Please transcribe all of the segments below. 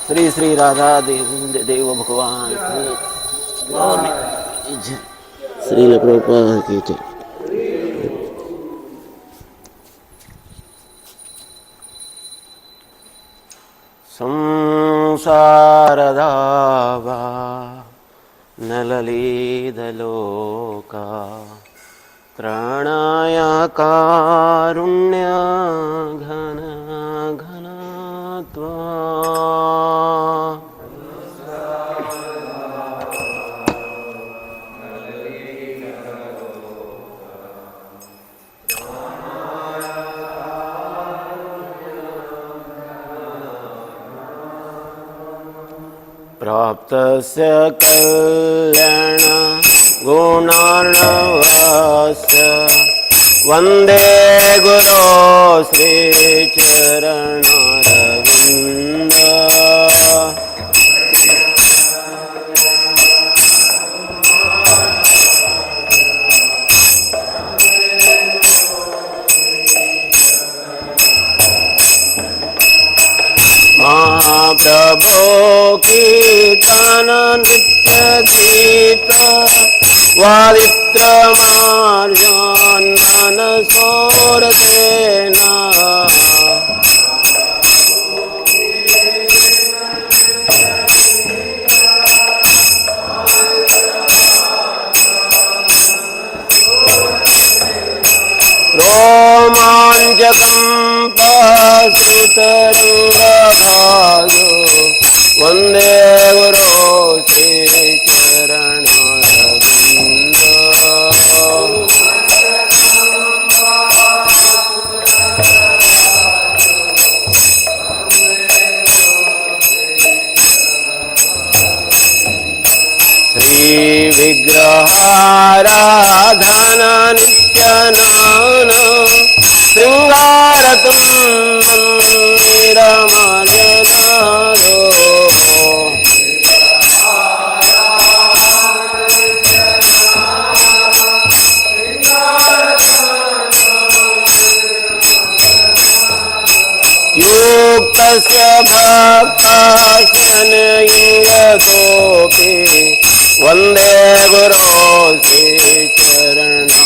श्री श्री राधा देव भगवान की श्रील प्रभुपाद की जय। संसारदावा नललीदलोका त्राणाय कारुण्य घन घनत्वा प्राप्तस्य कल्याण गुणार्णवस्य वन्दे गुरो श्रीचरणारविन्द। महाप्रभो कीर्तन नित्य गीत वादित्रमार्यान्नन सौरसेना रोमाञ्चकम्पश्रुतरङ्गभाजो वन्दे गुरो श्रीचरणारविन्द। श्रीविग्रहाराधन नित्यनयन शृंगारतुं मन्दिरमजनादो युक्तस्य भक्तस्य नियतोऽपि वन्दे गुरो श्रीचरणारविन्द।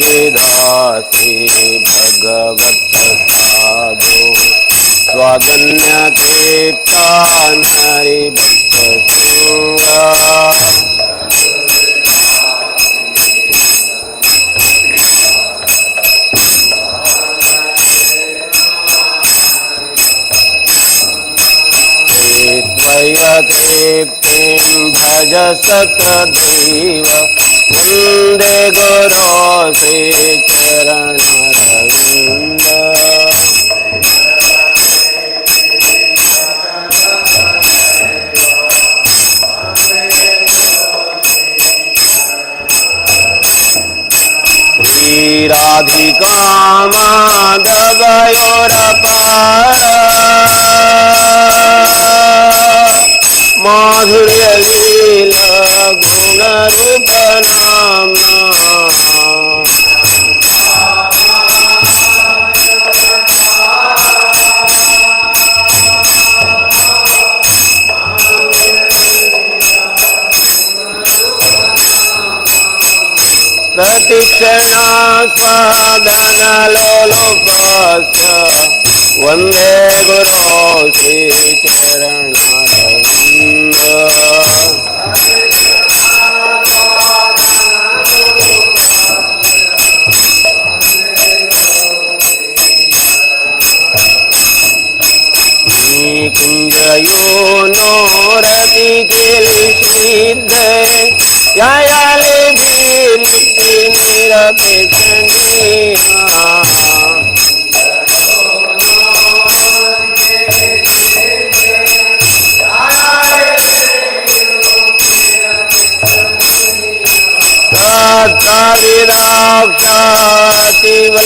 चतुर्विधास्ति भगवत्प्रसादो स्वागन्यतीर्थान् हरिभक्तसंगा। त्वयतृप्तिं भज सतदैव वन्दे गुरो श्रीचरणारविन्द। श्रीराधिका माधवयोरपारा माधुर्यलीला गुणरूपनाम्ना प्रतिक्षणा स्वादनलोलुपस्य वन्दे गुरो श्रीचरणारविन्द। कुञ्जयो रतिकिलिसिद्धे यायालिभिर्निरपेक्षणीया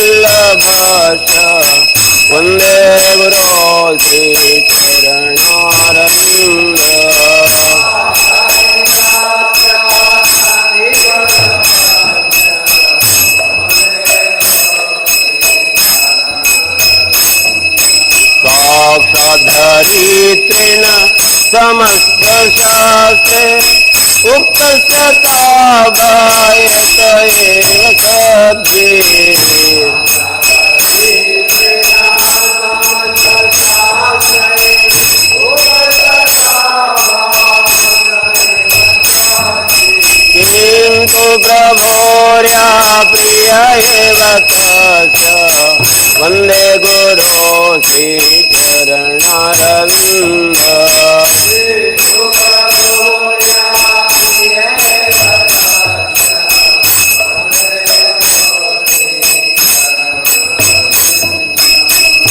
तत्कविराक्षातिवल्लभश्च वन्दे गुरो श्रीचरणारविन्द। धरित्रिण समस्तशास्त्रे उक्तस्तथा गायत एव सद्भिः किन्तु प्रभोर्या प्रिय एव तस्य वन्दे गुरो श्रीचरणारविन्द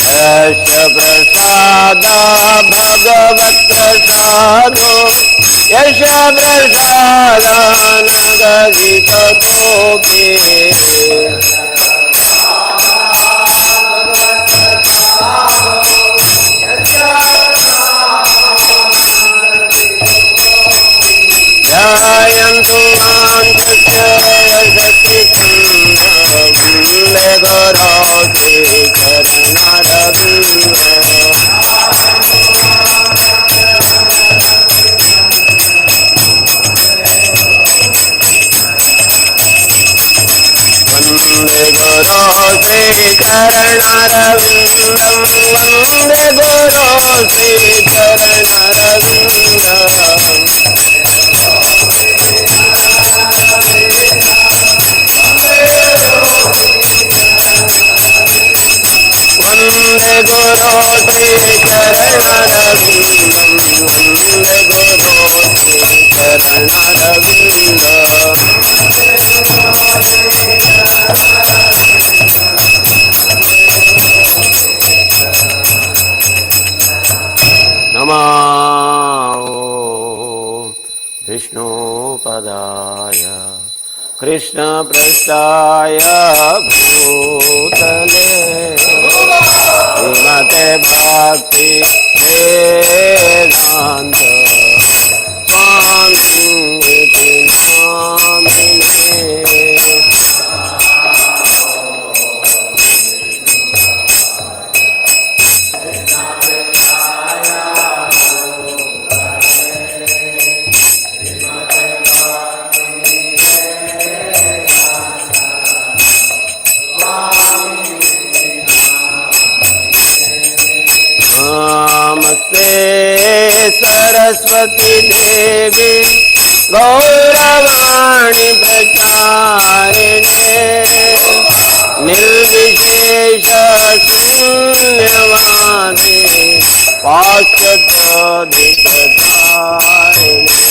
यस्य प्रसाद भगवत्प्रसादो यश प्रसादानगदिततोऽपि ध्यायन्तु मां तस्य यशस्तिकुन्दं गुरो श्रीचरणारविन्द वन्दे गुरो श्रीचरणारविन्दं वन्दे गुरो श्रीचरणारविन्दम् वन्दे गुरो श्रीचरणारविन्दं वन्दे गुरो श्रीचरणारविन्दम् नमो विष्णुपदाय कृष्णपृष्ठाय भूतले श्रीमते भक्ति वेदान्त स्वामिनिति नामिने नमस्ते सरस्वती देवी गौरवाणी प्रचारिणे निर्विशेष शून्यवादी पाश्चात्याधिपचारिणे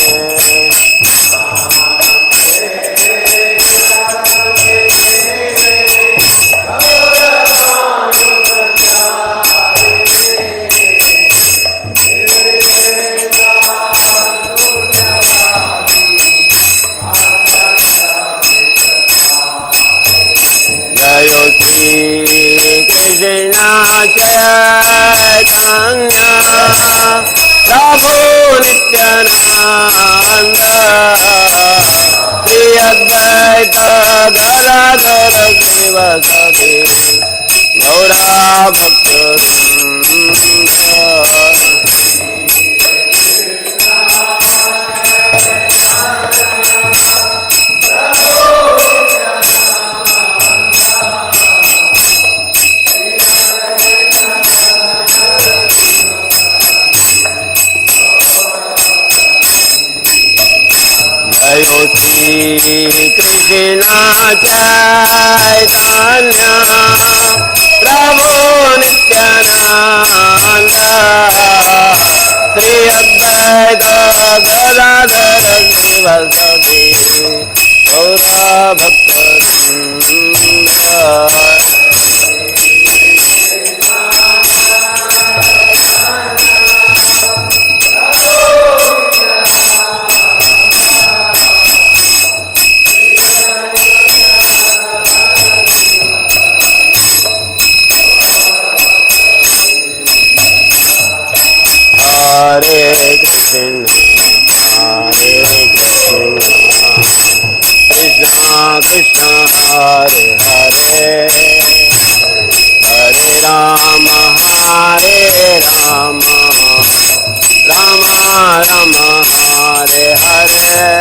जय श्री कृष्ण चैतन्य प्रभु नित्यानंद श्री अद्वैत गदाधर शिवसदि गौरा भक्तवृंद जय श्री कृष्ण चैतन्य प्रभु नित्यानंद श्री अद्वैत गदाधर शिवसदि गौरा भक्तवृंद हरे Krishna Krishna Krishna Hare Hare Hare Ram Hare Rama, Rama Rama Hare Hare,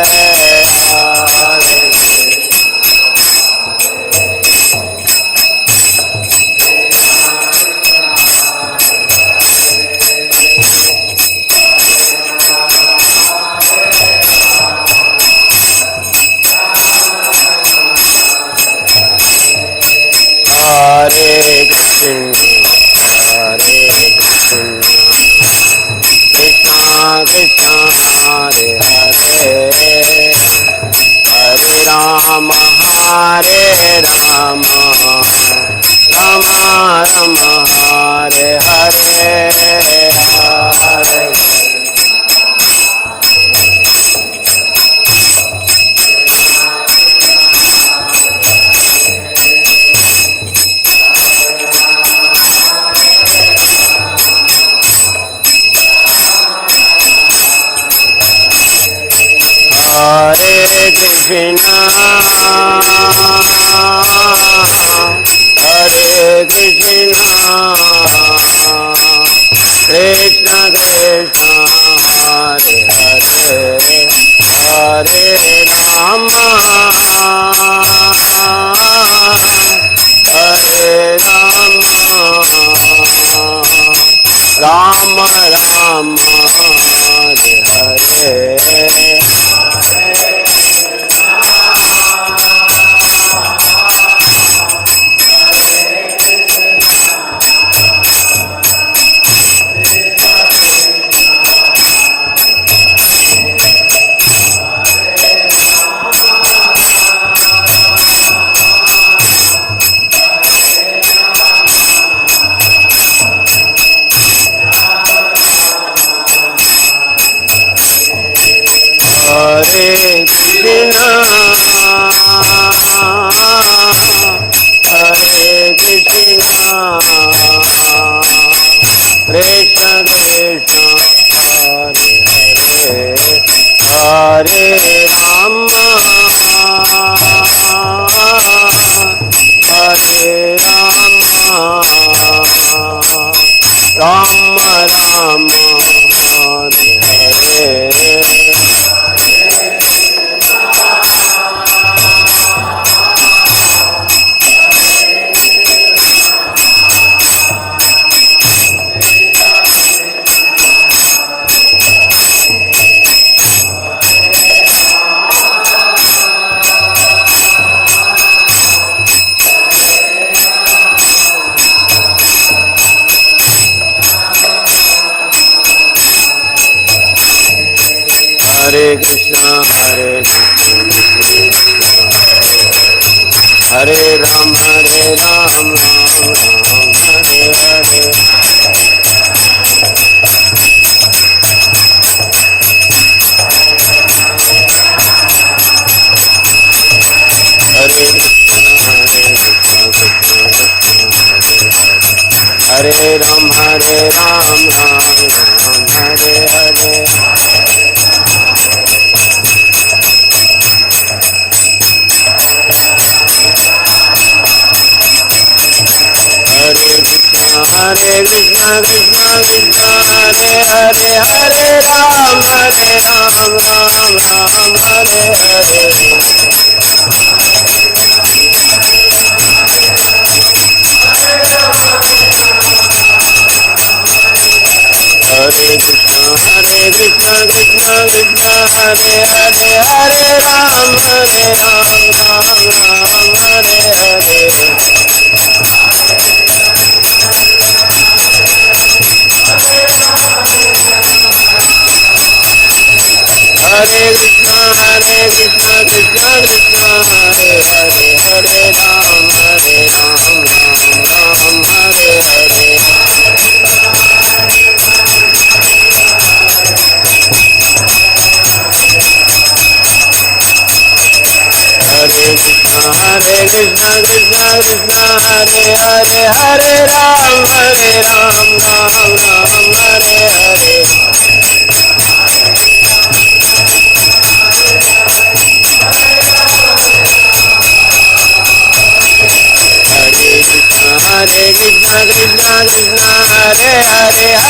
Hare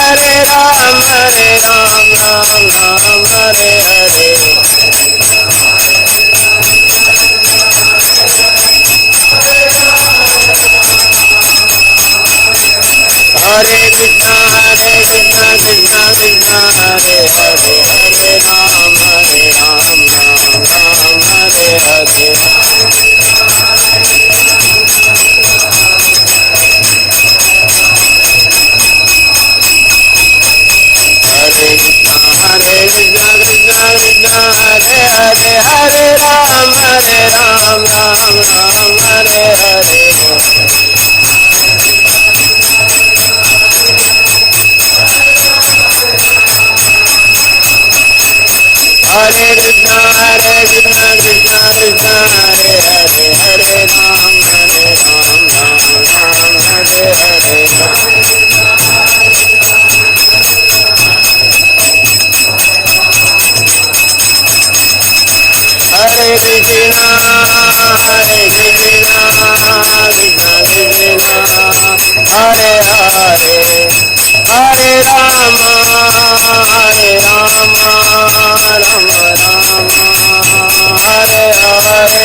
Hare Ram, Ram Ram, Hare Hare. Hare Krishna, Krishna Krishna, Hare Hare, Hare Ram, Ram Ram, Hare Hare. Hare Krishna, Krishna Krishna, Hare Hare, Hare Ram, Ram Ram, Hare Hare. Hare Krishna, Krishna Krishna, Hare Hare, Hare Ram, Ram Hare Hare. Hare Krishna, Krishna Krishna, Hare Hare, Hare Ram, Ram Hare Hare.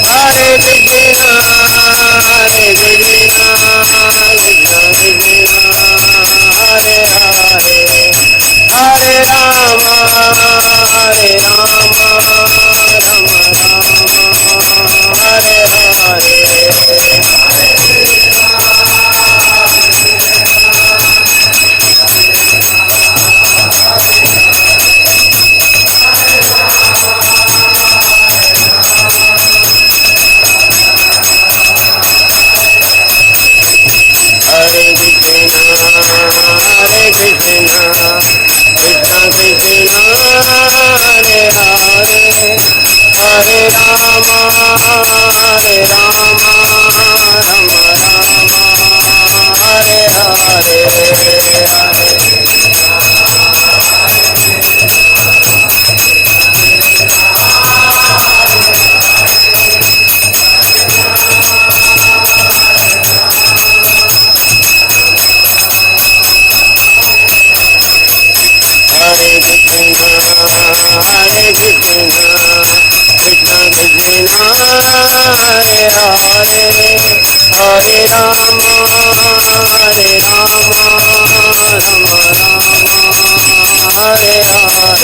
Hare Krishna, Krishna Krishna, Hare Hare, Hare Ram, Ram Hare Hare. Hare Krishna, Krishna Krishna, Hare Hare, Hare Ram, Ram Hare Hare. Hare Krishna, Krishna Krishna, Hare Hare, Hare Ram, Ram Hare Hare.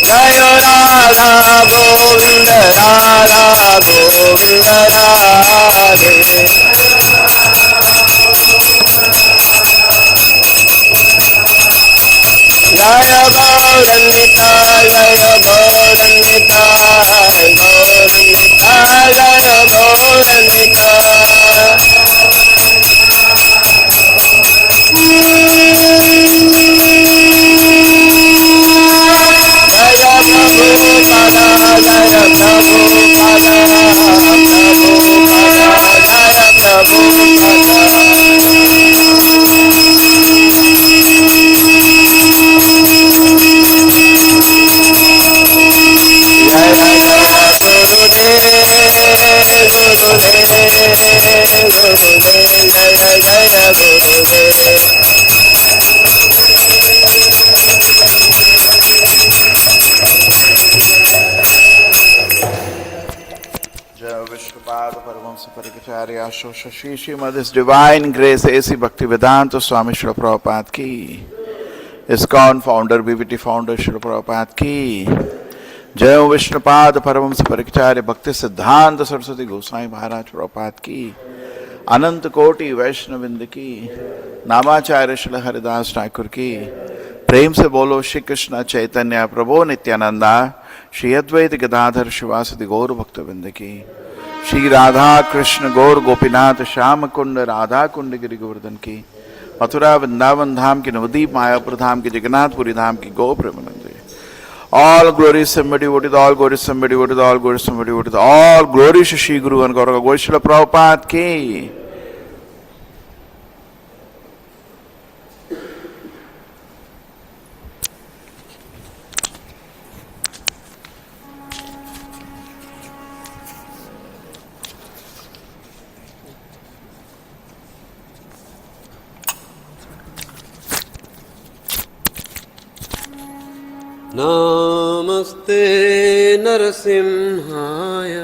Jai Radha Govind, Radha Govind, Radhe. Jaya Gaurannita, Jaya Gaurannita, Gaurannita, Jaya Gaurannita. Jaya Prabhupada, Jaya Prabhupada, Jaya Prabhupada. Shrimad His Divine Grace A.C. Bhaktivedanta Swami Srila Prabhupada ki, ISKCON founder BBT founder Srila Prabhupada ki, Jai Vishnupad Paramamsa Parikacharya Bhakti Siddhanta Saraswati Goswami Maharaj Prabhupada ki, Anant Koti Vaishnavind ki, Namacharya Srila Haridas Thakur ki, प्रेम से बोलो श्री कृष्ण चैतन्य प्रभु नित्यानंदा श्री अद्वैत गदाधर शिवासदि गौर भक्तवृंद की, श्री राधा कृष्ण गौर गोपीनाथ श्याम कुंड राधा कुंड गिरि गोवर्धन की, मथुरा वृंदावन धाम की, नवदीप मायापुर धाम की, जगन्नाथपुरी धाम की गो Premanand. All glories somebody devoted, all glories somebody devoted, all glories somebody devoted, all glories to Shri Guru and Gaura Goswami Prabhupada ki. नमस्ते नरसिंहाय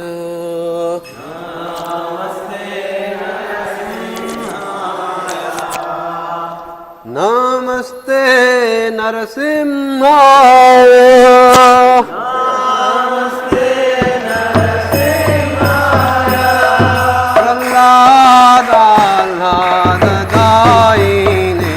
नमस्ते नरसिंहाय प्रह्लाद आह्लाद गायिने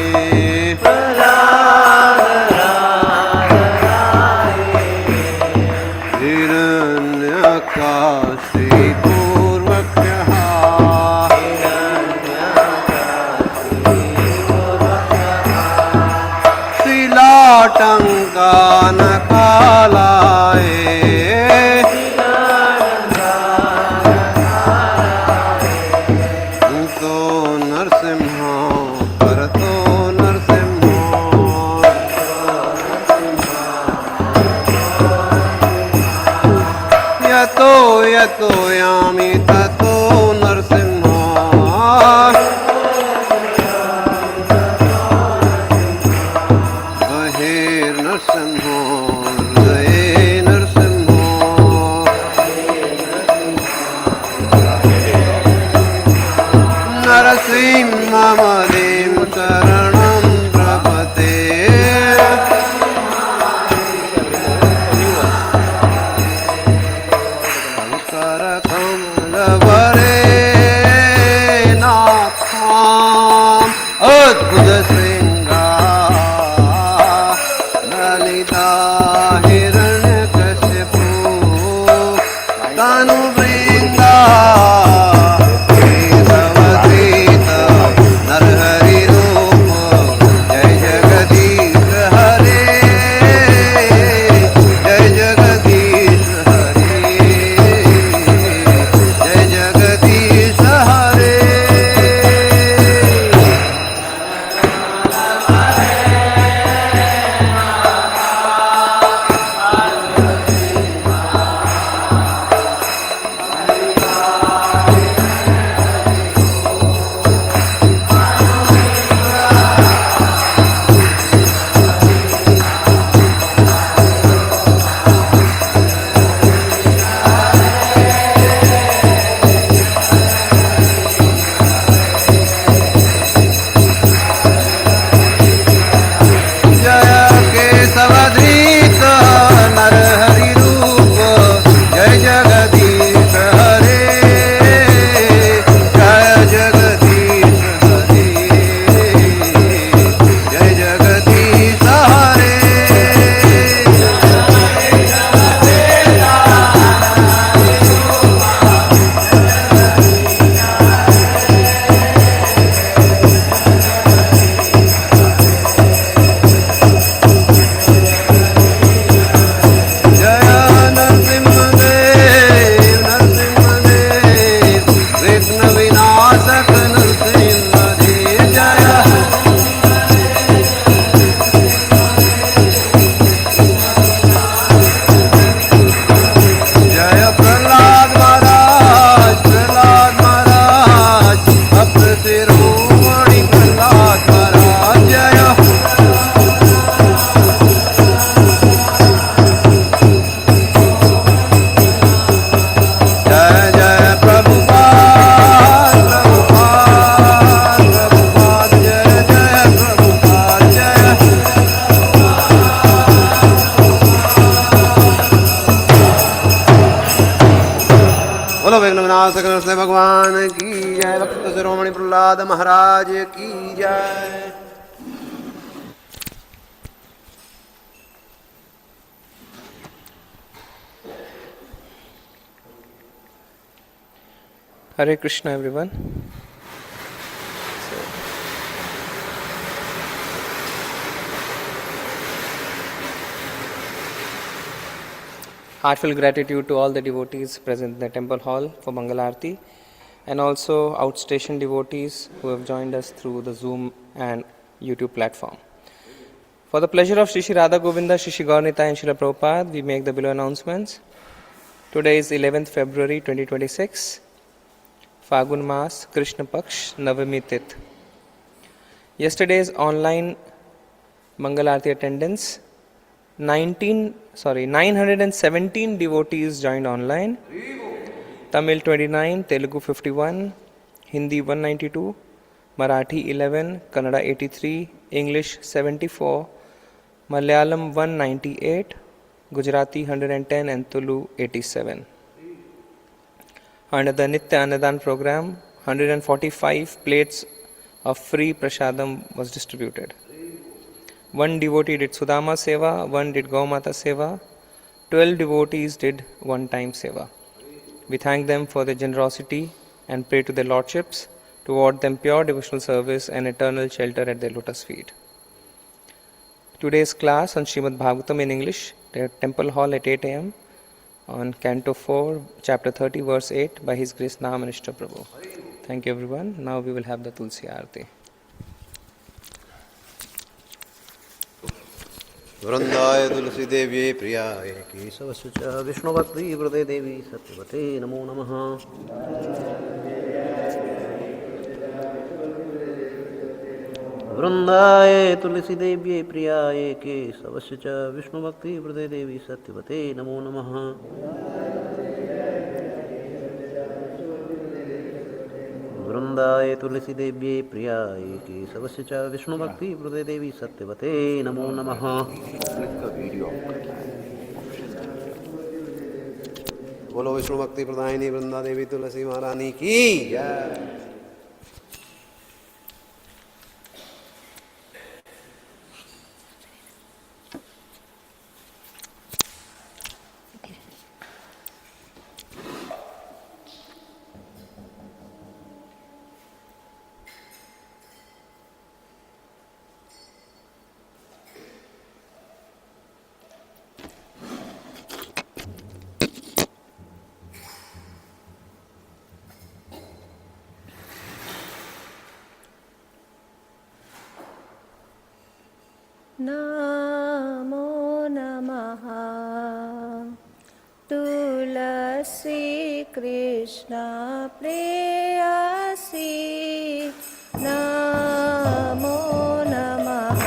टंकान कालाए तो नरसिंह पर तो नरसिंह यतो यतो यामि ततो नरसिंह नरसिंहमदीं शरणं प्रपते शङ्करकमलवरे नाथाम् अद्भुतशृङ्गार ललिता हिरण्यकश्यपो तनुभृङ्गा भगवान की जय। भक्त शिरोमणि प्रहलाद महाराज की जय। Hare Krishna, everyone. Heartfelt gratitude to all the devotees present in the temple hall for Mangalarti, and also outstation devotees who have joined us through the Zoom and YouTube platform. For the pleasure of Shri Shri Radha Govinda, Shri Shri Gaura Nitai and Srila Prabhupada, we make the below announcements. Today is 11th February 2026, Fagun Mas, Krishna Paksh, Navami Tith. Yesterday's online Mangalarti attendance, 917 devotees joined online. Tamil 29, Telugu 51, Hindi 192, Marathi 11, Kannada 83, English 74, Malayalam 198, Gujarati 110 and Tulu 87. Under the Nitya Annadan program, 145 plates of free prasadam was distributed. One devotee did Sudama Seva, one did Gaumata Seva, 12 devotees did one-time Seva. We thank them for their generosity and pray to their lordships to award them pure devotional service and eternal shelter at their lotus feet. Today's class on Srimad Bhagavatam in English, at Temple Hall at 8 a.m. on Canto 4, Chapter 30, Verse 8 by His Grace Namanishta Prabhu. Thank you everyone. Now we will have the Tulsi Aarti. वृंदाय Tulsi Devi प्रियाय केशवस्य च विष्णुभक्ति वृदे देवी सत्यवते नमो नमः। वृंदाय तुलसी देवी प्रियाय केशवस्य च विष्णुभक्ति वृदे देवी सत्यवते नमो नमः। वृंदाय तुलसी देव्यै प्रियाय केशवस्य च विष्णुभक्ति वृदे देवी सत्यवते नमो नमः। बोलो विष्णु भक्ति प्रदायिनी वृंदा देवी तुलसी महारानी की जय। नमो नमः तुलसी कृष्ण प्रेयसी नमो नमः।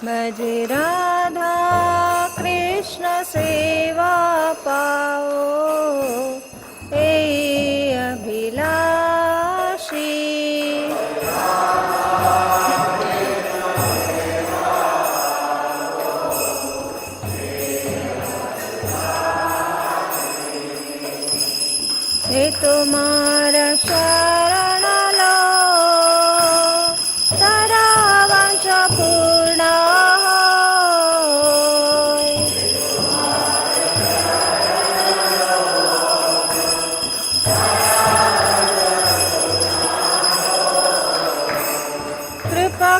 भज राधा कृष्ण सेवा पाओ ए अभिलाषी। हे तुम्हारा शरण लो तारा वांछा पूर्ण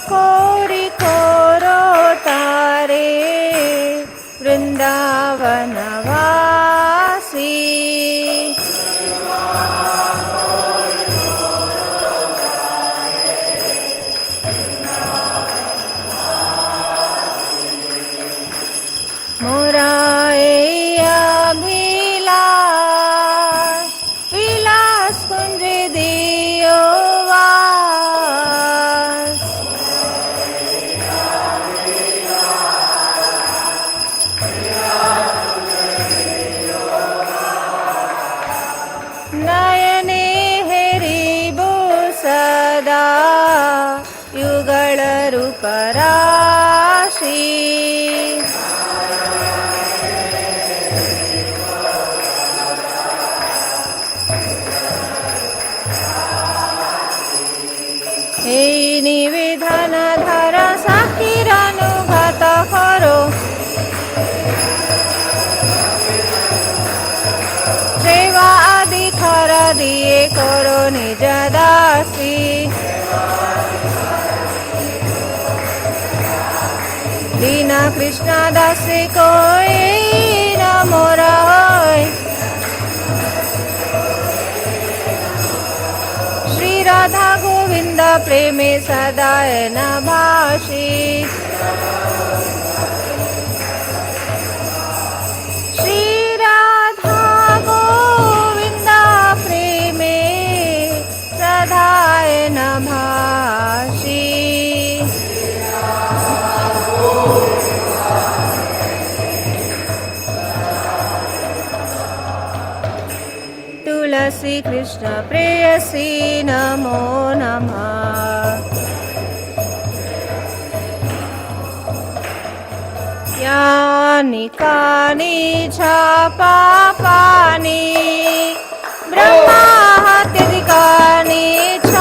कोरि कोरो तारे वृंदावनवासी। मोराया अभिलाष विलास कुंज दियो वास। এই নিবেদন ধারা সাক্ষীর অনুগত করো, সেবা আদি থর দিয়ে করো নিজ দাসী। দীন কৃষ্ণ দাসী কই নমরা হয়, শ্রী রাধা গোবিন্দ প্রেমে সদায় নভাসী। শ্রী রাধা গোবিন্দ প্রেমে সদায় নভাসী। तुलसी कृष्ण प्रेयसी नमो नमः। यानि कानि च पापानि ब्रह्माहत्यादिकानि च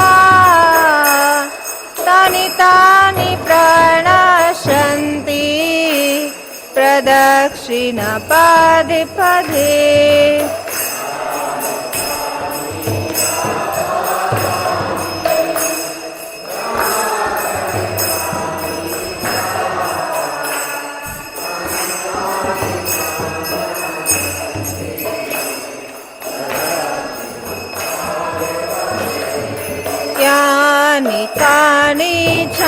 तानि तानि प्रणश्यन्ति प्रदक्षिण पदे पदे। यानि कानि च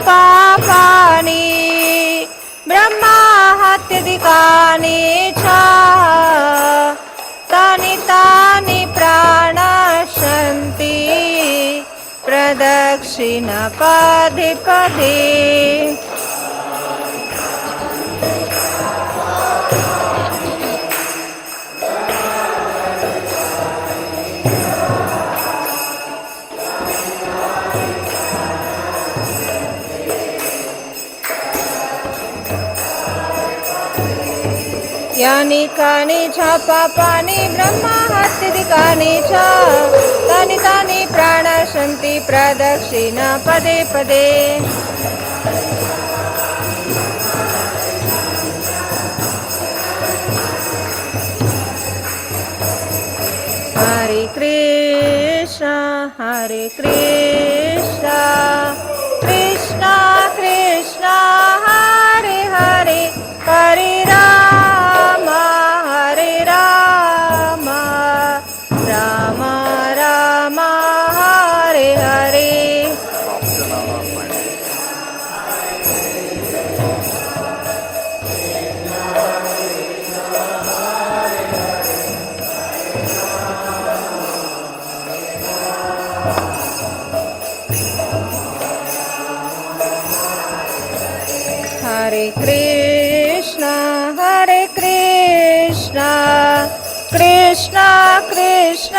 पापानि ब्रह्माहत्यादिकानि च तानि तानि प्रणश्यन्ति प्रदक्षिण पदे पदे। यानि कानि च पापानि ब्रह्माहत्यादिकानि च तानि तानि प्रणश्यन्ति प्रदक्षिण पदे पदे। हरे कृष्ण कृष्ण कृष्ण हरे हरे, हरे राम राम राम हरे हरे। हरे कृष्ण कृष्ण कृष्ण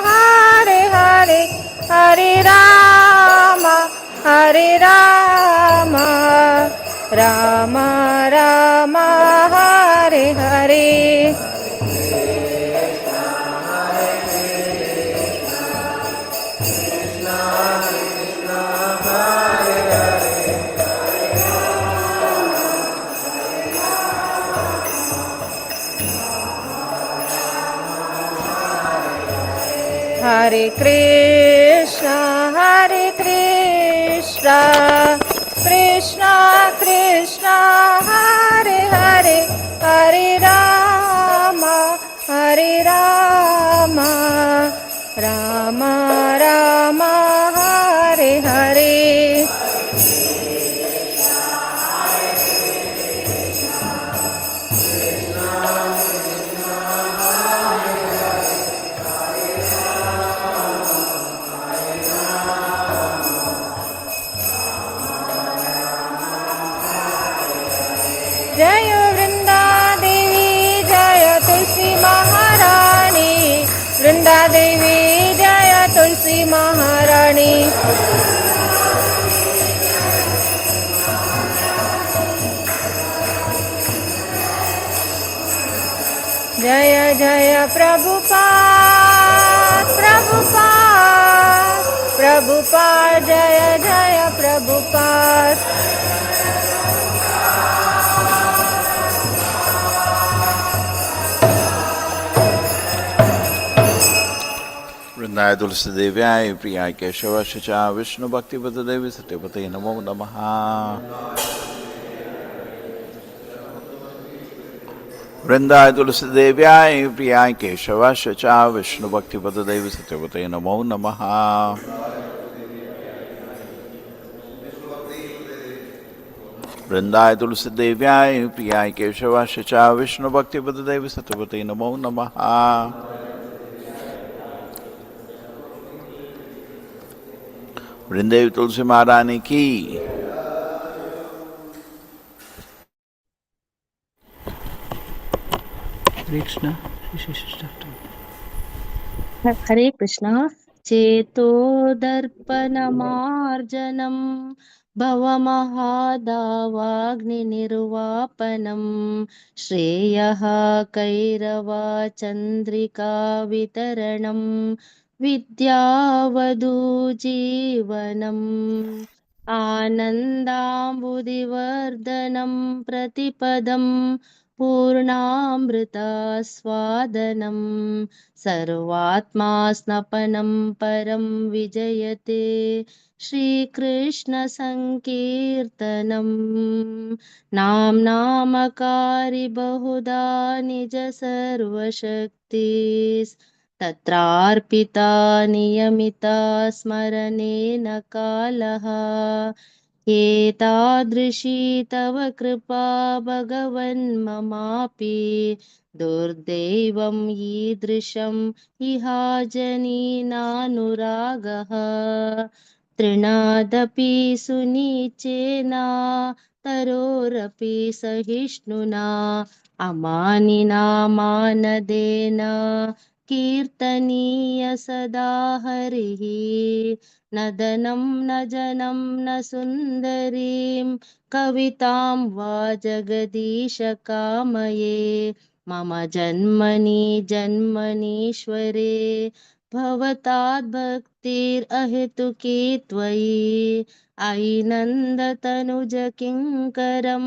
हरे हरे, हरे राम राम राम हरे हरे। हरे कृष्ण कृष्ण कृष्ण हरे हरे, हरे राम राम राम हरे हरे। जय वृंदा देवी जय तुलसी महारानी, वृंदा देवी जय तुलसी महारानी। जय जय प्रभुपाद प्रभुपाद प्रभुपाद जय जय प्रभुपाद वृंदाय तुलसी देव्याय प्रियाय केशवाय च विष्णु भक्ति देवी सत्यवते नमो नमः। वृंदाय तुलसी देव्याय प्रियाय केशवाय च विष्णु भक्ति देवी सत्यवते नमो नमः। वृंदाय तुलसी देव्याय प्रियाय केशवाय च विष्णु भक्ति देवी सत्यवते नमो नमः। वृंदेवी तुलसी महारानी की। हरे कृष्ण। चेतो दर्पणमार्जनं भवमहादावाग्निर्वापनं श्रेयः कैरवचन्द्रिका वितरणं विद्यावधूजीवनम् आनन्दाम्बुदिवर्धनं प्रतिपदं पूर्णामृतस्वादनं सर्वात्मा स्नपनं परं विजयते श्रीकृष्णसङ्कीर्तनम् नाम्नामकारि बहुधा निज सर्वशक्ति तत्रार्पिता नियमिता स्मरणेन कालः एतादृशी तव कृपा भगवन् ममापि दुर्दैवं ईदृशम् इहाजनीनानुरागः तृणादपि सुनीचेन तरोरपि सहिष्णुना अमानिना मानदेन कीर्तनीय सदा हरिः न धनं न जनं न सुन्दरीं कवितां वा जगदीश कामये मम जन्मनि जन्मनीश्वरे भवताद्भक्तिरहेतुकी त्वयि अयि नन्दतनुज किङ्करं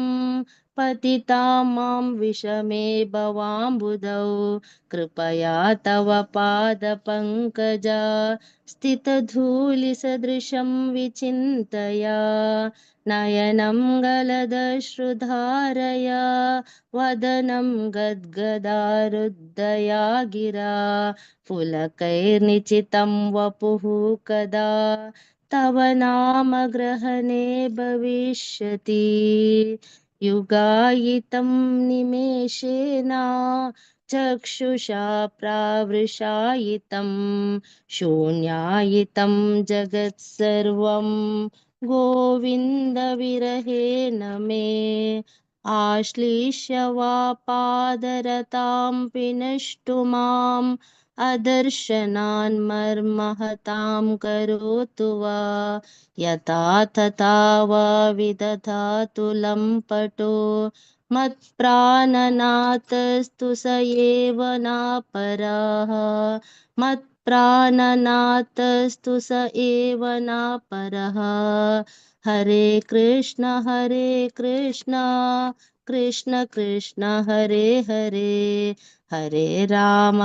पतितां मां विषमे भवाम्बुधौ कृपया तव पादपङ्कजा स्थितधूलिसदृशं विचिन्तया नयनं गलदश्रुधारया वदनं गद्गदारुद्धया गिरा पुलकैर्निचितं वपुः कदा तव नाम ग्रहणे भविष्यति युगायितं निमेषेण चक्षुषा प्रावृषायितं शून्यायितं जगत्सर्वं गोविन्दविरहेण मे आश्लिष्य वा पादरतां पिनष्टु माम् अदर्शनान् मर्महतां करोतु वा यथा तथा वा विदधातु लम्पटो मत्प्राणनाथस्तु स एव नापरः मत्प्राणनाथस्तु स एव नापरः हरे कृष्ण कृष्ण कृष्ण हरे हरे हरे राम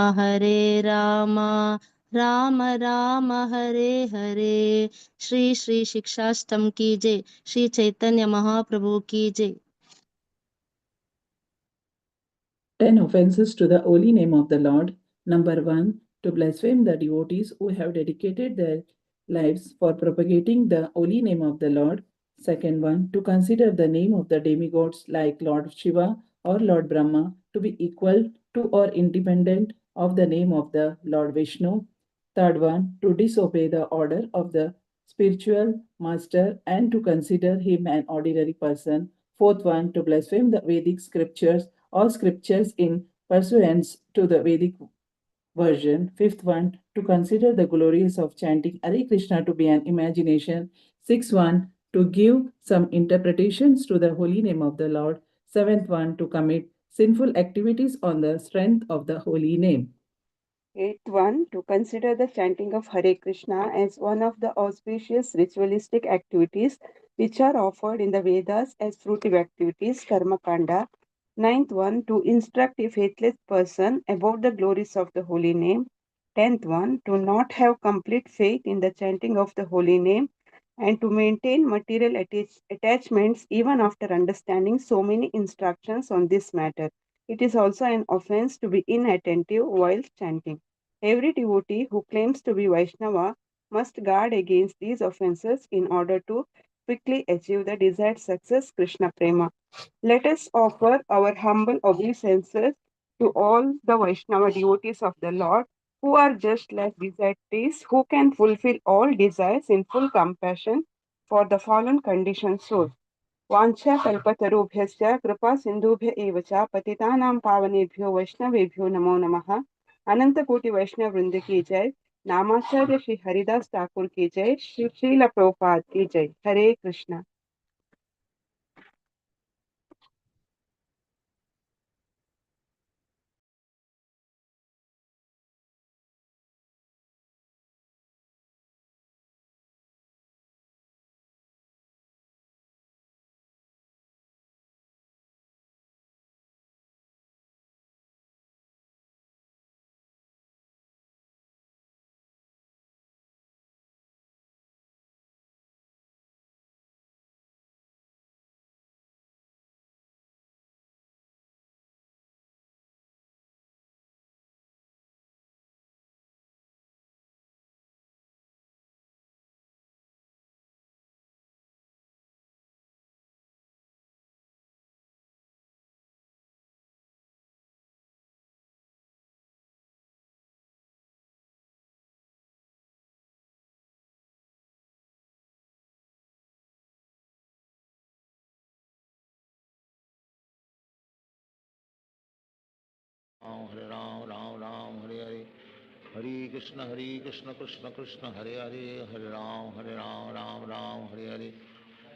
राम राम हरे हरे। श्री श्री शिक्षाष्टम की जय। श्री चैतन्य महाप्रभु की जय। 10 offenses to the holy name of the Lord. Number 1, to blaspheme the devotees who have dedicated their lives for propagating the holy name of the Lord. Second one, to consider the name of the demigods like Lord Shiva or Lord Brahma to be equal to or independent of the name of the Lord Vishnu. Third one, to disobey the order of the spiritual master and to consider him an ordinary person. Fourth one, to blaspheme the Vedic scriptures or scriptures in pursuance to the Vedic version. Fifth one, to consider the glories of chanting Hare Krishna to be an imagination. Sixth one, to give some interpretations to the holy name of the Lord. Seventh one, to commit sinful activities on the strength of the holy name. Eighth one, to consider the chanting of Hare Krishna as one of the auspicious ritualistic activities which are offered in the Vedas as fruitive activities, Karma Kanda. Ninth one, to instruct a faithless person about the glories of the holy name. Tenth one, to not have complete faith in the chanting of the holy name and to maintain material attachments even after understanding so many instructions on this matter. It is also an offense to be inattentive while chanting. Every devotee who claims to be Vaishnava must guard against these offenses in order to quickly achieve the desired success, Krishna Prema. Let us offer our humble obeisances to all the Vaishnava devotees of the Lord who are just like devotees who can fulfill all desires in full compassion for the fallen conditioned souls. वाञ्छा कल्पतरुभ्यश्च कृपा सिन्धुभ्य एव च पतितानां पावनेभ्यो वैष्णवेभ्यो नमो नमः अनंत कोटि वैष्णव वृंद की जय नामाचार्य श्री हरिदास ठाकुर की जय श्री श्रील प्रभुपाद की जय हरे Krishna Hare Ram, Ram Ram, Hare Hare. Hare Krishna, Krishna Krishna, Hare Hare, Hare Ram, Ram Ram, Hare Hare.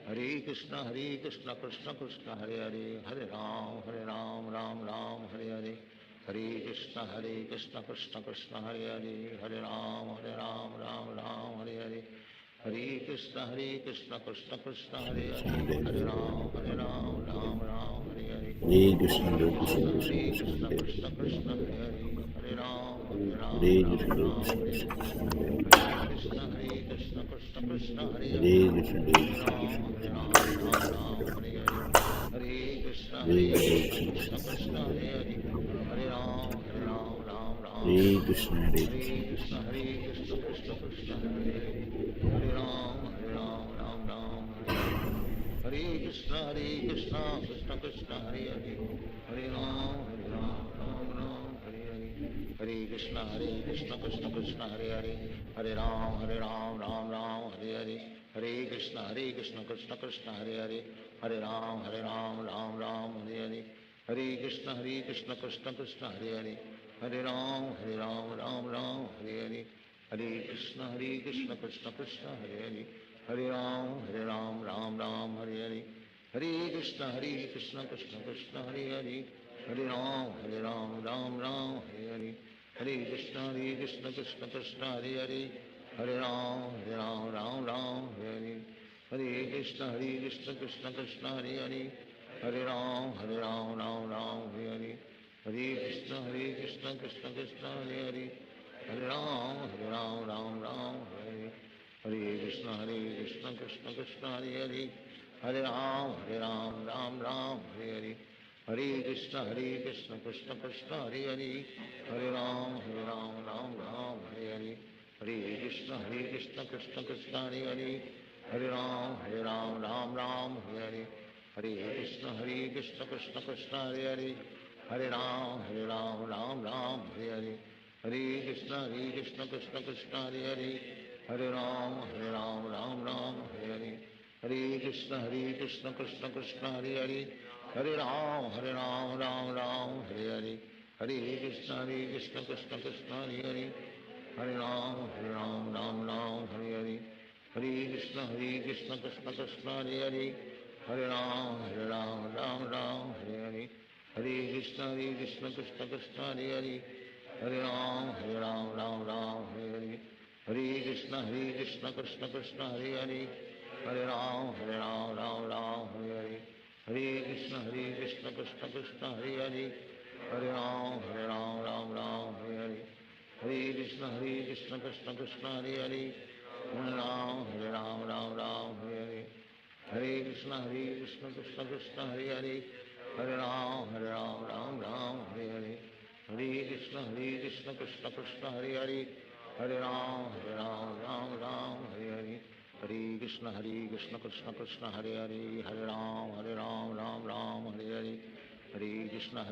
Hare Krishna, Krishna Krishna, Hare Hare, Hare Ram, Ram Ram, Hare Hare. Hare Krishna, Krishna Krishna, Hare Hare, Hare Ram, Ram Ram, Hare Hare. Hare Krishna, Krishna Krishna, Hare Hare, Hare Ram, Ram Ram, Hare Hare. Hare Krishna, Hare Hare Krishna, Krishna, Krishna Hare Krishna, Krishna Hare Hare, Hare Ram, Hare Ram Krishna, Hare Ram, Hare Krishna, Hare. Hare Hare Krishna, Krishna Krishna, Hare Hare, Hare Krishna, Hare Ram, Ram Ram, Hare Hare. Hare Krishna, Krishna Krishna, Hare Hare, Hare Ram, Ram Ram, Hare Hare Hare. Krishna, Hare Hare Krishna, Krishna, Krishna Krishna, Hare Hare, Hare Ram, Ram Ram, Hare Hare. Hare Krishna, Krishna Krishna, Hare Hare, Hare Ram, Ram Ram, Hare Hare. Hare Krishna, Krishna Krishna, Hare Hare, Hare Ram, Ram Ram, Hare Hare. Hare Krishna, Krishna Krishna, Hare Hare, Hare Ram, Ram Ram, Hare Hare. Hare Krishna, Krishna Krishna, Hare Hare, Hare Ram, Ram Ram, Hare Hare. Hare Krishna, Krishna Krishna, Hare Hare, Hare Ram, Ram, Hare Hare. Hare Krishna, Krishna Krishna, Hare Hare. Hare Ram, Ram, Hare Hare. Hare Krishna, Krishna Krishna, Hare Hare. Hare Ram, Ram, Hare Hare. Hare Krishna, Krishna Krishna, Hare Hare. Hare Ram, Ram, Hare Hare. Hare Krishna, Krishna Krishna, Hare Hare. Hare Ram, Ram, Hare Hare. Hare Krishna, Krishna Krishna, Hare Hare. Hare Ram, Ram, Hare Hare. Hare Krishna, Krishna Krishna, Hare Hare. Hare Ram, Ram, Hare Hare. Hare Krishna, Krishna Krishna, Hare Hare. Hare Ram, Ram, Hare Hare. Hare Krishna, Krishna Krishna, Hare Hare. Hare Ram, Hare Hare. Hare Krishna, Krishna Krishna, Hare Hare. Hare Ram, Ram, Hare Hare. Hare Krishna, Krishna Krishna, Hare Hare. Hare Ram, Ram, Hare Hare. Hare Krishna, Krishna Krishna, Hare Hare. Hare Ram, Ram, Hare Hare. Hare Krishna, Krishna Krishna, Hare Hare. Hare Ram, Ram, Hare Hare. Hare Krishna, Krishna Krishna, Hare Hare. हरे राम राम राम हरे हरे कृष्ण कृष्ण कृष्ण हरे हरे हरे राम राम राम हरे हरे कृष्ण कृष्ण कृष्ण हरे हरे हरे राम राम हरे हरे हरे कृष्ण कृष्ण कृष्ण हरे हरे हरे राम राम हरे हरे हरे कृष्ण कृष्ण कृष्ण हरे हरे हरे राम राम हरे हरे हरे कृष्ण कृष्ण कृष्ण हरे हरे हरे राम राम हरे हरे हरे कृष्ण कृष्ण कृष्ण हरे हरे हरे राम राम हरे हरे हरे कृष्ण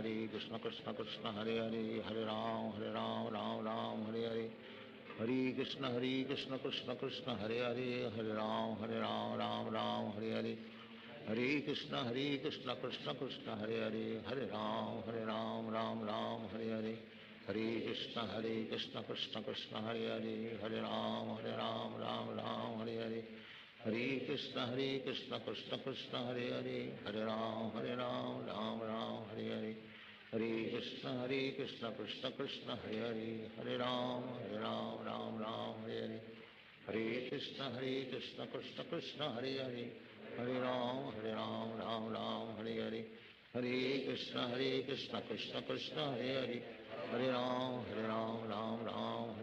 कृष्ण कृष्ण हरे हरे हरे राम राम हरे हरे हरे कृष्ण कृष्ण कृष्ण हरे हरे हरे राम राम हरे हरे हरे कृष्ण कृष्ण कृष्ण हरे हरे हरे राम राम हरे हरे हरे कृष्ण कृष्ण कृष्ण हरे हरे हरे राम राम हरे हरे हरे कृष्ण कृष्ण कृष्ण हरे हरे हरे राम राम हरे हरे हरे कृष्ण कृष्ण कृष्ण हरे हरे हरे राम राम हरे हरे हरे कृष्ण कृष्ण कृष्ण हरे हरे हरे राम राम हरे हरे हरे कृष्ण कृष्ण कृष्ण हरे हरे हरे राम राम हरे हरे हरे कृष्ण कृष्ण कृष्ण हरे हरे हरे राम राम हरे हरे हरे कृष्ण कृष्ण कृष्ण हरे हरे हरे राम राम हरे हरे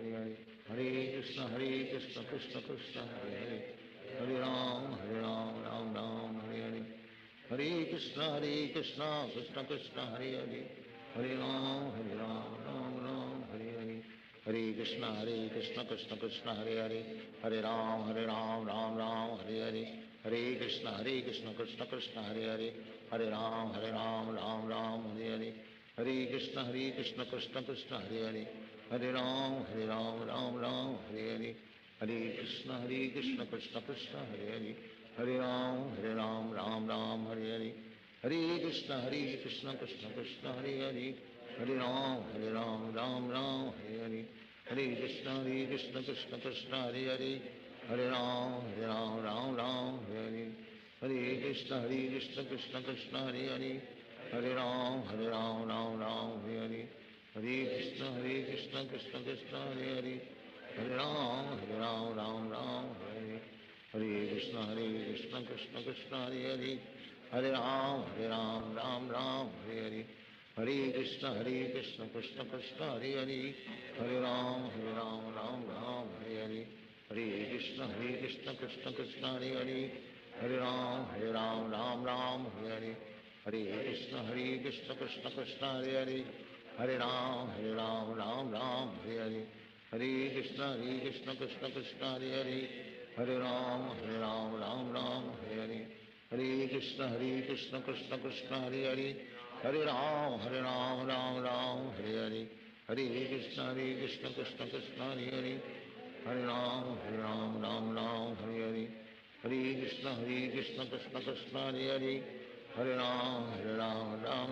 हरे कृष्ण कृष्ण कृष्ण हरे हरे हरे राम राम हरे हरे हरे कृष्ण कृष्ण कृष्ण हरे हरे हरे राम राम हरे हरे हरे कृष्ण कृष्ण कृष्ण हरे हरे हरे राम राम हरे हरे हरे कृष्ण कृष्ण कृष्ण हरे हरे हरे राम राम हरे हरे हरे कृष्ण कृष्ण कृष्ण हरे हरे हरे राम राम हरे हरे हरे कृष्ण कृष्ण कृष्ण हरे हरे हरे राम राम हरे हरे हरे कृष्ण कृष्ण कृष्ण हरे हरे हरे राम राम हरे हरे हरे कृष्ण कृष्ण कृष्ण हरे हरे हरे राम राम हरे हरे हरे कृष्ण कृष्ण कृष्ण हरे हरे हरे राम राम हरे हरे हरे कृष्ण कृष्ण कृष्ण हरे हरे हरे राम राम हरे हरे हरे कृष्ण कृष्ण कृष्ण हरे हरे हरे राम राम हरे हरे हरे कृष्ण कृष्ण कृष्ण हरे हरे हरे राम राम हरे हरे हरे कृष्ण कृष्ण कृष्ण हरे हरे हरे राम राम हरे हरे हरे कृष्ण कृष्ण कृष्ण हरे हरे हरे राम राम हरे हरे हरे कृष्ण कृष्ण कृष्ण हरे हरे हरे राम राम हरे हरे हरे कृष्ण कृष्ण कृष्ण हरे हरे हरे राम राम हरे हरे हरे कृष्ण कृष्ण कृष्ण हरे हरे हरे राम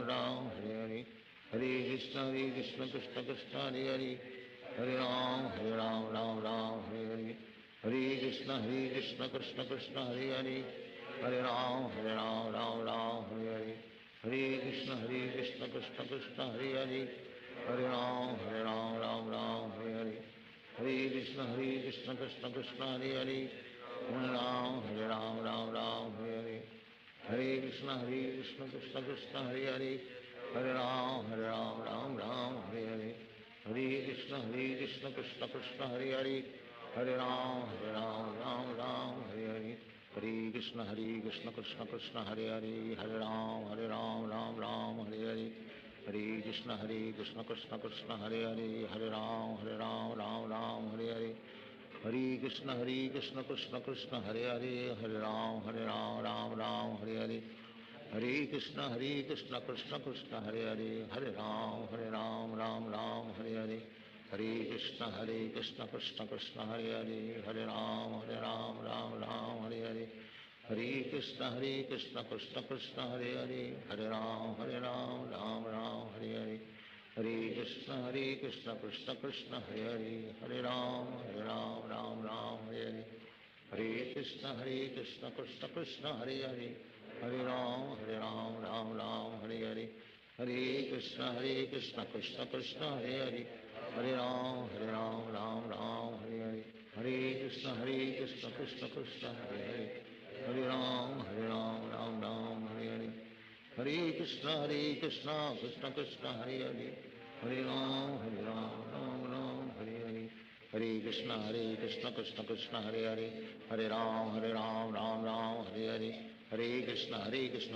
राम हरे हरे हरे कृष्ण कृष्ण कृष्ण हरे हरे हरे राम हरे हरे हरे कृष्ण कृष्ण कृष्ण हरे हरे हरे राम हरे हरे हरे कृष्ण कृष्ण कृष्ण हरे हरे हरे राम हरे हरे हरे कृष्ण कृष्ण कृष्ण हरे हरे हरे राम हरे हरे हरे कृष्ण कृष्ण कृष्ण हरे हरे हरे राम हरे हरे हरे कृष्ण कृष्ण कृष्ण हरे हरे हरे राम हरे हरे हरे कृष्ण कृष्ण कृष्ण हरे हरे हरे राम हरे हरे हरे कृष्ण कृष्ण कृष्ण हरे हरे हरे राम हरे हरे हरे कृष्ण कृष्ण कृष्ण हरे हरे हरे राम राम हरे हरे हरे कृष्ण कृष्ण कृष्ण हरे हरे हरे राम राम हरे हरे हरे कृष्ण कृष्ण कृष्ण हरे हरे हरे राम राम हरे हरे हरे कृष्ण कृष्ण कृष्ण हरे हरे हरे राम राम हरे हरे हरे कृष्ण कृष्ण कृष्ण हरे हरे हरे राम राम हरे हरे हरे कृष्ण कृष्ण कृष्ण हरे हरे हरे राम राम राम हरे हरे हरे कृष्ण कृष्ण कृष्ण हरे हरे राम राम राम हरे हरे कृष्ण कृष्ण कृष्ण हरे हरे राम राम राम हरे हरे कृष्ण कृष्ण कृष्ण हरे हरे राम राम राम हरे हरे कृष्ण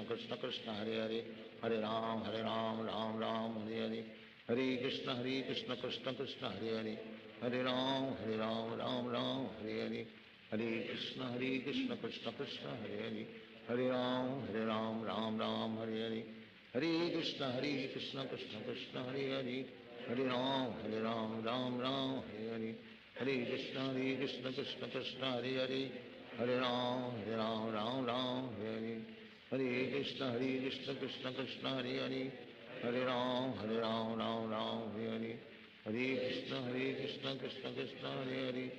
कृष्ण कृष्ण हरे हरे राम राम राम हरे हरे कृष्ण कृष्ण कृष्ण हरे हरे राम राम राम हरे हरे कृष्ण कृष्ण कृष्ण हरे हरे राम राम राम हरे हरे कृष्ण कृष्ण कृष्ण हरे हरे राम राम राम हरे हरे कृष्ण कृष्ण कृष्ण हरे हरे राम राम राम हरे हरे कृष्ण कृष्ण कृष्ण हरे हरे राम राम राम हरे हरे कृष्ण कृष्ण कृष्ण हरे हरे राम राम राम हरे हरे कृष्ण कृष्ण कृष्ण हरे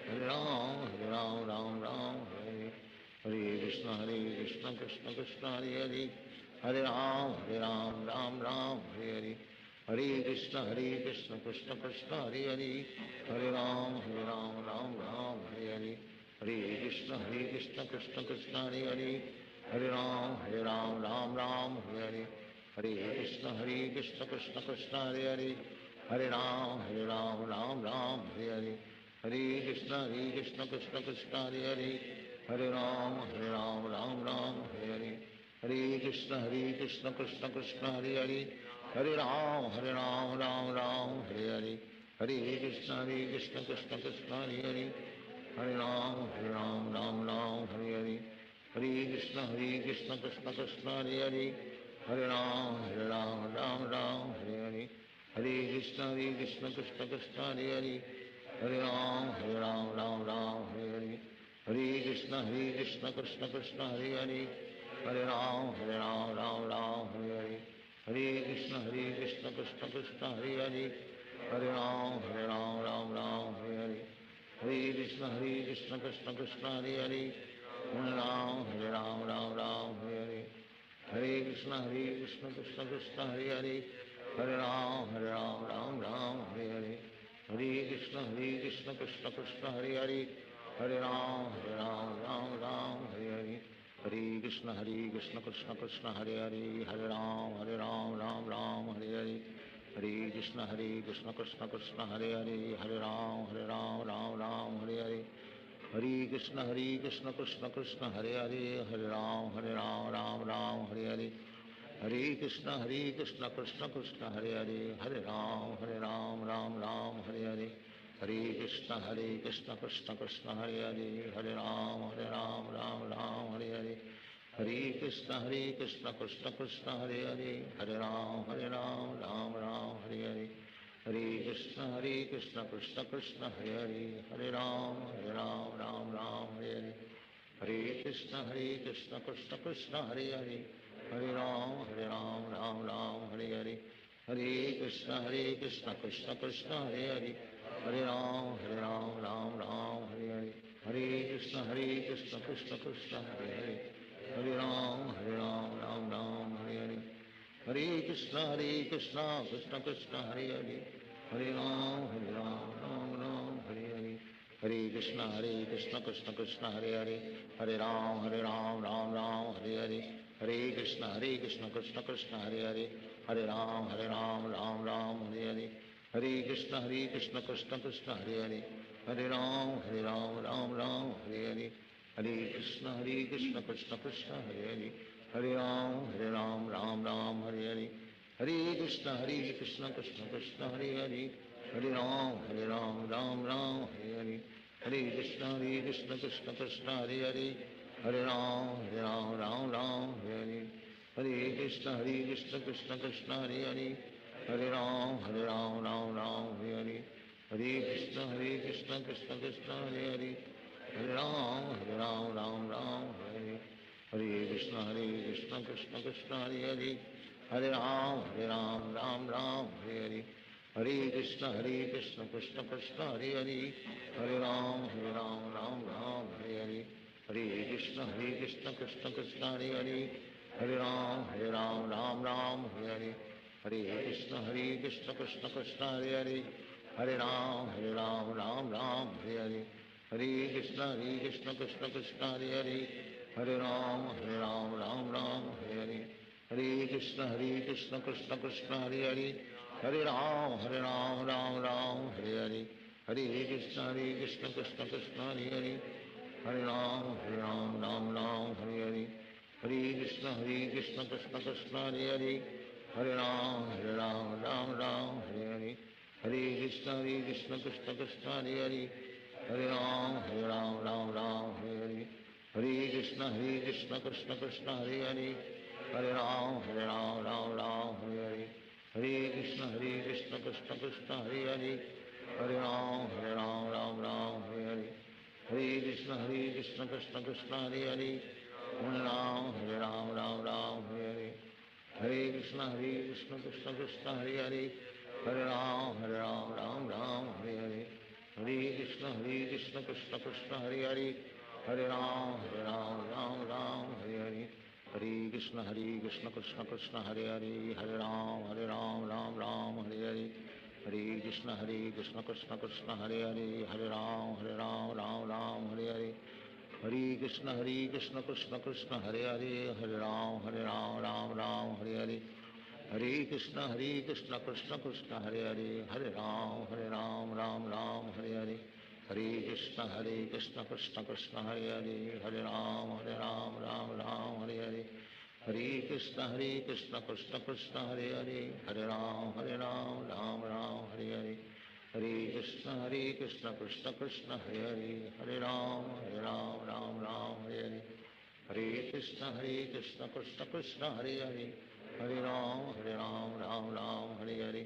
हरे राम राम राम हरे हरे कृष्ण कृष्ण कृष्ण हरे हरे राम राम राम हरे हरे कृष्ण कृष्ण कृष्ण हरे हरे राम राम राम हरे हरे कृष्ण कृष्ण कृष्ण हरे हरे राम राम राम हरे हरे कृष्ण कृष्ण कृष्ण हरे हरे राम राम राम हरे हरे कृष्ण कृष्ण कृष्ण हरे हरे राम राम राम हरे हरे कृष्ण कृष्ण कृष्ण हरे हरे राम राम राम हरे हरे कृष्ण कृष्ण कृष्ण हरे हरे राम राम राम हरे हरे कृष्ण कृष्ण कृष्ण हरे हरे राम राम राम हरे हरे कृष्ण कृष्ण कृष्ण हरे हरे राम राम राम हरे हरे कृष्ण कृष्ण कृष्ण हरे हरे राम राम राम हरे हरे कृष्ण कृष्ण कृष्ण हरे हरे राम राम राम हरे हरे कृष्ण कृष्ण कृष्ण हरे हरे राम राम राम हरे हरे कृष्ण कृष्ण कृष्ण हरे हरे राम राम राम हरे हरे कृष्ण कृष्ण कृष्ण हरे हरे राम राम राम हरे हरे कृष्ण कृष्ण कृष्ण हरे हरे राम राम राम हरे हरे कृष्ण कृष्ण कृष्ण हरे हरे राम राम राम हरे हरे कृष्ण कृष्ण कृष्ण हरे हरे राम राम राम हरे हरे कृष्ण कृष्ण कृष्ण हरे हरे राम राम राम हरे हरे कृष्ण कृष्ण कृष्ण हरे हरे राम राम राम हरे हरे कृष्ण कृष्ण कृष्ण हरे हरे राम राम राम हरे हरे कृष्ण कृष्ण कृष्ण हरे हरे राम राम राम हरे हरे कृष्ण कृष्ण कृष्ण हरे हरे राम राम राम हरे हरे कृष्ण कृष्ण कृष्ण हरे हरे राम राम राम हरे हरे कृष्ण कृष्ण कृष्ण हरे हरे राम राम राम हरे हरे कृष्ण कृष्ण कृष्ण हरे हरे राम राम राम हरे हरे कृष्ण कृष्ण कृष्ण हरे हरे राम राम राम हरे हरे कृष्ण कृष्ण कृष्ण हरे हरे राम राम राम हरे हरे कृष्ण कृष्ण कृष्ण हरे हरे राम राम हरे हरे कृष्ण कृष्ण कृष्ण हरे हरे राम राम राम हरे हरे कृष्ण कृष्ण कृष्ण हरे हरे राम राम हरे हरे कृष्ण कृष्ण कृष्ण हरे हरे राम राम राम हरे हरे कृष्ण कृष्ण कृष्ण हरे हरे राम राम राम हरे हरे कृष्ण कृष्ण कृष्ण हरे हरे राम राम राम हरे हरे कृष्ण कृष्ण कृष्ण हरे हरे राम राम राम हरे हरे कृष्ण कृष्ण कृष्ण हरे हरे राम राम राम हरे हरे कृष्ण कृष्ण कृष्ण हरे हरे राम राम राम हरे हरे, हरे कृष्ण कृष्ण कृष्ण हरे हरे, हरे राम राम राम हरे हरे, हरे कृष्ण कृष्ण कृष्ण हरे हरे, हरे राम राम राम हरे हरे, हरे कृष्ण कृष्ण कृष्ण हरे हरे, हरे राम राम राम हरे हरे, हरे कृष्ण कृष्ण कृष्ण हरे हरे, हरे राम राम राम हरे हरे, हरे कृष्ण कृष्ण कृष्ण हरे हरे, हरे राम राम राम हरे हरे, हरे कृष्ण कृष्ण कृष्ण हरे हरे, हरे राम राम राम हरे हरे, हरे कृष्ण कृष्ण कृष्ण हरे हरे, हरे राम राम राम हरे हरे, हरे कृष्ण कृष्ण कृष्ण हरे हरे, हरे राम राम हरे हरे, हरे कृष्ण कृष्ण कृष्ण हरे हरे, हरे राम राम हरे हरे, हरे कृष्ण कृष्ण कृष्ण हरे हरे, हरे राम राम हरे हरे, हरे कृष्ण कृष्ण कृष्ण हरे हरे, हरे राम राम हरे हरे, हरे कृष्ण कृष्ण कृष्ण हरे हरे, हरे राम राम हरे हरे, हरे कृष्ण कृष्ण कृष्ण हरे हरे, हरे राम राम हरे हरे, हरे कृष्ण कृष्ण कृष्ण हरे हरे, हरे राम राम हरे हरे, हरे कृष्ण कृष्ण कृष्ण हरे हरे, हरे राम राम हरे हरे, हरे कृष्ण कृष्ण कृष्ण हरे हरे, हरे राम राम हरे हरे, हरे कृष्ण कृष्ण कृष्ण हरे हरे, हरे राम राम हरे हरे, हरे कृष्ण कृष्ण कृष्ण हरे हरे, हरे राम राम हरे हरे, हरे कृष्ण कृष्ण कृष्ण हरे हरे, हरे राम राम हरे हरे, हरे कृष्ण कृष्ण कृष्ण हरे हरे, हरे राम राम हरे हरे, हरे कृष्ण कृष्ण कृष्ण हरे हरे, हरे राम राम हरे हरे,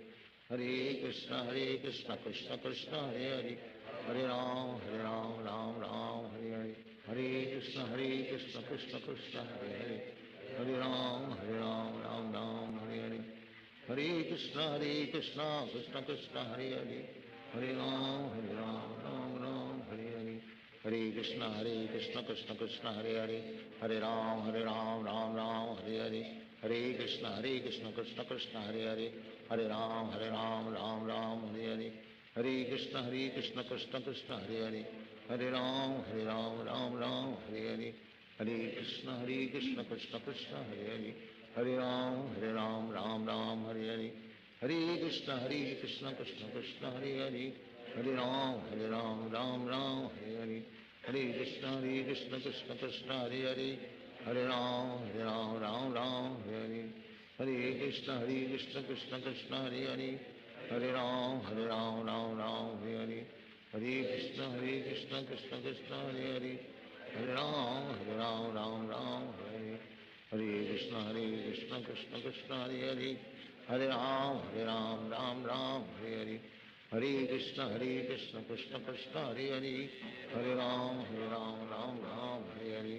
हरे कृष्ण कृष्ण कृष्ण हरे हरे, हरे राम राम राम हरे हरे, हरे कृष्ण कृष्ण कृष्ण हरे हरे, हरे राम राम राम हरे हरे, हरे कृष्ण कृष्ण कृष्ण हरे हरे, हरे राम राम हरे हरे, हरे कृष्ण कृष्ण कृष्ण हरे हरे, हरे राम राम हरे हरे, हरे कृष्ण कृष्ण कृष्ण हरे हरे, हरे राम राम हरे हरे, हरे कृष्ण कृष्ण कृष्ण हरे हरे, हरे राम राम हरे हरे, हरे कृष्ण कृष्ण कृष्ण हरे हरे, हरे राम राम हरे हरे, हरे कृष्ण कृष्ण कृष्ण हरे हरे, हरे राम राम हरे हरे, हरे कृष्ण कृष्ण कृष्ण हरे हरे, हरे राम राम हरे हरे, हरे कृष्ण कृष्ण कृष्ण हरे हरे, हरे राम राम हरे हरे, हरे कृष्ण कृष्ण कृष्ण हरे हरे, हरे राम राम हरे हरे,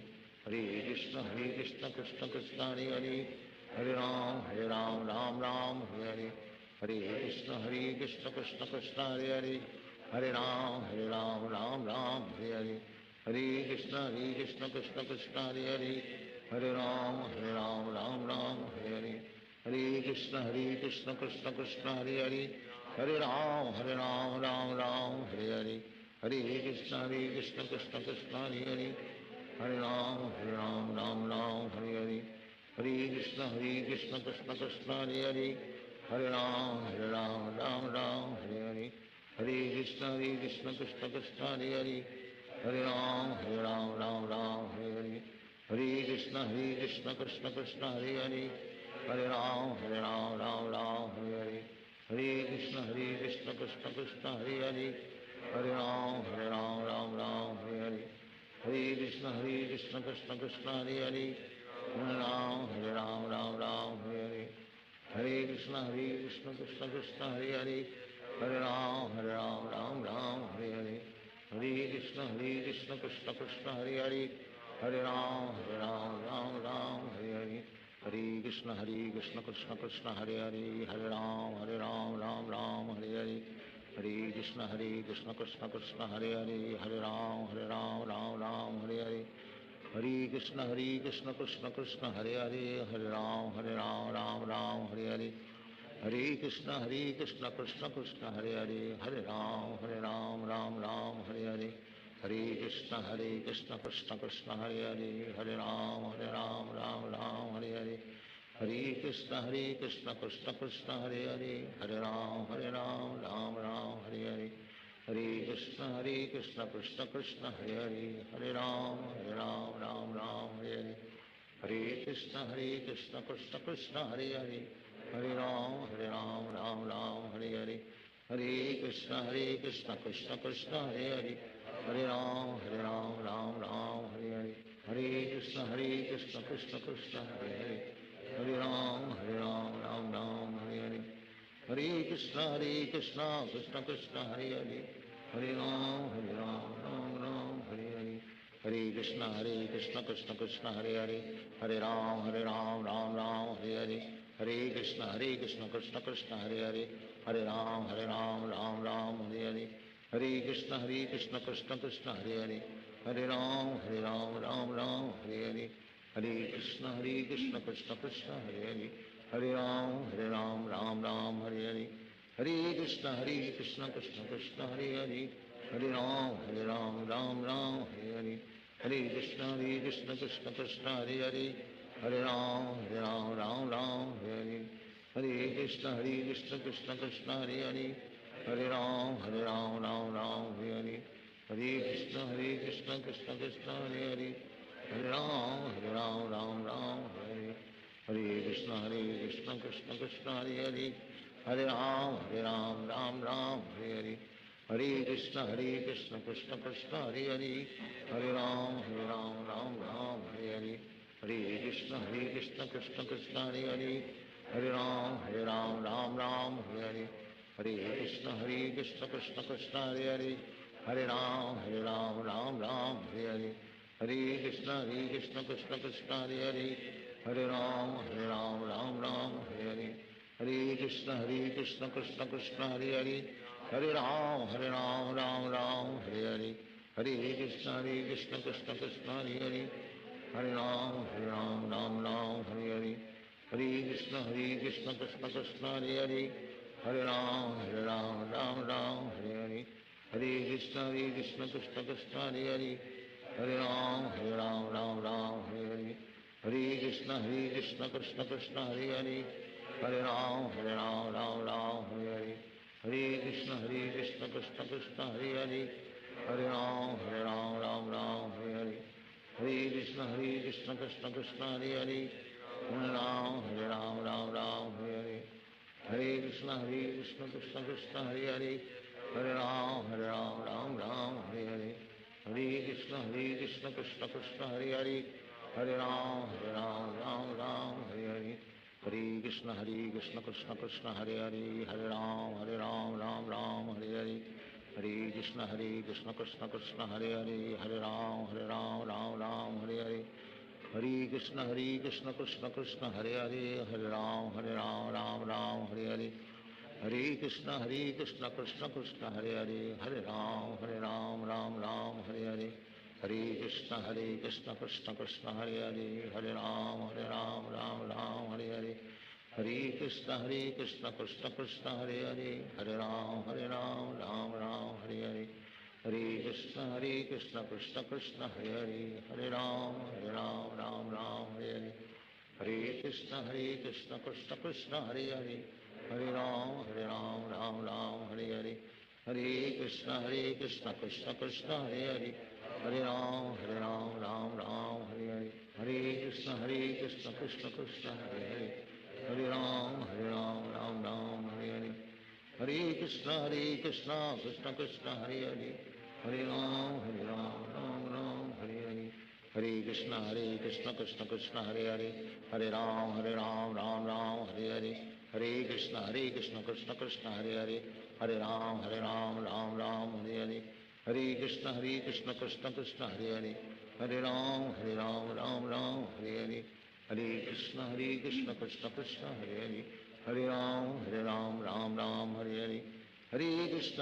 हरे कृष्ण कृष्ण कृष्ण हरे हरे, हरे राम राम हरे हरे, हरे कृष्ण कृष्ण कृष्ण हरे हरे, हरे राम राम हरे हरे, हरे कृष्ण कृष्ण कृष्ण हरे हरे, हरे राम राम हरे हरे, हरे कृष्ण कृष्ण कृष्ण हरे हरे, हरे राम राम हरे हरे, हरे कृष्ण कृष्ण कृष्ण हरे हरे, हरे राम राम हरे हरे, हरे कृष्ण कृष्ण कृष्ण हरे हरे, हरे राम राम हरे हरे, हरे कृष्ण कृष्ण कृष्ण हरे हरे, हरे राम राम हरे हरे, हरे कृष्ण कृष्ण कृष्ण हरे हरे, हरे राम राम हरे हरे, हरे कृष्ण कृष्ण कृष्ण हरे हरे, हरे राम हरे हरे, हरे कृष्ण कृष्ण कृष्ण हरे हरे, हरे राम राम हरे हरे, हरे कृष्ण कृष्ण कृष्ण हरे हरे, हरे राम राम हरे हरे, हरे कृष्ण कृष्ण कृष्ण हरे हरे, हरे राम राम हरे हरे, हरे कृष्ण कृष्ण कृष्ण हरे हरे, हरे राम राम हरे हरे, हरे कृष्ण कृष्ण कृष्ण हरे हरे, हरे राम राम हरे हरे, हरे कृष्ण कृष्ण कृष्ण हरे हरे, हरे राम राम राम हरे हरे, हरे कृष्ण कृष्ण कृष्ण हरे हरे, हरे राम राम राम हरे हरे, हरे कृष्ण कृष्ण कृष्ण हरे हरे, हरे राम राम राम हरे हरे, हरे कृष्ण कृष्ण कृष्ण हरे हरे, हरे राम राम राम हरे हरे, हरे कृष्ण कृष्ण कृष्ण हरे हरे, हरे राम राम राम हरे हरे, हरे कृष्ण कृष्ण कृष्ण हरे हरे, हरे राम राम राम हरे हरे, हरे कृष्ण कृष्ण कृष्ण हरे हरे, हरे राम राम राम हरे हरे, हरे कृष्ण कृष्ण कृष्ण हरे हरे, हरे राम राम राम हरे हरे, हरे कृष्ण कृष्ण कृष्ण हरे हरे, हरे राम राम राम हरे हरे, हरे कृष्ण कृष्ण कृष्ण हरे हरे, हरे राम राम राम हरे हरे, हरे कृष्ण कृष्ण कृष्ण हरे हरे, हरे राम राम राम हरे हरे, हरे कृष्ण कृष्ण कृष्ण हरे हरे, हरे राम राम हरे हरे, हरे कृष्ण कृष्ण कृष्ण हरे हरे, हरे राम राम राम हरे हरे, हरे कृष्ण कृष्ण कृष्ण हरे हरे, हरे राम राम हरे हरे, हरे कृष्ण कृष्ण कृष्ण हरे हरे, हरे राम राम हरे हरे, हरे कृष्ण कृष्ण कृष्ण हरे हरे, हरे राम राम हरे, हरे कृष्ण कृष्ण कृष्ण हरे हरे, हरे राम राम हरे हरे, हरे कृष्ण कृष्ण कृष्ण हरे हरे, हरे राम राम राम हरे हरे, हरे कृष्ण कृष्ण कृष्ण हरे हरे, हरे राम राम हरे हरे, हरे कृष्ण कृष्ण कृष्ण हरे हरे, हरे राम राम हरे हरे, हरे कृष्ण कृष्ण कृष्ण हरे हरे, हरे राम राम राम हरे हरे, हरे कृष्ण कृष्ण कृष्ण हरे हरे, हरे राम राम राम हरे हरे, हरे कृष्ण कृष्ण कृष्ण हरे हरे, हरे राम राम हरे हरे, हरे कृष्ण कृष्ण कृष्ण हरे हरे, हरे राम राम हरे हरे, हरे कृष्ण कृष्ण कृष्ण हरे हरे, हरे राम राम हरे हरे, हरे कृष्ण कृष्ण कृष्ण हरे हरे, हरे राम राम हरे हरे, हरे कृष्ण कृष्ण कृष्ण हरे हरे, हरे राम राम हरे हरे, हरे कृष्ण कृष्ण कृष्ण हरे हरे, हरे राम राम हरे हरे, हरे कृष्ण कृष्ण कृष्ण हरे हरे, हरे राम राम हरे हरे, हरे कृष्ण कृष्ण कृष्ण हरे हरे, हरे राम राम हरे हरे, हरे कृष्ण कृष्ण कृष्ण हरे हरे, हरे राम राम हरे हरे, हरे कृष्ण कृष्ण कृष्ण हरे हरे, हरे राम राम हरे हरे, हरे कृष्ण कृष्ण कृष्ण हरे हरे, हरे राम राम राम हरे हरे, हरे कृष्ण कृष्ण कृष्ण हरे हरे, हरे राम राम राम हरे हरे, हरे कृष्ण कृष्ण कृष्ण हरे हरे, हरे राम राम राम हरे हरे, हरे कृष्ण कृष्ण कृष्ण हरे हरे, हरे राम राम हरे हरे, हरे कृष्ण कृष्ण कृष्ण हरे हरे, हरे राम राम राम हरे हरे, हरे कृष्ण कृष्ण कृष्ण हरे हरे, हरे राम राम हरे हरे, हरे कृष्ण कृष्ण कृष्ण हरे हरे, हरे राम राम हरे हरे, हरे कृष्ण कृष्ण कृष्ण हरे हरे, हरे राम राम हरे हरे, हरे कृष्ण कृष्ण कृष्ण हरे हरे, हरे राम राम हरे हरे, हरे कृष्ण कृष्ण कृष्ण हरे हरे, हरे राम राम राम हरे हरे, हरे कृष्ण कृष्ण कृष्ण हरे हरे, हरे राम राम राम हरे हरे, हरे कृष्ण कृष्ण कृष्ण हरे हरे, हरे राम राम हरे हरे, हरे कृष्ण कृष्ण कृष्ण हरे हरे, हरे राम राम हरे हरे, हरे कृष्ण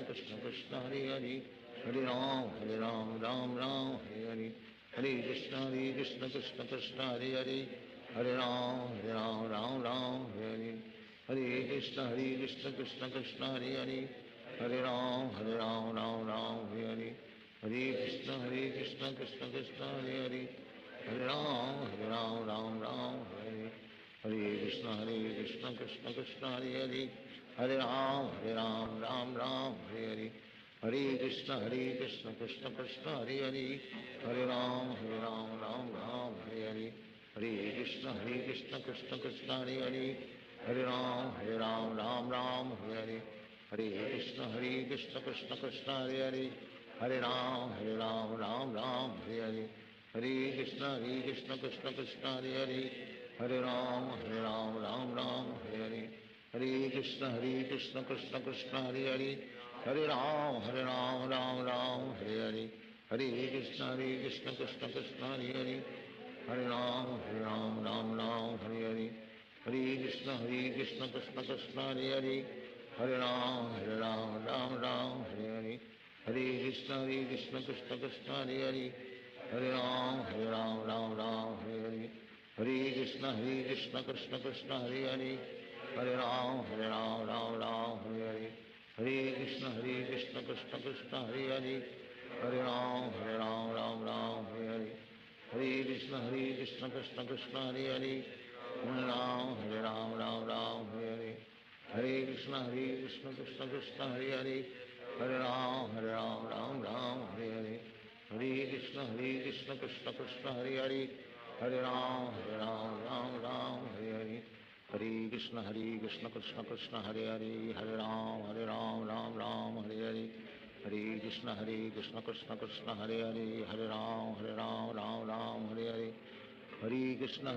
कृष्ण कृष्ण हरे हरे, हरे राम राम हरे हरे, हरे कृष्ण कृष्ण कृष्ण हरे हरे, हरे राम राम राम हरे हरे, हरे Krishna Krishna Krishna Hare Hare Hare Ram Ram Ram Hare Hare Hare Krishna Krishna Krishna Hare Hare Hare Ram Ram Ram Hare Hare Krishna Krishna Krishna Hare Hare Hare Ram Ram Hare Hare Hare Krishna Krishna Krishna Hare Hare Hare Ram Ram Hare Hare Hare Krishna Krishna Krishna Hare Hare Hare Ram Ram Hare Hare Hare Krishna Krishna Krishna Hare Hare Hare Ram Ram Hare Hare Hare Krishna Krishna Krishna Hare Hare Hare Ram Ram Hare Hare Hare Krishna Krishna Krishna Hare Hare Hare Ram Ram Hare Hare Hare Krishna Krishna Krishna Hare Hare Hare Ram Ram Hare Hare Hare Krishna Krishna Krishna Hare Hare Hare Ram Ram Hare Hare Hare Krishna Krishna Krishna Hare Hare Hare Ram Ram Hare Hare Hare Krishna Krishna Krishna Hare Hare Hare Ram Ram Hare Hare Hare Krishna Krishna Krishna Hare Hare Hare Ram Ram Hare Hare Hare Krishna Krishna Krishna Hare Hare Hare Ram Ram Hare Hare Hare Krishna Krishna Krishna Hare Hare Hare Ram Ram Hare Hare Hare Krishna Krishna Krishna Hare Hare Hare Ram Ram Hare Hare Hare Krishna Krishna Krishna Hare Hare Hare Ram Ram Hare Hare Hare Krishna Krishna Krishna Hare Hare Hare Ram Ram Hare Hare Hare Krishna Krishna Krishna Hare Hare Hare Ram Ram Hare Hare Hare Krishna Krishna Krishna Hare Hare Hare Ram Ram Hare Hare Hare Krishna Krishna Krishna Hare Hare Hare Ram Ram Hare Hare Hare Krishna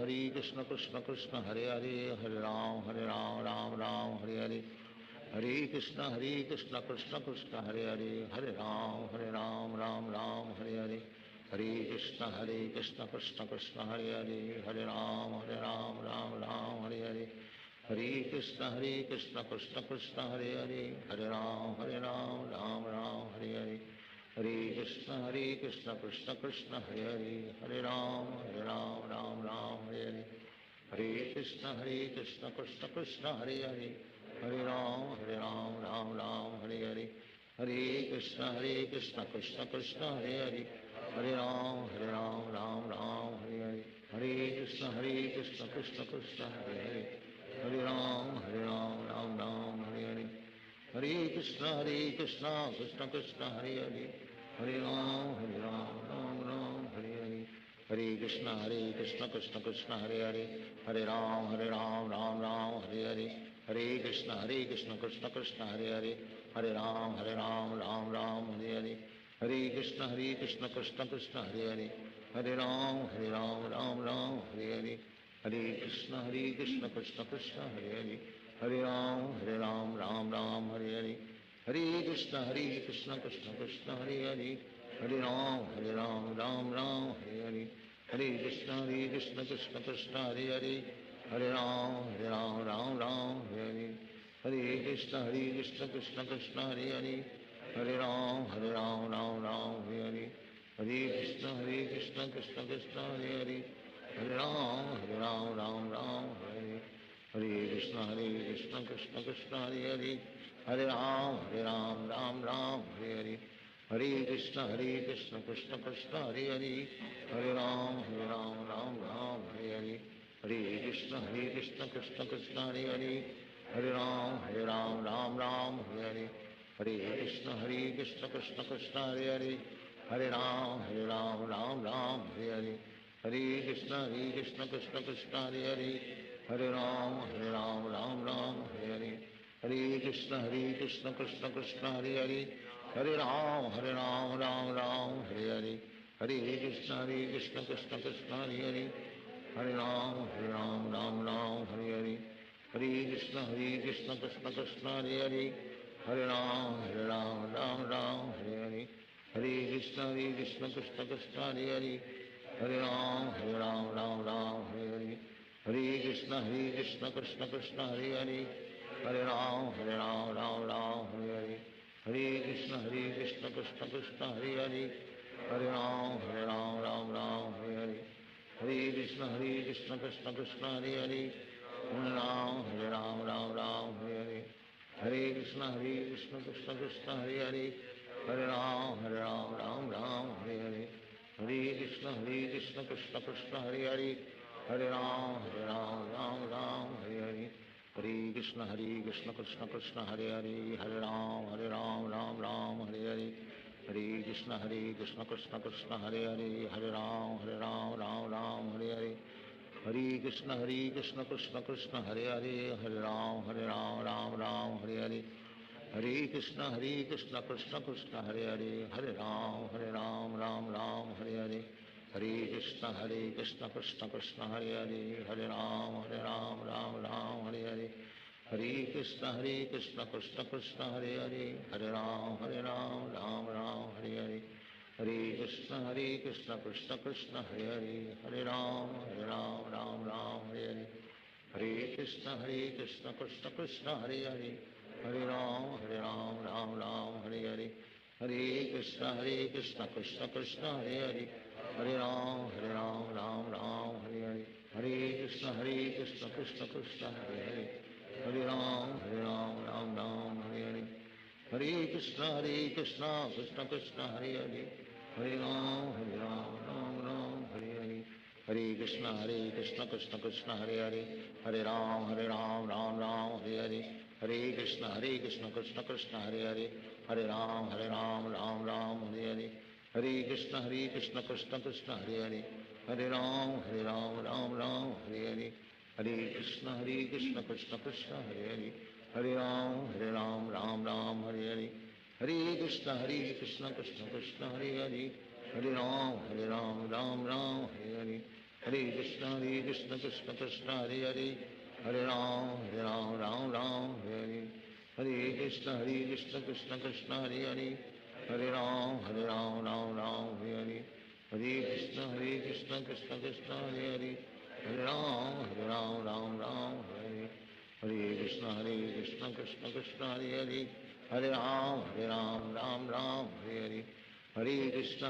Krishna Krishna Hare Hare Hare Ram Ram Hare Hare Hare Krishna Krishna Krishna Hare Hare Hare Ram Ram Hare Hare Hare Krishna Krishna Krishna Hare Hare Hare Ram Ram Hare Hare Hare Krishna Krishna Krishna Hare Hare Hare Ram Ram Hare Hare Hare Krishna Krishna Krishna Hare Hare Hare Ram Ram Hare Hare Hare Krishna Krishna Krishna Hare Hare Hare Ram Ram Hare Hare Hare Krishna Krishna Krishna Hare Hare Hare Ram Ram Hare Hare Hare Krishna Krishna Krishna Hare Hare Hare Ram Ram Hare Hare Hare Krishna Krishna Krishna Hare Hare Hare Ram Ram Hare Hare Hare Krishna Krishna Krishna Hare Hare Hare Ram Ram Hare Hare Hare Krishna Krishna Krishna Hare Hare Hare Ram Ram Hare Hare Hare Krishna Krishna Krishna Hare Hare Hare Ram Ram Hare Hare Hare Krishna Krishna Krishna Hare Hare Hare Ram Ram Hare Hare Hare Krishna Krishna Krishna Hare Hare Hare Ram Ram Hare Hare Krishna Krishna Krishna Hare Hare Hare Ram Ram Hare Hare Hare Krishna Krishna Krishna Hare Hare Hare Ram Ram Hare Hare Hare Krishna Krishna Krishna Hare Hare Hare Ram Ram Hare Hare Hare Krishna Krishna Krishna Hare Hare Hare Ram Ram Hare Hare Hare Krishna Krishna Krishna Hare Hare Hare Ram Ram Hare Hare Hare Krishna Krishna Krishna Hare Hare Hare Ram Ram Hare Hare Hare Krishna Krishna Krishna Hare Hare Hare Ram Ram Hare Hare Hare Krishna Krishna Krishna Hare Hare Hare Ram Hare Hare Hare Krishna Krishna Krishna Hare Hare Hare Ram Hare Hare Hare Krishna Krishna Krishna Hare Hare Hare Ram Hare Hare Hare Krishna Krishna Krishna Hare Hare Hare Ram Ram Hare Hare Hare Krishna Krishna Krishna Hare Hare Hare Ram, Ram Ram, Hare Hare. Hare Krishna, Krishna Krishna, Hare Hare. Hare Ram, Ram Ram, Hare Hare. Hare Krishna, Krishna Krishna, Hare Hare. Hare Ram, Ram Ram, Hare Hare. Hare Krishna, Krishna Krishna, Hare Hare. Hare Ram, Ram Ram, Hare Hare. Hare Krishna, Krishna Krishna, Hare Hare. Hare Ram, Ram Ram, Hare Hare. Hare Krishna, Krishna Krishna, Hare Hare. Hare Ram, Ram Ram, Hare Hare. Hare Krishna, Krishna Krishna, Hare Hare. Hare Ram, Ram Ram, Hare Hare. Hare Krishna, Krishna Krishna, Hare Hare. Hare Ram, Ram Ram, Hare Hare. Hare Krishna, Krishna Krishna, Hare Hare. Hare Ram, Ram Ram, Hare Hare. Hare Krishna, Krishna Krishna, Hare Hare. Hare Ram, Ram Ram, Hare Hare. Hare Krishna, Krishna Krishna, Hare Hare. Hare Ram, Ram Ram, Hare Hare. Hare Krishna, Krishna Krishna, Hare Hare. Hare Ram, Ram Ram, Hare Hare. Hare Krishna, Krishna Krishna, Hare Hare. Hare Ram, Ram Ram, Hare Hare. Hare Krishna, Krishna Krishna, Hare Hare. Hare Ram, Ram Ram, Hare Hare. Hare Krishna, Krishna Krishna, Hare Hare. Hare Ram, Ram Ram, Hare Hare. Hare Krishna, Krishna Krishna, Hare Hare. Hare Ram, Ram Ram, Hare Hare. Hare Krishna, Krishna Krishna, Hare Hare. Hare Ram, Ram Ram, Hare Hare. Hare Krishna, Krishna Krishna, Hare Hare. Hare Ram, Ram Ram, Hare Hare. Hare Krishna, Krishna Krishna, Hare Hare. Hare Ram, Ram Ram, Hare Hare. Hare Krishna, Krishna Krishna, Hare Hare. Hare Ram, Ram Ram, Hare Hare. Hare Krishna, Krishna Krishna, Hare Hare. Hare Ram, Ram Ram, Hare Hare. Hare Krishna, Krishna Krishna, Hare Hare. Hare Ram, Ram Ram, Hare Hare. Hare Krishna, Krishna Krishna, Hare Hare. Hare Ram, Ram Ram, Hare Hare. Hare Krishna, Krishna Krishna, Hare Hare. Hare Ram, Ram Ram, Hare Hare. Hare Krishna, Krishna Krishna, Hare Hare. Hare Ram, Ram Ram, Hare Hare. Hare Krishna,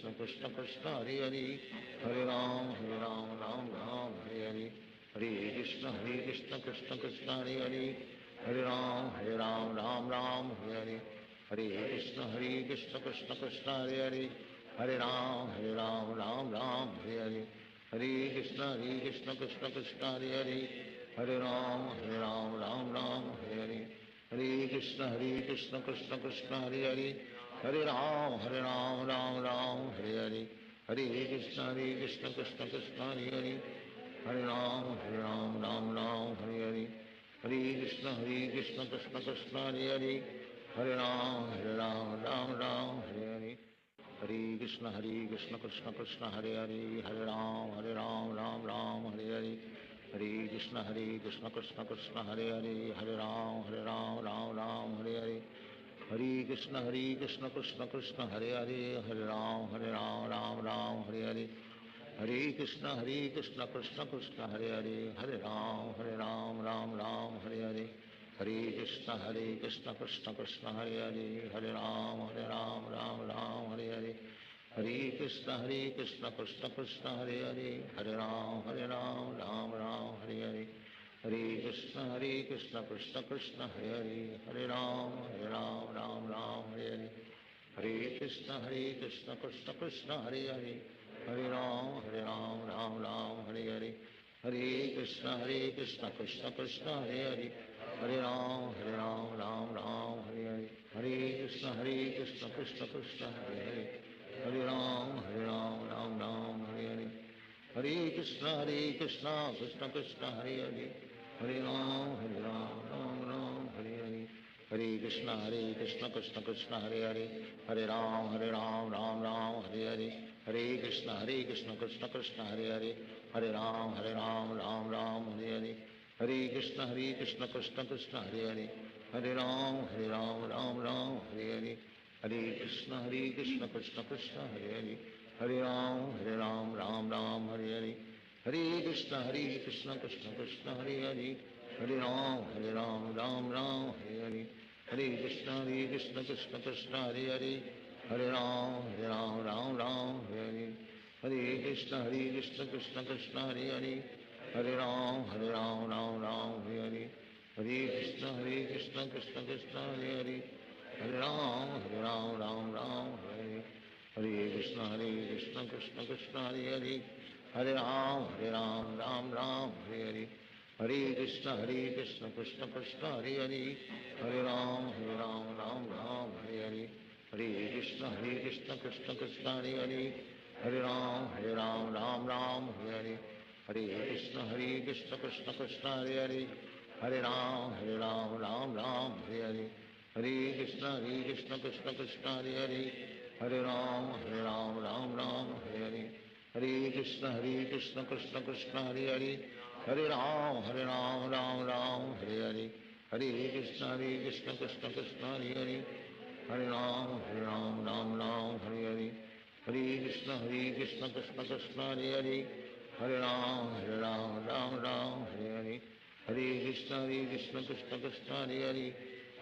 Krishna Krishna, Hare Hare. Hare Ram, Ram Ram, Hare Hare. Hare Krishna, Krishna Krishna, Hare Hare. Hare Ram, Ram Ram, Hare Hare. Hare Krishna, Krishna Krishna, Hare Hare. Hare Ram, Ram Ram, Hare Hare. Hare Krishna, Krishna Krishna, Hare Hare. Hare Ram, Ram Ram, Hare Hare. Hare Krishna, Krishna Krishna, Hare Hare. Hare Ram, Ram Ram, Hare Hare. Hare Krishna, Krishna Krishna, Hare Hare. Hare Ram, Ram Ram, Hare Hare. Hare Krishna, Krishna Krishna, Hare Hare. Hare Ram, Ram Ram, Hare Hare. Hare Krishna, Krishna Krishna, Hare Hare. Hare Ram, Ram Ram, Hare Hare. Hare Krishna, Krishna Krishna, Hare Hare. Hare Ram, Ram Ram, Hare Hare. Hare Krishna, Krishna Krishna, Hare Hare. Hare Ram, Ram Ram, Hare Hare. Hare Krishna, Krishna Krishna, Hare Hare. Hare Ram, Ram Ram, Hare Hare. Hare Krishna, Krishna Krishna, Hare Hare. Hare Ram, Ram Ram, Hare Hare. Hare Krishna, Krishna Krishna, Hare Hare. Hare Ram, Ram Ram, Hare Hare. Hare Krishna, Krishna Krishna, Hare Hare. Hare Ram, Ram Ram, Hare Hare. Hare Krishna, Krishna Krishna, Hare Hare. Hare Ram, Ram Ram, Hare Hare. Hare Krishna, Krishna Krishna, Hare Hare. Hare Ram, Ram Ram, Hare Hare. Hare Krishna, Krishna Krishna, Hare Hare. Hare Ram, Ram Ram, Hare Hare. Hare Krishna, Krishna Krishna, Hare Hare. Hare Ram, Ram Ram, Hare Hare. Hare Krishna, Krishna Krishna, Hare Hare. Hare Ram, Ram Ram, Hare Hare. Hare Krishna, Krishna Krishna, Hare Hare. Hare Ram, Ram Ram, Hare Hare. Hare Krishna, Krishna Krishna, Hare Hare. Hare Ram, Ram Ram, Hare Hare. Hare Krishna, Krishna Krishna, Hare Hare. Hare Ram, Ram Ram, Hare Hare. Hare Krishna, Krishna Krishna, Hare Hare. Hare Ram Ram Ram Hare Hare Hare Krishna Krishna Krishna Hare Hare Hare Ram Ram Hare Hare Krishna Krishna Krishna Hare Hare Hare Ram Ram Hare Hare Hare Krishna Krishna Krishna Hare Hare Hare Ram Ram Hare Hare Hare Krishna Krishna Krishna Hare Hare Hare Ram Ram Hare Hare Hare Krishna Krishna Krishna Hare Hare Hare Ram Hare Hare Hare Krishna Krishna Krishna Hare Hare Hare Ram Hare Hare Hare Krishna Krishna Krishna Hare Hare Hare Ram Hare Hare Hare Krishna Krishna Krishna Hare Hare Hare Ram Hare Hare Hare Krishna Krishna Krishna Hare Hare Hare Ram Hare Hare Hare Krishna Krishna Krishna Hare Hare Hare Ram Hare Hare Hare Krishna Krishna Krishna Hare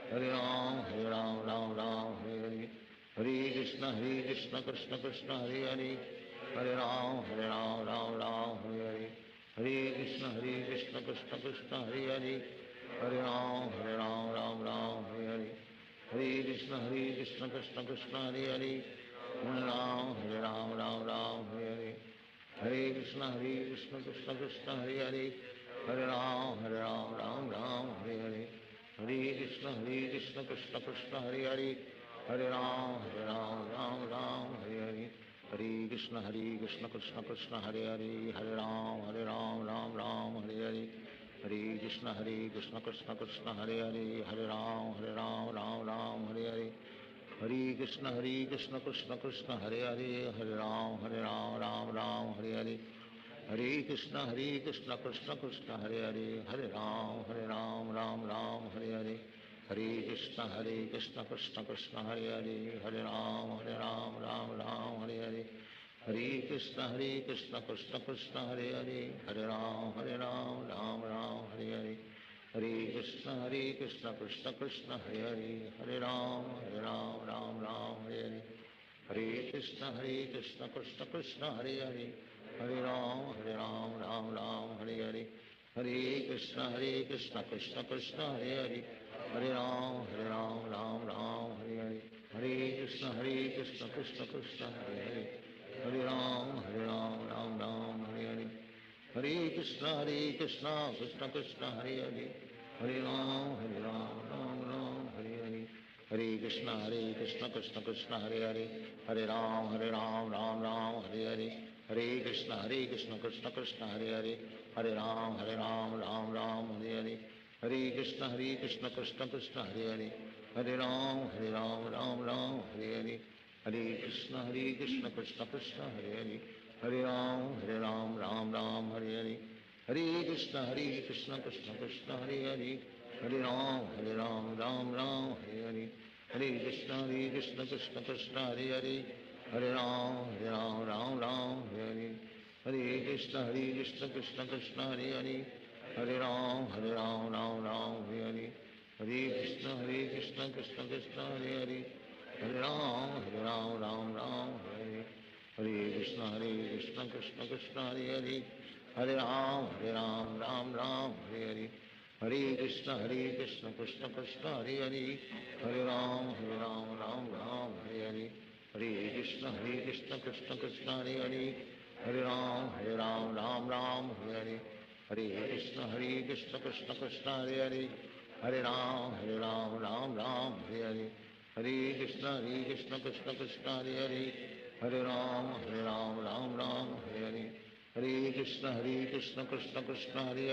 Hare Hare Ram Hare Hare Hare Krishna Krishna Krishna Hare Hare Hare Ram Hare Hare Hare Krishna Krishna Krishna Hare Hare Hare Ram Hare Hare Hare Krishna Krishna Krishna Hare Hare Hare Ram Hare Hare Hare Krishna Krishna Krishna Hare Hare Hare Ram Hare Hare Hare Krishna Krishna Krishna Hare Hare Hare Ram Hare Hare Hare Krishna Krishna Krishna Hare Hare Hare Ram Hare Hare Hare Krishna Krishna Krishna Hare Hare Hare Ram Hare Hare Hare Krishna Krishna Krishna Hare Hare Hare Ram Hare Hare Hare Krishna Krishna Krishna Hare Hare Hare Ram Hare Hare Hare Krishna Krishna Krishna Hare Hare Hare Ram Hare Hare Hare Krishna Krishna Krishna Hare Hare Hare Ram Hare Hare Hare Krishna Krishna Krishna Hare Hare Hare Ram Hare Hare Hare Krishna Krishna Krishna Hare Hare Hare Ram Hare Hare Hare Krishna Krishna Krishna Hare Hare Hare Ram Hare Hare Hare Krishna Krishna Krishna Hare Hare Hare Ram Hare Hare Hare Krishna Krishna Krishna Hare Hare Hare Ram Ram Hare Hare Hare Krishna Krishna Krishna Hare Hare Hare Ram Ram Hare Hare Hare Krishna Krishna Krishna Hare Hare Hare Ram Hare Hare Hare Krishna Krishna Krishna Hare Hare Hare Ram Hare Hare Hare Krishna Krishna Krishna Hare Hare Hare Ram Hare Hare Hare Krishna Krishna Krishna Hare Hare Hare Ram Hare Hare Hare Krishna Krishna Krishna Hare Hare Hare Ram Hare Hare Hare Krishna Krishna Krishna Hare Hare Hare Ram Hare Hare Krishna Krishna Krishna Hare Hare Hare Ram Hare Hare Hare Krishna Krishna Krishna Hare Hare Hare Ram Hare Hare Hare Krishna Krishna Krishna Hare Hare Hare Ram Hare Hare Hare Krishna Krishna Krishna Hare Hare Hare Ram Hare Hare Hare Krishna Krishna Krishna Hare Hare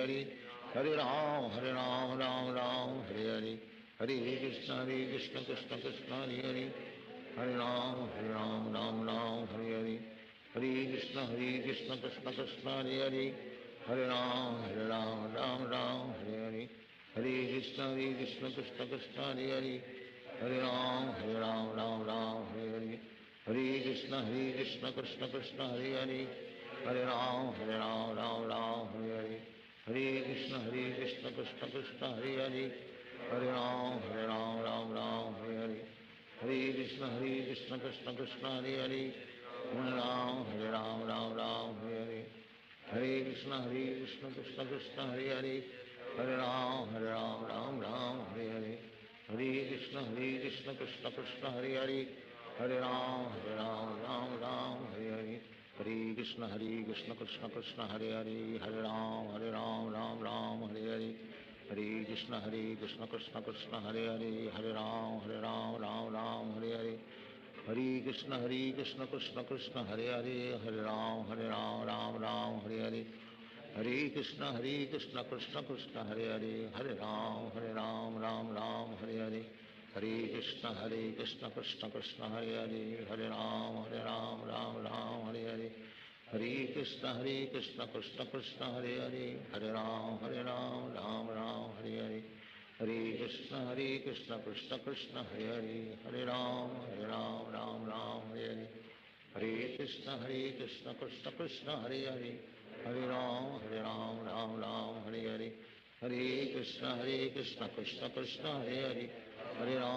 Hare Ram Hare Hare Hare Krishna Krishna Krishna Hare Hare Hare Ram Hare Hare Hare Krishna Krishna Krishna Hare Hare Hare Ram Hare Hare Hare Krishna Krishna Krishna Hare Hare Hare Ram Hare Hare Hare Krishna Krishna Krishna Hare Hare Hare Ram Hare Hare Hare Krishna Krishna Krishna Hare Hare Hare Ram Hare Hare Hare Krishna Krishna Krishna Hare Hare Hare Ram Hare Hare Hare Krishna Krishna Krishna Hare Hare Hare Ram Hare Hare Hare Krishna Krishna Krishna Hare Hare Hare Ram Ram Ram Hare Hare Hare Krishna Krishna Krishna Hare Hare Hare Ram Ram Ram Hare Hare Hare Krishna Krishna Krishna Hare Hare Hare Ram Ram Hare Hare Hare Krishna Krishna Krishna Hare Hare Hare Ram Ram Hare Hare Hare Krishna Krishna Krishna Hare Hare Hare Ram Ram Hare Hare Hare Krishna Krishna Krishna Hare Hare Hare Ram Ram Hare Hare Hare Krishna Krishna Krishna Hare Hare Hare Ram Ram Hare Hare Hare Krishna Krishna Krishna Hare Hare Hare Ram Ram Hare Hare Hare Krishna Krishna Krishna Hare Hare Hare Ram Ram Hare Hare Hare Krishna Krishna Krishna Hare Hare Hare Ram Ram Hare Hare Hare Krishna Krishna Krishna Hare Hare Hare Ram Ram Hare Hare Hare Krishna Krishna Krishna Hare Hare Hare Ram Ram Hare Hare Hare Krishna Krishna Krishna Hare Hare Hare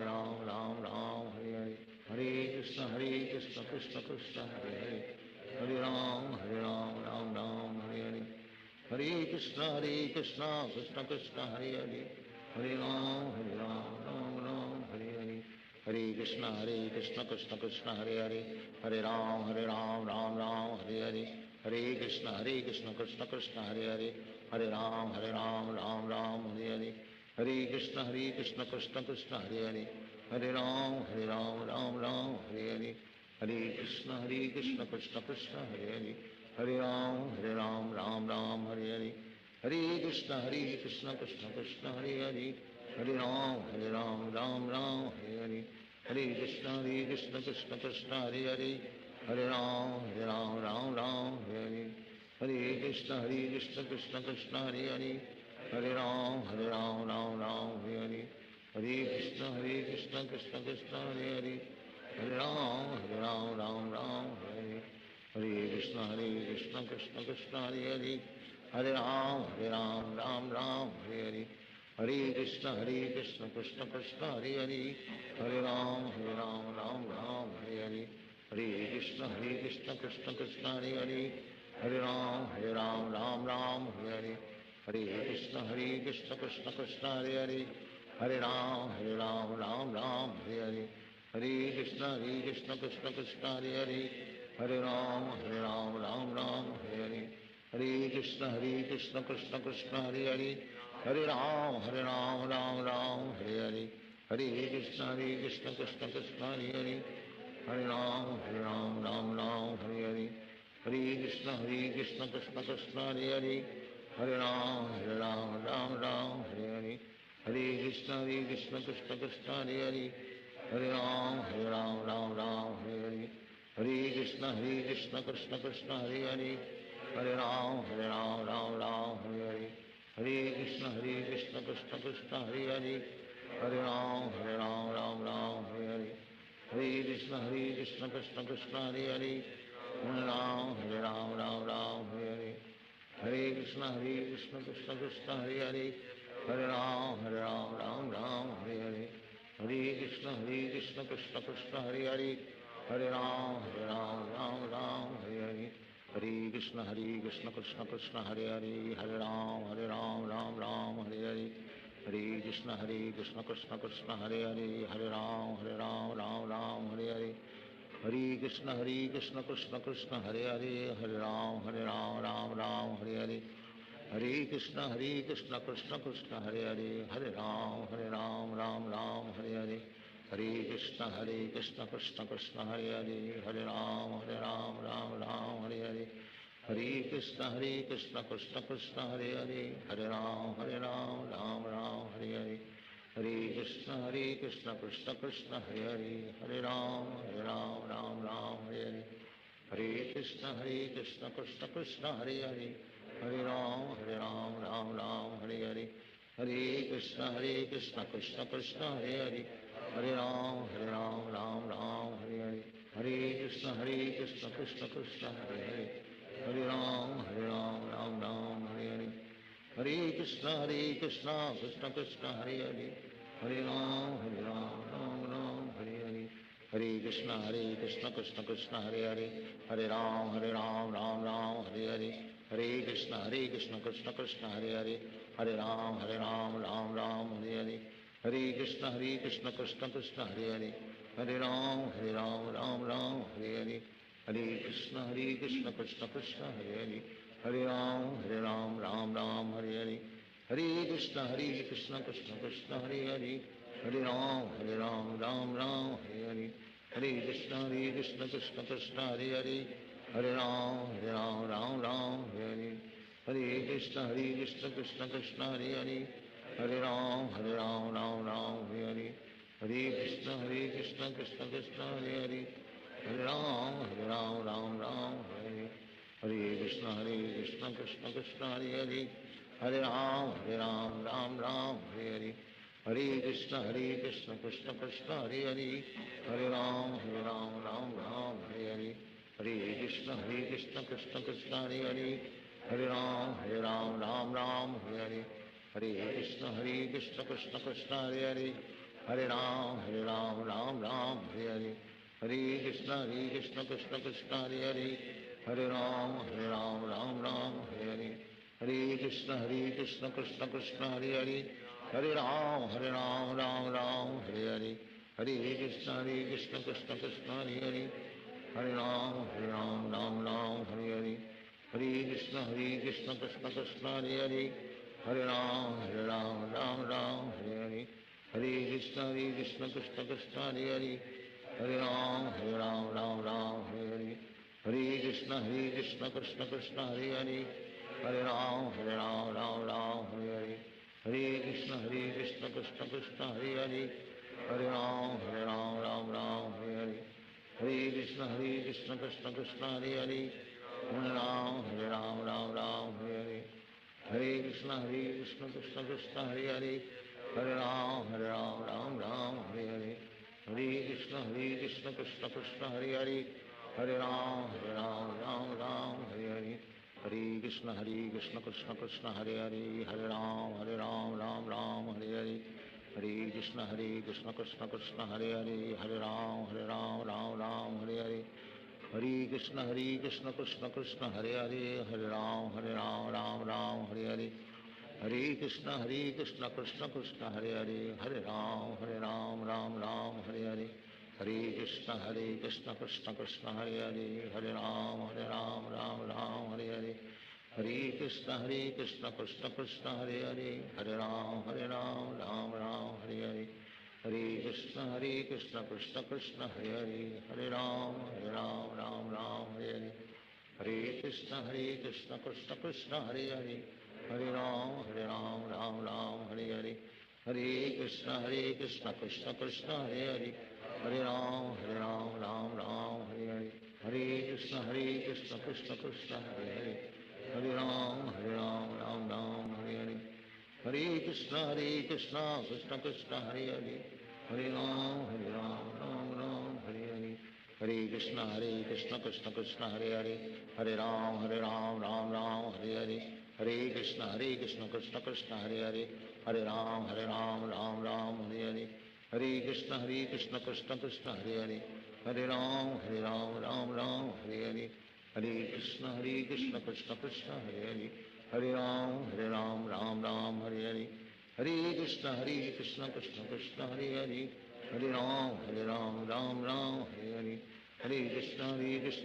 Ram Ram Hare Hare Hare Krishna Krishna Krishna Hare Hare Hare Ram Ram Hare Hare Hare Krishna Krishna Krishna Hare Hare Hare Ram Ram Hare Hare Hare Krishna Krishna Krishna Hare Hare Hare Ram Ram Hare Hare Hare Krishna Krishna Krishna Hare Hare Hare Ram Ram Hare Hare Hare Krishna Krishna Krishna Hare Hare Hare Ram Ram Hare Hare Hare Krishna Krishna Krishna Hare Hare Hare Ram Ram Hare Hare Hare Krishna Krishna Krishna Hare Hare Hare Ram Ram Hare Hare Hare Krishna Krishna Krishna Hare Hare Hare Ram Ram Hare Hare Hare Krishna Krishna Krishna Hare Hare Hare Ram Ram Hare Hare Hare Krishna Krishna Krishna Hare Hare Hare Ram Ram Hare Hare Hare Krishna Krishna Krishna Hare Hare Hare Ram Ram Hare Hare Hare Krishna Krishna Krishna Hare Hare Hare Ram Ram Hare Hare Hare Krishna Krishna Krishna Hare Hare Hare Ram Ram Hare Hare Hare Krishna Krishna Krishna Hare Hare Hare Ram Ram Hare Hare Hare Krishna Krishna Krishna Hare Hare Hare Ram Ram Hare Hare Hare Krishna Krishna Krishna Hare Hare Hare Ram Ram Hare Hare Hare Krishna Krishna Krishna Hare Hare Hare Ram Ram Hare Hare Hare Krishna Krishna Krishna Hare Hare Hare Ram Ram Hare Hare Hare Krishna Krishna Krishna Hare Hare Hare Ram Ram Hare Hare Hare Krishna Krishna Krishna Hare Hare Hare Ram Hare Hare Hare Krishna Krishna Krishna Hare Hare Hare Ram Ram Hare Hare Hare Krishna Krishna Krishna Hare Hare Hare Ram Ram Hare Hare Hare Krishna Krishna Krishna Hare Hare Hare Ram Ram Hare Hare Hare Krishna Krishna Krishna Hare Hare Hare Ram Ram Hare Hare Hare Krishna Krishna Krishna Hare Hare Hare Ram Ram Hare Hare Hare Krishna Krishna Krishna Hare Hare Hare Ram Ram Hare Hare Hare Krishna Krishna Krishna Hare Hare Hare Ram Ram Hare Hare Hare Krishna Krishna Krishna Hare Hare Hare Ram Ram Hare Hare Hare Krishna Krishna Krishna Hare Hare Hare Ram Ram Hare Hare Hare Krishna Krishna Krishna Hare Hare Hare Ram Ram Hare Hare Hare Krishna Krishna Krishna Hare Hare Hare Ram Ram Hare Hare Hare Krishna Krishna Krishna Hare Hare Hare Ram Ram Hare Hare Hare Krishna Krishna Krishna Hare Hare Hare Ram Hare Hare Hare Krishna Krishna Krishna Hare Hare Hare Ram Ram Hare Hare Hare Krishna Krishna Krishna Hare Hare Hare Ram Ram Ram Hare Hare Hare Krishna Krishna Krishna Hare Hare Hare Ram Ram Ram Hare Hare Hare Krishna Krishna Krishna Hare Hare Hare Ram Ram Hare Hare Hare Krishna Krishna Krishna Hare Hare Hare Ram Ram Hare Hare Hare Krishna Krishna Krishna Hare Hare Hare Ram Ram Hare Hare Hare Krishna Krishna Krishna Hare Hare Hare Ram Ram Hare Hare Hare Krishna Krishna Krishna Hare Hare Hare Ram Ram Hare Hare Hare Krishna Krishna Krishna Hare Hare Hare Ram Ram Hare Hare Hare Krishna Krishna Krishna Hare Hare Hare Ram Ram Hare Hare Hare Krishna Krishna Krishna Hare Hare Hare Ram Ram Hare Hare Hare Krishna Krishna Krishna Hare Hare Hare Ram Ram Hare Hare Hare Krishna Krishna Krishna Hare Hare Hare Ram Ram Hare Hare Hare Krishna Krishna Krishna Hare Hare Hare Ram Ram Hare Hare Hare Krishna Krishna Krishna Hare Hare Hare Ram Ram Hare Hare Hare Krishna Krishna Krishna Hare Hare Hare Ram Ram Hare Hare Hare Krishna Krishna Krishna Hare Hare Hare Ram Ram Hare Hare Hare Krishna Krishna Krishna Hare Hare Hare Ram Ram Hare Hare Hare Krishna Krishna Krishna Hare Hare Hare Ram Ram Hare Hare Hare Krishna Krishna Krishna Hare Hare Hare Ram Hare Hare Hare Krishna Krishna Krishna Hare Hare Hare Ram Ram Hare Hare Hare Krishna Krishna Krishna Hare Hare Hare Ram Ram Hare Hare Hare Krishna Krishna Krishna Hare Hare Hare Ram Ram Hare Hare Hare Krishna Krishna Krishna Hare Hare Hare Ram Ram Hare Hare Hare Krishna Krishna Krishna Hare Hare Hare Ram Ram Hare Hare Hare Krishna Krishna Krishna Hare Hare Hare Ram Ram Hare Hare Hare Krishna Krishna Krishna Hare Hare Hare Ram Ram Hare Hare Hare Krishna Krishna Krishna Hare Hare Hare Ram Ram Hare Hare Hare Krishna Krishna Krishna Hare Hare Hare Ram Ram Hare Hare Hare Krishna Krishna Krishna Hare Hare Hare Ram Ram Hare Hare Hare Krishna Krishna Krishna Hare Hare Hare Ram Ram Hare Hare Hare Krishna Krishna Krishna Hare Hare Hare Ram Ram Hare Hare Hare Krishna Krishna Krishna Hare Hare Hare Ram Ram Hare Hare Hare Krishna Krishna Krishna Hare Hare Hare Ram Ram Hare Hare Hare Krishna Krishna Krishna Hare Hare Hare Ram Ram Hare Hare Hare Krishna Krishna Krishna Hare Hare Hare Ram Ram Hare Hare Hare Krishna Krishna Krishna Hare Hare Hare Ram Ram Hare Hare Hare Krishna Krishna Krishna Hare Hare Hare Ram Ram Hare Hare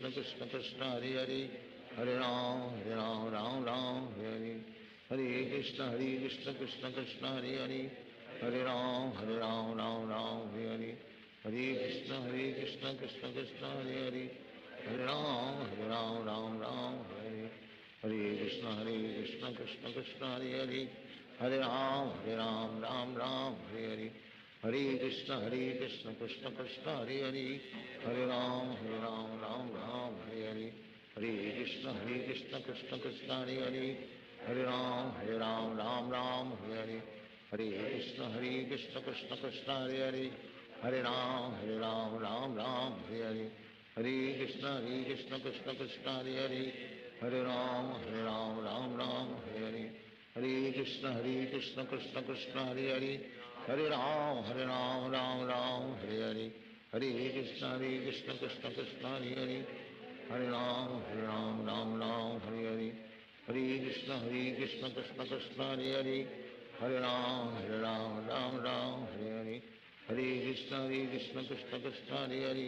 Hare Krishna Krishna Krishna Hare Hare Hare Ram Ram Hare Hare Hare Krishna Krishna Krishna Hare Hare Hare Ram Ram Hare Hare Hare Krishna Krishna Krishna Hare Hare Hare Ram Hare Hare Hare Krishna Krishna Krishna Hare Hare Hare Ram Ram Hare Hare Hare Krishna Krishna Krishna Hare Hare Hare Ram Ram Hare Hare Hare Krishna Krishna Krishna Hare Hare Hare Ram Ram Hare Hare Hare Krishna Krishna Krishna Hare Hare Hare Ram Ram Hare Hare Hare Krishna Krishna Krishna Hare Hare Hare Ram Ram Hare Hare Hare Krishna Krishna Krishna Hare Hare Hare Ram Ram Hare Hare Hare Krishna Krishna Krishna Hare Hare Hare Ram Ram Hare Hare Hare Krishna Krishna Krishna Hare Hare Hare Ram Ram Ram Hare Hare Hare Krishna Krishna Krishna Hare Hare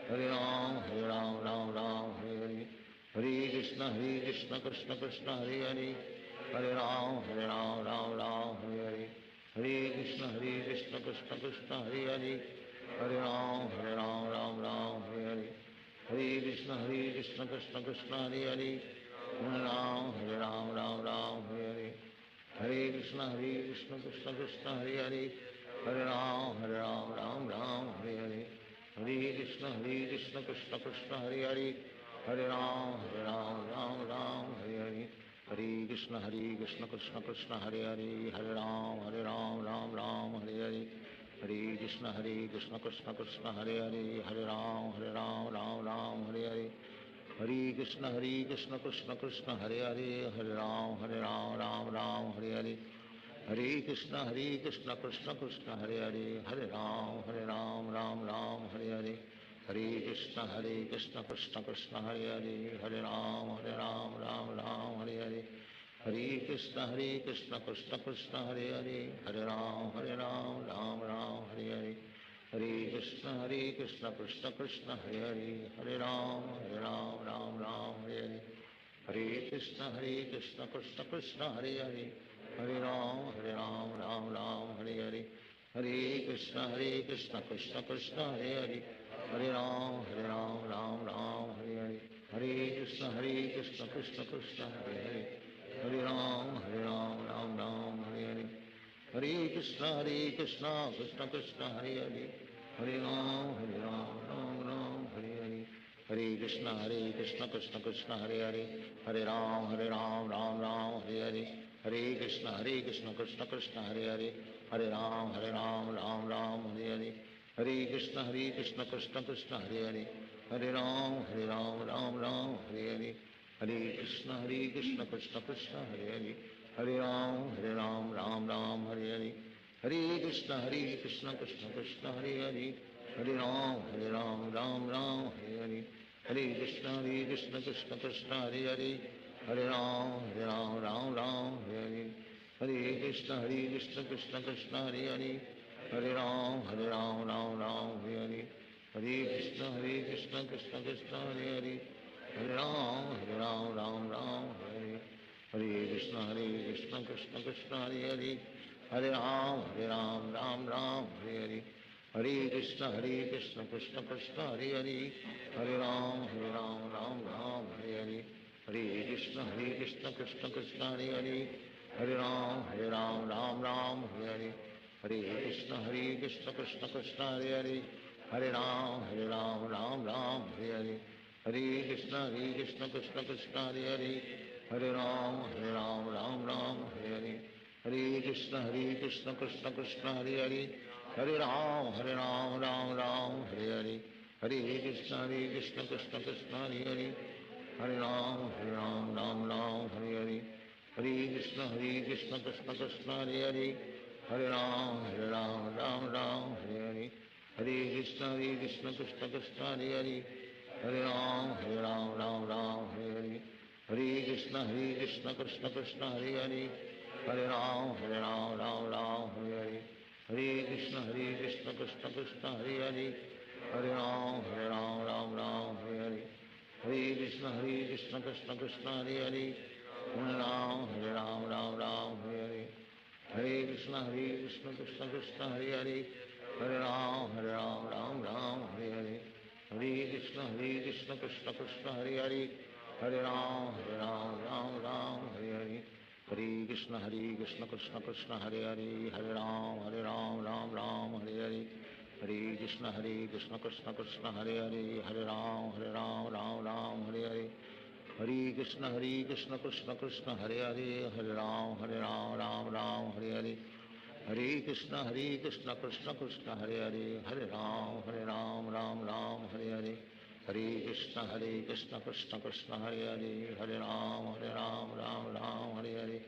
Hare Ram Ram Ram Hare Hare Hare Krishna Krishna Krishna Hare Hare Hare Ram Ram Ram Hare Hare Hare Krishna Krishna Krishna Hare Hare Hare Ram Ram Ram Hare Hare Hare Krishna Krishna Krishna Hare Hare Hare Ram Ram Hare Hare Hare Krishna Krishna Krishna Hare Hare Hare Ram Ram Hare Hare Hare Krishna Krishna Krishna Hare Hare Hare Ram Ram Hare Hare Hare Krishna Krishna Krishna Hare Hare Hare Ram Ram Hare Hare Hare Krishna Krishna Krishna Hare Hare Hare Ram Ram Hare Hare Hare Krishna Krishna Krishna Hare Hare Hare Ram Ram Hare Hare Hare Krishna Krishna Krishna Hare Hare Hare Ram Ram Hare Hare Hare Krishna Krishna Krishna Hare Hare Hare Ram Ram Hare Hare Hare Krishna Krishna Krishna Hare Hare Hare Ram Ram Hare Hare Hare Krishna Krishna Krishna Hare Hare Hare Ram Ram Hare Hare Hare Krishna Krishna Krishna Hare Hare Hare Ram Ram Hare Hare Hare Krishna Krishna Krishna Hare Hare Hare Ram Ram Hare Hare Hare Krishna Krishna Krishna Hare Hare Hare Ram Ram Hare Hare Hare Krishna Krishna Krishna Hare Hare Hare Ram Ram Hare Hare Hare Krishna Krishna Krishna Hare Hare Hare Ram Ram Hare Hare Hare Krishna Krishna Krishna Hare Hare Hare Ram Ram Hare Hare Hare Krishna Krishna Krishna Hare Hare Hare Ram Ram Hare Hare Hare Krishna Krishna Krishna Hare Hare Hare Ram Ram Hare Hare Hare Krishna Krishna Krishna Hare Hare Hare Ram Ram Hare Hare Hare Krishna Krishna Krishna Hare Hare Hare Ram Ram Hare Hare Hare Krishna Krishna Krishna Hare Hare Hare Ram Ram Hare Hare Hare Krishna Krishna Krishna Hare Hare Hare Ram Ram Hare Hare Krishna Krishna Krishna Hare Hare Hare Ram Ram Hare Hare Hare Krishna Krishna Krishna Hare Hare Hare Ram Ram Hare Hare Hare Krishna Krishna Krishna Hare Hare Hare Ram Ram Hare Hare Hare Krishna Krishna Krishna Hare Hare Hare Ram Ram Hare Hare Hare Krishna Krishna Krishna Hare Hare Hare Ram Ram Hare Hare Hare Krishna Krishna Krishna Hare Hare Hare Ram Ram Hare Hare Hare Krishna Krishna Krishna Hare Hare Hare Ram Ram Hare Hare Hare Krishna Krishna Krishna Hare Hare Hare Ram Ram Hare Hare Hare Krishna Krishna Krishna Hare Hare Hare Ram Ram Hare Hare Hare Krishna Krishna Krishna Hare Hare Hare Ram Ram Hare Hare Hare Krishna Krishna Krishna Hare Hare Hare Ram Ram Hare Hare Hare Krishna Krishna Krishna Hare Hare Hare Ram Hare Hare Hare Krishna Krishna Krishna Hare Hare Hare Ram Hare Hare Hare Krishna Krishna Krishna Hare Hare Hare Ram Hare Hare Hare Krishna Krishna Krishna Hare Hare Hare Ram Ram Hare Hare Hare Krishna Krishna Krishna Hare Hare Hare Ram Hare Hare Hare Krishna Krishna Krishna Hare Hare Hare Ram Hare Hare Hare Krishna Krishna Krishna Hare Hare Hare Ram Ram Hare Hare Hare Krishna Krishna Krishna Hare Hare Hare Ram Ram Hare Hare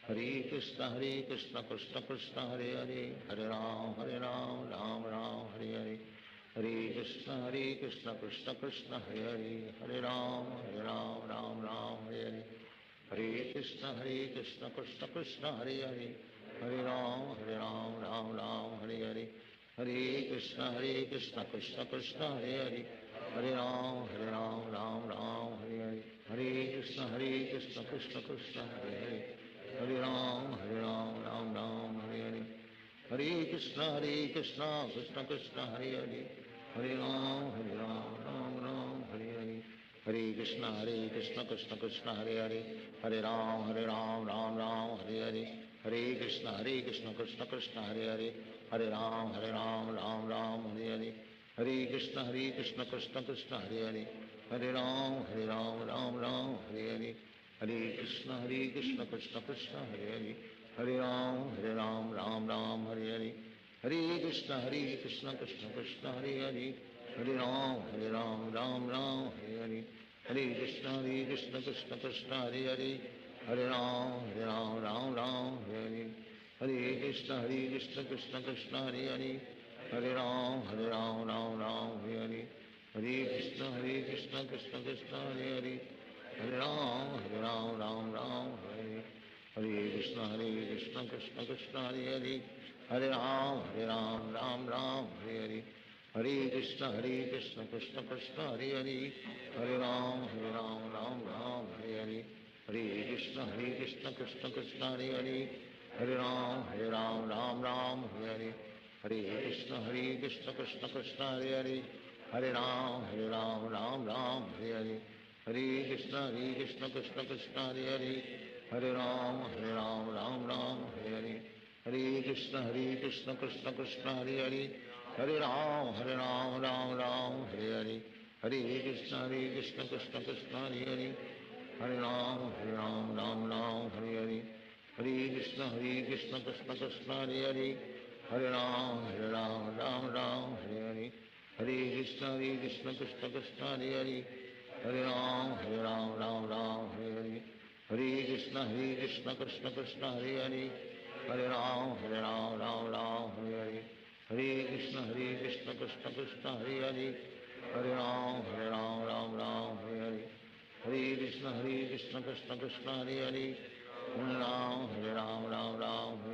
Hare Krishna Krishna Krishna Hare Hare Hare Ram Ram Hare Hare Hare Krishna Krishna Krishna Hare Hare Hare Ram Ram Hare Hare Hare Krishna Krishna Krishna Hare Hare Hare Ram Ram Hare Hare Hare Krishna Krishna Krishna Hare Hare Ram Ram Hare Hare Hare Krishna Krishna Krishna Hare Hare Ram Ram Hare Hare Hare Krishna Krishna Krishna Hare Hare Ram Ram Hare Hare Hare Krishna Krishna Krishna हरे राम राम हरे हरे हरे कृष्ण कृष्ण कृष्ण हरे राम राम हरे हरे हरे कृष्ण कृष्ण कृष्ण हरे राम राम हरे हरे हरे कृष्ण कृष्ण कृष्ण हरे राम राम हरे हरे हरे कृष्ण कृष्ण कृष्ण हरे राम राम हरे हरे हरे कृष्ण कृष्ण कृष्ण हरे राम राम हरे हरे हरे कृष्ण कृष्ण कृष्ण हरे राम राम हरे हरे हरे कृष्ण कृष्ण कृष्ण हरे राम राम हरे हरे कृष्ण कृष्ण कृष्ण हरे राम राम हरे हरे हरे कृष्ण कृष्ण कृष्ण हरे राम राम हरे हरे हरे कृष्ण कृष्ण कृष्ण हरे राम राम हरे हरे हरे कृष्ण कृष्ण कृष्ण हरे राम राम हरे हरे हरे कृष्ण कृष्ण कृष्ण हरे राम राम हरे हरे हरे कृष्ण कृष्ण कृष्ण हरे राम हरे हरे हरे कृष्ण कृष्ण कृष्ण हरे राम हरे हरे हरे कृष्ण कृष्ण कृष्ण हरे राम हरे हरे हरे कृष्ण कृष्ण कृष्ण हरे राम हरे हरे हरे कृष्ण कृष्ण कृष्ण हरे राम हरे हरे हरे कृष्ण कृष्ण कृष्ण हरे राम हरे हरे हरे कृष्ण कृष्ण कृष्ण हरे राम हरे हरे हरे कृष्ण कृष्ण कृष्ण हरे राम हरे हरे हरे कृष्ण कृष्ण कृष्ण हरे राम हरे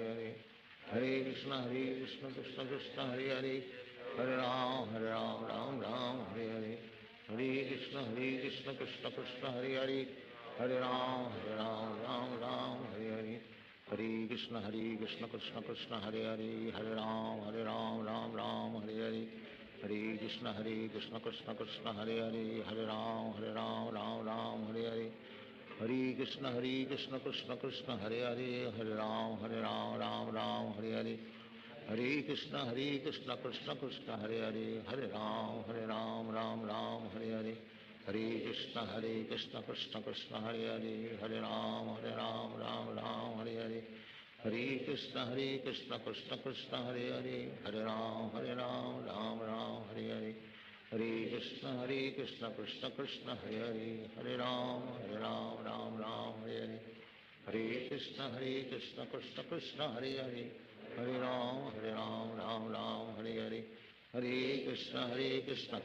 हरे हरे कृष्ण कृष्ण कृष्ण हरे राम राम हरे हरे हरे कृष्ण कृष्ण कृष्ण हरे राम हरे हरे हरे कृष्ण कृष्ण कृष्ण हरे राम हरे हरे हरे कृष्ण कृष्ण कृष्ण हरे राम राम हरे हरे हरे कृष्ण कृष्ण कृष्ण हरे राम राम हरे हरे हरे कृष्ण कृष्ण कृष्ण हरे राम राम हरे हरे हरे कृष्ण कृष्ण कृष्ण हरे राम राम हरे हरे हरे कृष्ण कृष्ण कृष्ण हरे राम राम हरे हरे हरे कृष्ण कृष्ण कृष्ण हरे राम राम हरे हरे हरे कृष्ण कृष्ण कृष्ण हरे राम राम हरे हरे हरे कृष्ण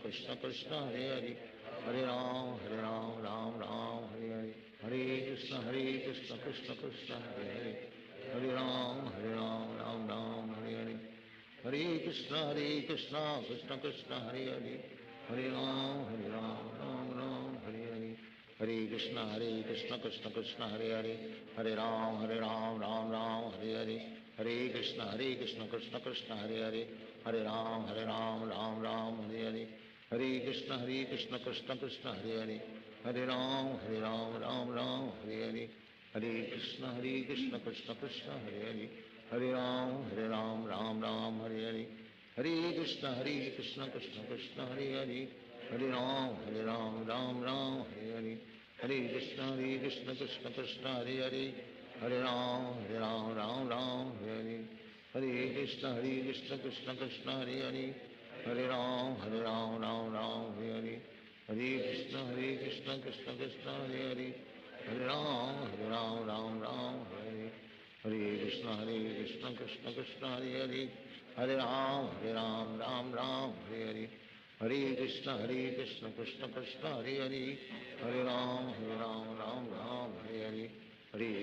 कृष्ण कृष्ण हरे राम हरे हरे हरे कृष्ण कृष्ण कृष्ण हरे राम राम हरे हरे हरे कृष्ण कृष्ण कृष्ण हरे राम राम हरे हरे हरे कृष्ण कृष्ण कृष्ण हरे राम राम हरे हरे हरे कृष्ण कृष्ण कृष्ण हरे राम राम हरे हरे हरे कृष्ण कृष्ण कृष्ण हरे राम राम हरे हरे हरे कृष्ण कृष्ण कृष्ण हरे राम राम हरे हरे हरे कृष्ण कृष्ण कृष्ण हरे राम राम हरे हरे हरे कृष्ण कृष्ण कृष्ण हरे राम राम हरे हरे हरे कृष्ण कृष्ण कृष्ण हरे राम राम हरे हरे हरे कृष्ण कृष्ण कृष्ण हरे राम राम राम हरे हरे हरे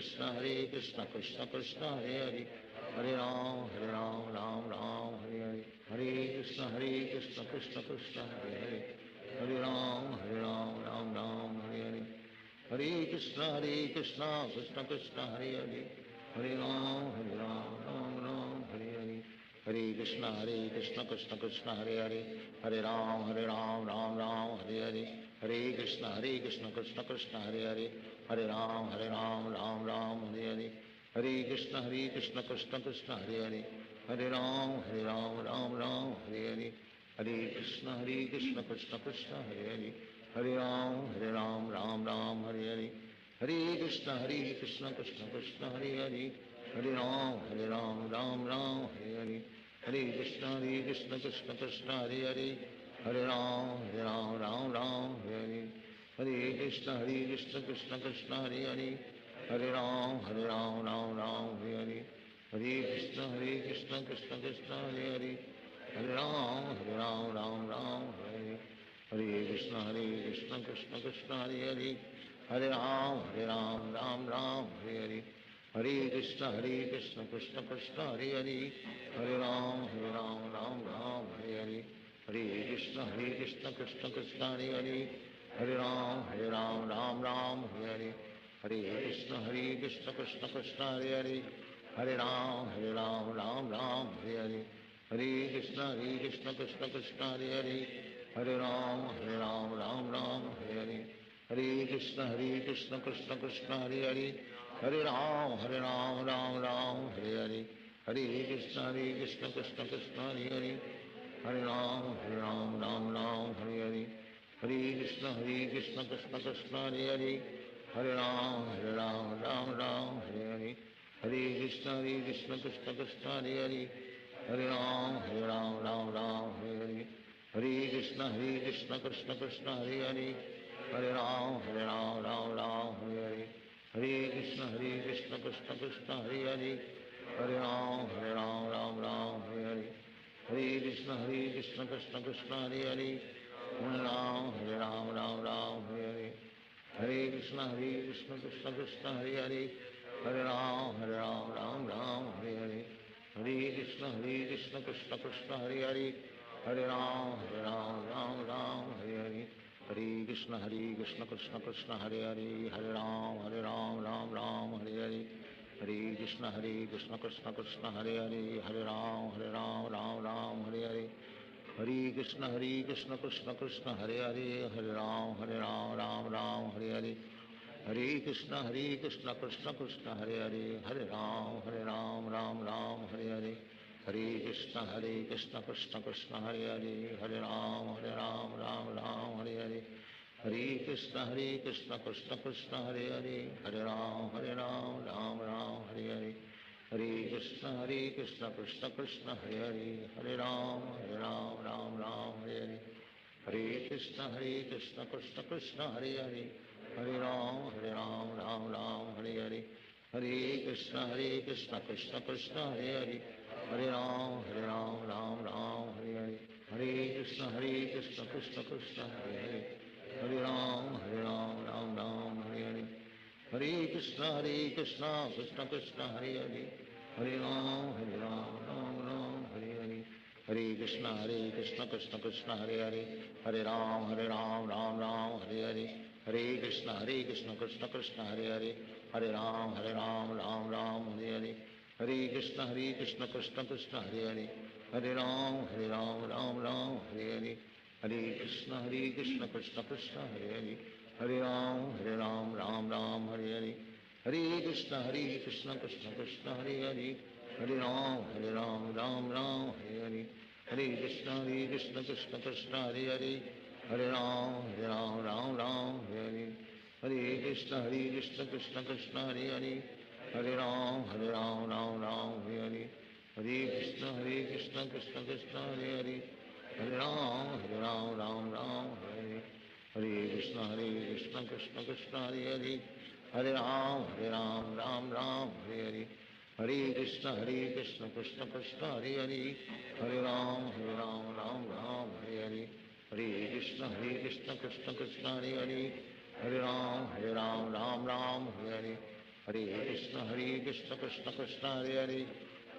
कृष्ण कृष्ण कृष्ण हरे हरे हरे राम राम राम हरे हरे हरे कृष्ण कृष्ण हरे हरे हरे राम राम राम हरे हरे कृष्ण कृष्ण कृष्ण हरे हरे हरे राम राम राम हरे हरे कृष्ण कृष्ण कृष्ण हरे हरे हरे राम राम राम हरे हरे कृष्ण कृष्ण कृष्ण हरे हरे राम राम राम हरे हरे कृष्ण कृष्ण कृष्ण हरे हरे राम राम राम हरे हरे कृष्ण कृष्ण कृष्ण हरे हरे राम राम हरे हरे कृष्ण कृष्ण कृष्ण हरे हरे राम राम राम हरे हरे कृष्ण कृष्ण कृष्ण हरे हरे राम राम हरे हरे कृष्ण कृष्ण कृष्ण हरे हरे राम राम राम हरे हरे कृष्ण कृष्ण कृष्ण हरे हरे राम राम हरे हरे कृष्ण कृष्ण कृष्ण हरे हरे राम राम हरे हरे कृष्ण कृष्ण कृष्ण हरे हरे राम राम राम हरे हरे कृष्ण कृष्ण कृष्ण हरे हरे राम राम हरे हरे कृष्ण कृष्ण कृष्ण हरे हरे राम राम हरे हरे कृष्ण कृष्ण कृष्ण हरे हरे राम राम हरे हरे कृष्ण कृष्ण कृष्ण हरे हरे राम राम हरे हरे कृष्ण कृष्ण कृष्ण हरे हरे राम राम हरे हरे कृष्ण कृष्ण कृष्ण हरे हरे राम राम हरे हरे कृष्ण कृष्ण कृष्ण हरे हरे राम राम हरे हरे कृष्ण कृष्ण कृष्ण हरे हरे राम राम हरे हरे कृष्ण कृष्ण कृष्ण हरे हरे राम राम हरे हरे कृष्ण कृष्ण कृष्ण हरे हरे राम राम हरे हरे कृष्ण कृष्ण कृष्ण हरे हरे राम राम हरे हरे कृष्ण कृष्ण कृष्ण हरे हरे राम राम हरे हरे कृष्ण कृष्ण कृष्ण हरे हरे राम राम हरे हरे कृष्ण कृष्ण कृष्ण हरे हरे राम राम हरे हरे कृष्ण कृष्ण कृष्ण हरे हरे राम राम हरे हरे कृष्ण कृष्ण कृष्ण हरे हरे राम राम हरे हरे कृष्ण कृष्ण कृष्ण हरे हरे राम राम हरे हरे कृष्ण कृष्ण कृष्ण हरे हरे राम राम हरे हरे कृष्ण कृष्ण कृष्ण हरे हरे राम राम हरे हरे कृष्ण कृष्ण कृष्ण हरे हरे राम राम हरे हरे कृष्ण कृष्ण कृष्ण हरे हरे राम राम हरे हरे कृष्ण कृष्ण कृष्ण हरे हरे राम राम हरे हरे कृष्ण कृष्ण कृष्ण हरे हरे राम राम हरे हरे कृष्ण कृष्ण कृष्ण हरे हरे राम राम हरे हरे कृष्ण कृष्ण कृष्ण हरे हरे राम राम हरे हरे कृष्ण कृष्ण कृष्ण हरे हरे राम राम हरे हरे कृष्ण कृष्ण कृष्ण हरे हरे राम राम हरे हरे कृष्ण कृष्ण कृष्ण हरे हरे राम राम हरे हरे कृष्ण कृष्ण कृष्ण हरे हरे राम राम हरे हरे कृष्ण कृष्ण कृष्ण हरे हरे राम राम हरे हरे कृष्ण कृष्ण कृष्ण हरे हरे राम राम हरे हरे कृष्ण कृष्ण कृष्ण हरे हरे राम राम हरे हरे कृष्ण कृष्ण कृष्ण हरे हरे राम राम हरे हरे कृष्ण कृष्ण कृष्ण हरे हरे राम राम राम हरे हरे कृष्ण कृष्ण कृष्ण हरे हरे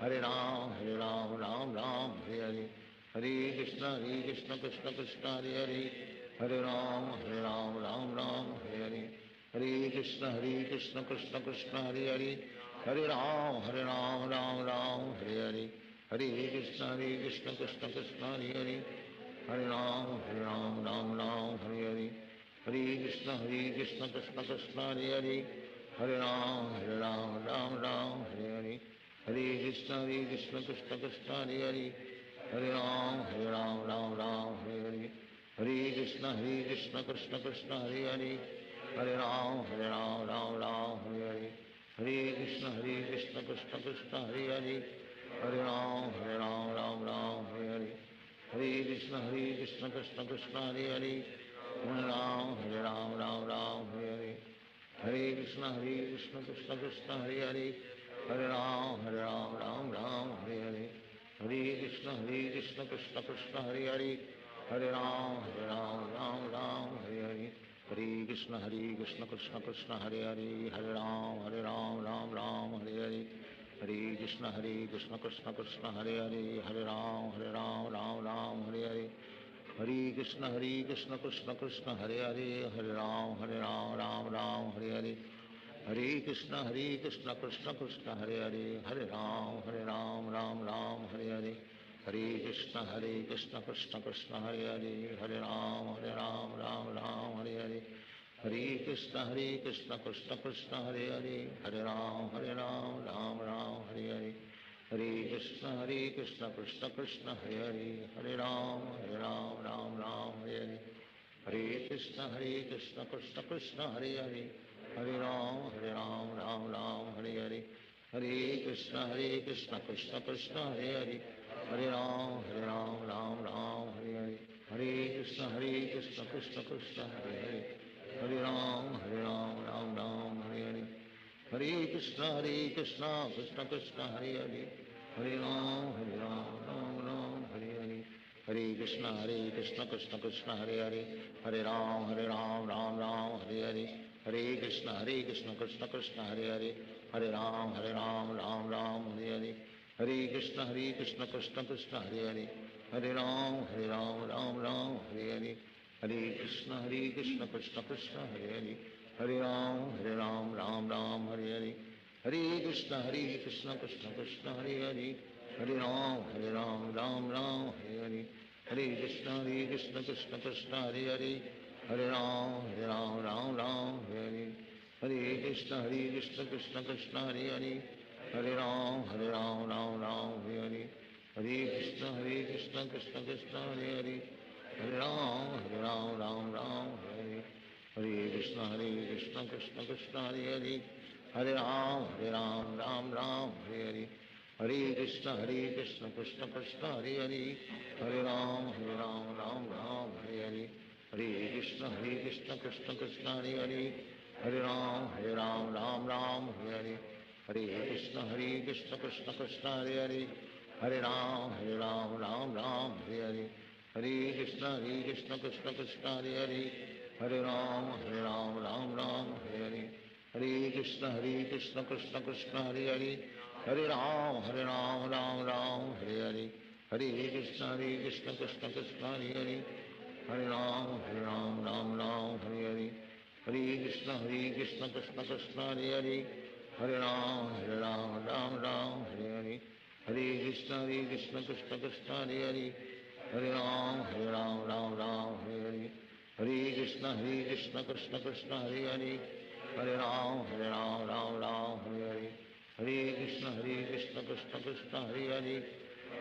हरे राम राम राम हरे हरे हरे कृष्ण कृष्ण कृष्ण हरे हरे हरे राम राम राम हरे हरे हरे कृष्ण कृष्ण कृष्ण हरे हरे हरे राम राम राम हरे हरे हरे कृष्ण कृष्ण कृष्ण हरे हरे हरे राम राम राम हरे हरे हरे कृष्ण कृष्ण कृष्ण हरे हरे हरे राम राम राम हरे हरे हरे कृष्ण कृष्ण कृष्ण हरे हरे हरे राम राम राम हरे हरे हरे कृष्ण कृष्ण कृष्ण हरे हरे हरे राम राम राम हरे हरे हरे कृष्ण कृष्ण कृष्ण हरे हरे हरे राम राम राम हरे हरे हरे कृष्ण कृष्ण कृष्ण हरे हरे हरे राम राम हरे हरे हरे कृष्ण कृष्ण कृष्ण हरे हरे हरे राम राम राम हरे हरे हरे कृष्ण कृष्ण कृष्ण हरे हरे हरे राम राम राम हरे हरे हरे कृष्ण कृष्ण कृष्ण हरे हरे हरे राम राम हरे हरे हरे कृष्ण कृष्ण कृष्ण हरे हरे हरे राम राम हरे हरे हरे कृष्ण कृष्ण कृष्ण हरे हरे हरे राम राम हरे हरे हरे कृष्ण कृष्ण कृष्ण हरे हरे हरे राम राम हरे हरे हरे कृष्ण कृष्ण कृष्ण हरे हरे हरे राम राम हरे हरे हरे कृष्ण कृष्ण कृष्ण हरे हरे हरे राम राम हरे हरे हरे कृष्ण कृष्ण कृष्ण हरे हरे हरे राम राम हरे हरे हरे कृष्ण कृष्ण कृष्ण हरे हरे हरे राम राम हरे हरे हरे कृष्ण कृष्ण कृष्ण हरे हरे हरे राम राम हरे हरे हरे कृष्ण कृष्ण कृष्ण हरे हरे हरे राम राम हरे हरे हरे कृष्ण कृष्ण कृष्ण हरे हरे हरे राम राम हरे हरे हरे कृष्ण कृष्ण कृष्ण हरे हरे हरे राम राम हरे हरे हरे कृष्ण कृष्ण कृष्ण हरे हरे हरे राम राम हरे हरे हरे कृष्ण कृष्ण कृष्ण हरे हरे हरे राम राम हरे हरे हरे कृष्ण कृष्ण कृष्ण हरे हरे हरे राम राम हरे हरे हरे कृष्ण कृष्ण कृष्ण हरे हरे हरे राम राम हरे हरे हरे कृष्ण कृष्ण कृष्ण हरे हरे हरे राम राम हरे हरे हरे कृष्ण कृष्ण कृष्ण हरे हरे हरे राम राम हरे हरे हरे कृष्ण कृष्ण कृष्ण हरे हरे हरे राम राम हरे हरे कृष्ण कृष्ण कृष्ण हरे हरे हरे राम राम हरे हरे हरे कृष्ण कृष्ण कृष्ण हरे हरे हरे राम राम हरे हरे हरे कृष्ण कृष्ण कृष्ण हरे हरे हरे राम राम हरे हरे हरे कृष्ण कृष्ण कृष्ण हरे हरे हरे राम राम हरे हरे हरे कृष्ण कृष्ण कृष्ण हरे हरे हरे राम राम हरे हरे हरे कृष्ण कृष्ण कृष्ण हरे हरे हरे राम राम हरे हरे हरे कृष्ण कृष्ण कृष्ण हरे हरे हरे राम राम हरे हरे हरे कृष्ण कृष्ण कृष्ण हरे हरे हरे राम राम हरे हरे हरे कृष्ण कृष्ण कृष्ण हरे हरे हरे राम राम हरे हरे हरे कृष्ण कृष्ण कृष्ण हरे हरे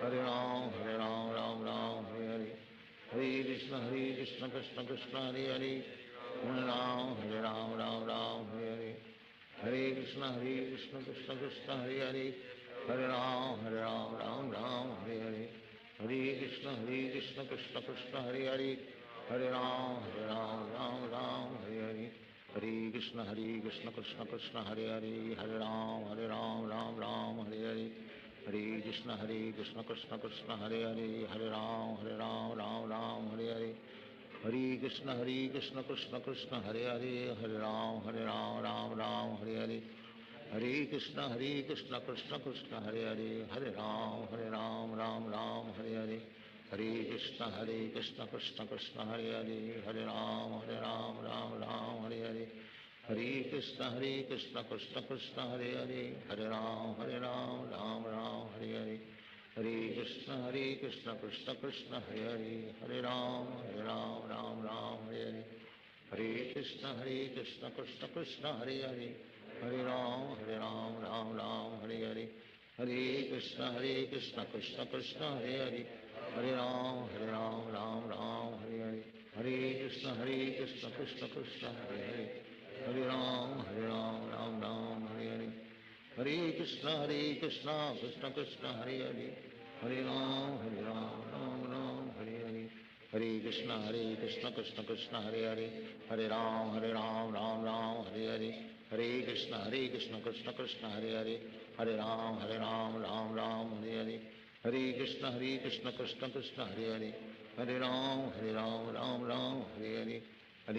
हरे राम राम हरे हरे हरे कृष्ण कृष्ण कृष्ण हरे हरे हरे राम राम हरे हरे हरे कृष्ण कृष्ण कृष्ण हरे हरे हरे राम हरे हरे हरे कृष्ण कृष्ण कृष्ण हरे हरे हरे राम राम हरे हरे हरे कृष्ण कृष्ण कृष्ण हरे हरे हरे राम राम हरे हरे हरे कृष्ण कृष्ण कृष्ण हरे हरे हरे राम राम हरे हरे हरे कृष्ण कृष्ण कृष्ण हरे हरे हरे राम हरे हरे हरे कृष्ण कृष्ण कृष्ण हरे हरे हरे राम राम हरे हरे हरे कृष्ण कृष्ण कृष्ण हरे हरे, हरे राम राम राम हरे हरे, हरे कृष्ण कृष्ण कृष्ण हरे हरे, हरे राम राम राम हरे हरे, हरे कृष्ण कृष्ण कृष्ण हरे हरे, हरे राम राम राम हरे हरे, हरे कृष्ण कृष्ण कृष्ण हरे हरे, हरे राम राम राम हरे हरे, हरे कृष्ण कृष्ण कृष्ण हरे हरे, हरे राम राम राम हरे हरे, हरे कृष्ण कृष्ण कृष्ण हरे हरे, हरे राम राम राम हरे हरे, हरे कृष्ण कृष्ण कृष्ण हरे हरे, हरे राम राम राम हरे हरे, हरे कृष्ण कृष्ण कृष्ण हरे हरे, हरे राम राम राम हरे हरे, हरे कृष्ण कृष्ण कृष्ण हरे हरे, हरे राम राम राम हरे हरे, हरे कृष्ण कृष्ण कृष्ण हरे हरे, हरे राम राम राम हरे हरे, हरे कृष्ण कृष्ण कृष्ण हरे हरे, हरे राम राम राम हरे हरे, हरे कृष्ण कृष्ण कृष्ण हरे हरे, हरे राम राम हरे हरे, हरे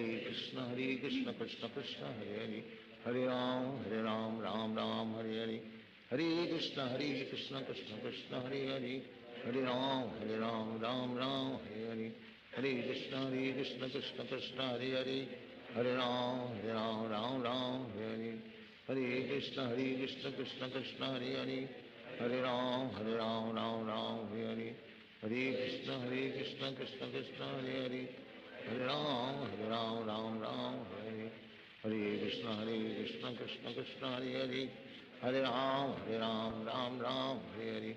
कृष्ण कृष्ण कृष्ण हरे हरे, हरे राम राम राम हरे हरे, हरे कृष्ण कृष्ण कृष्ण हरे हरे, हरे राम राम हरे हरे, हरे कृष्ण कृष्ण कृष्ण हरे हरे, हरे राम राम हरे हरे, हरे कृष्ण कृष्ण कृष्ण हरे हरे, हरे राम राम हरे हरे, हरे कृष्ण कृष्ण कृष्ण हरे हरे, हरे राम राम हरे हरे, हरे कृष्ण कृष्ण कृष्ण हरे हरे, हरे राम राम राम हरे हरे,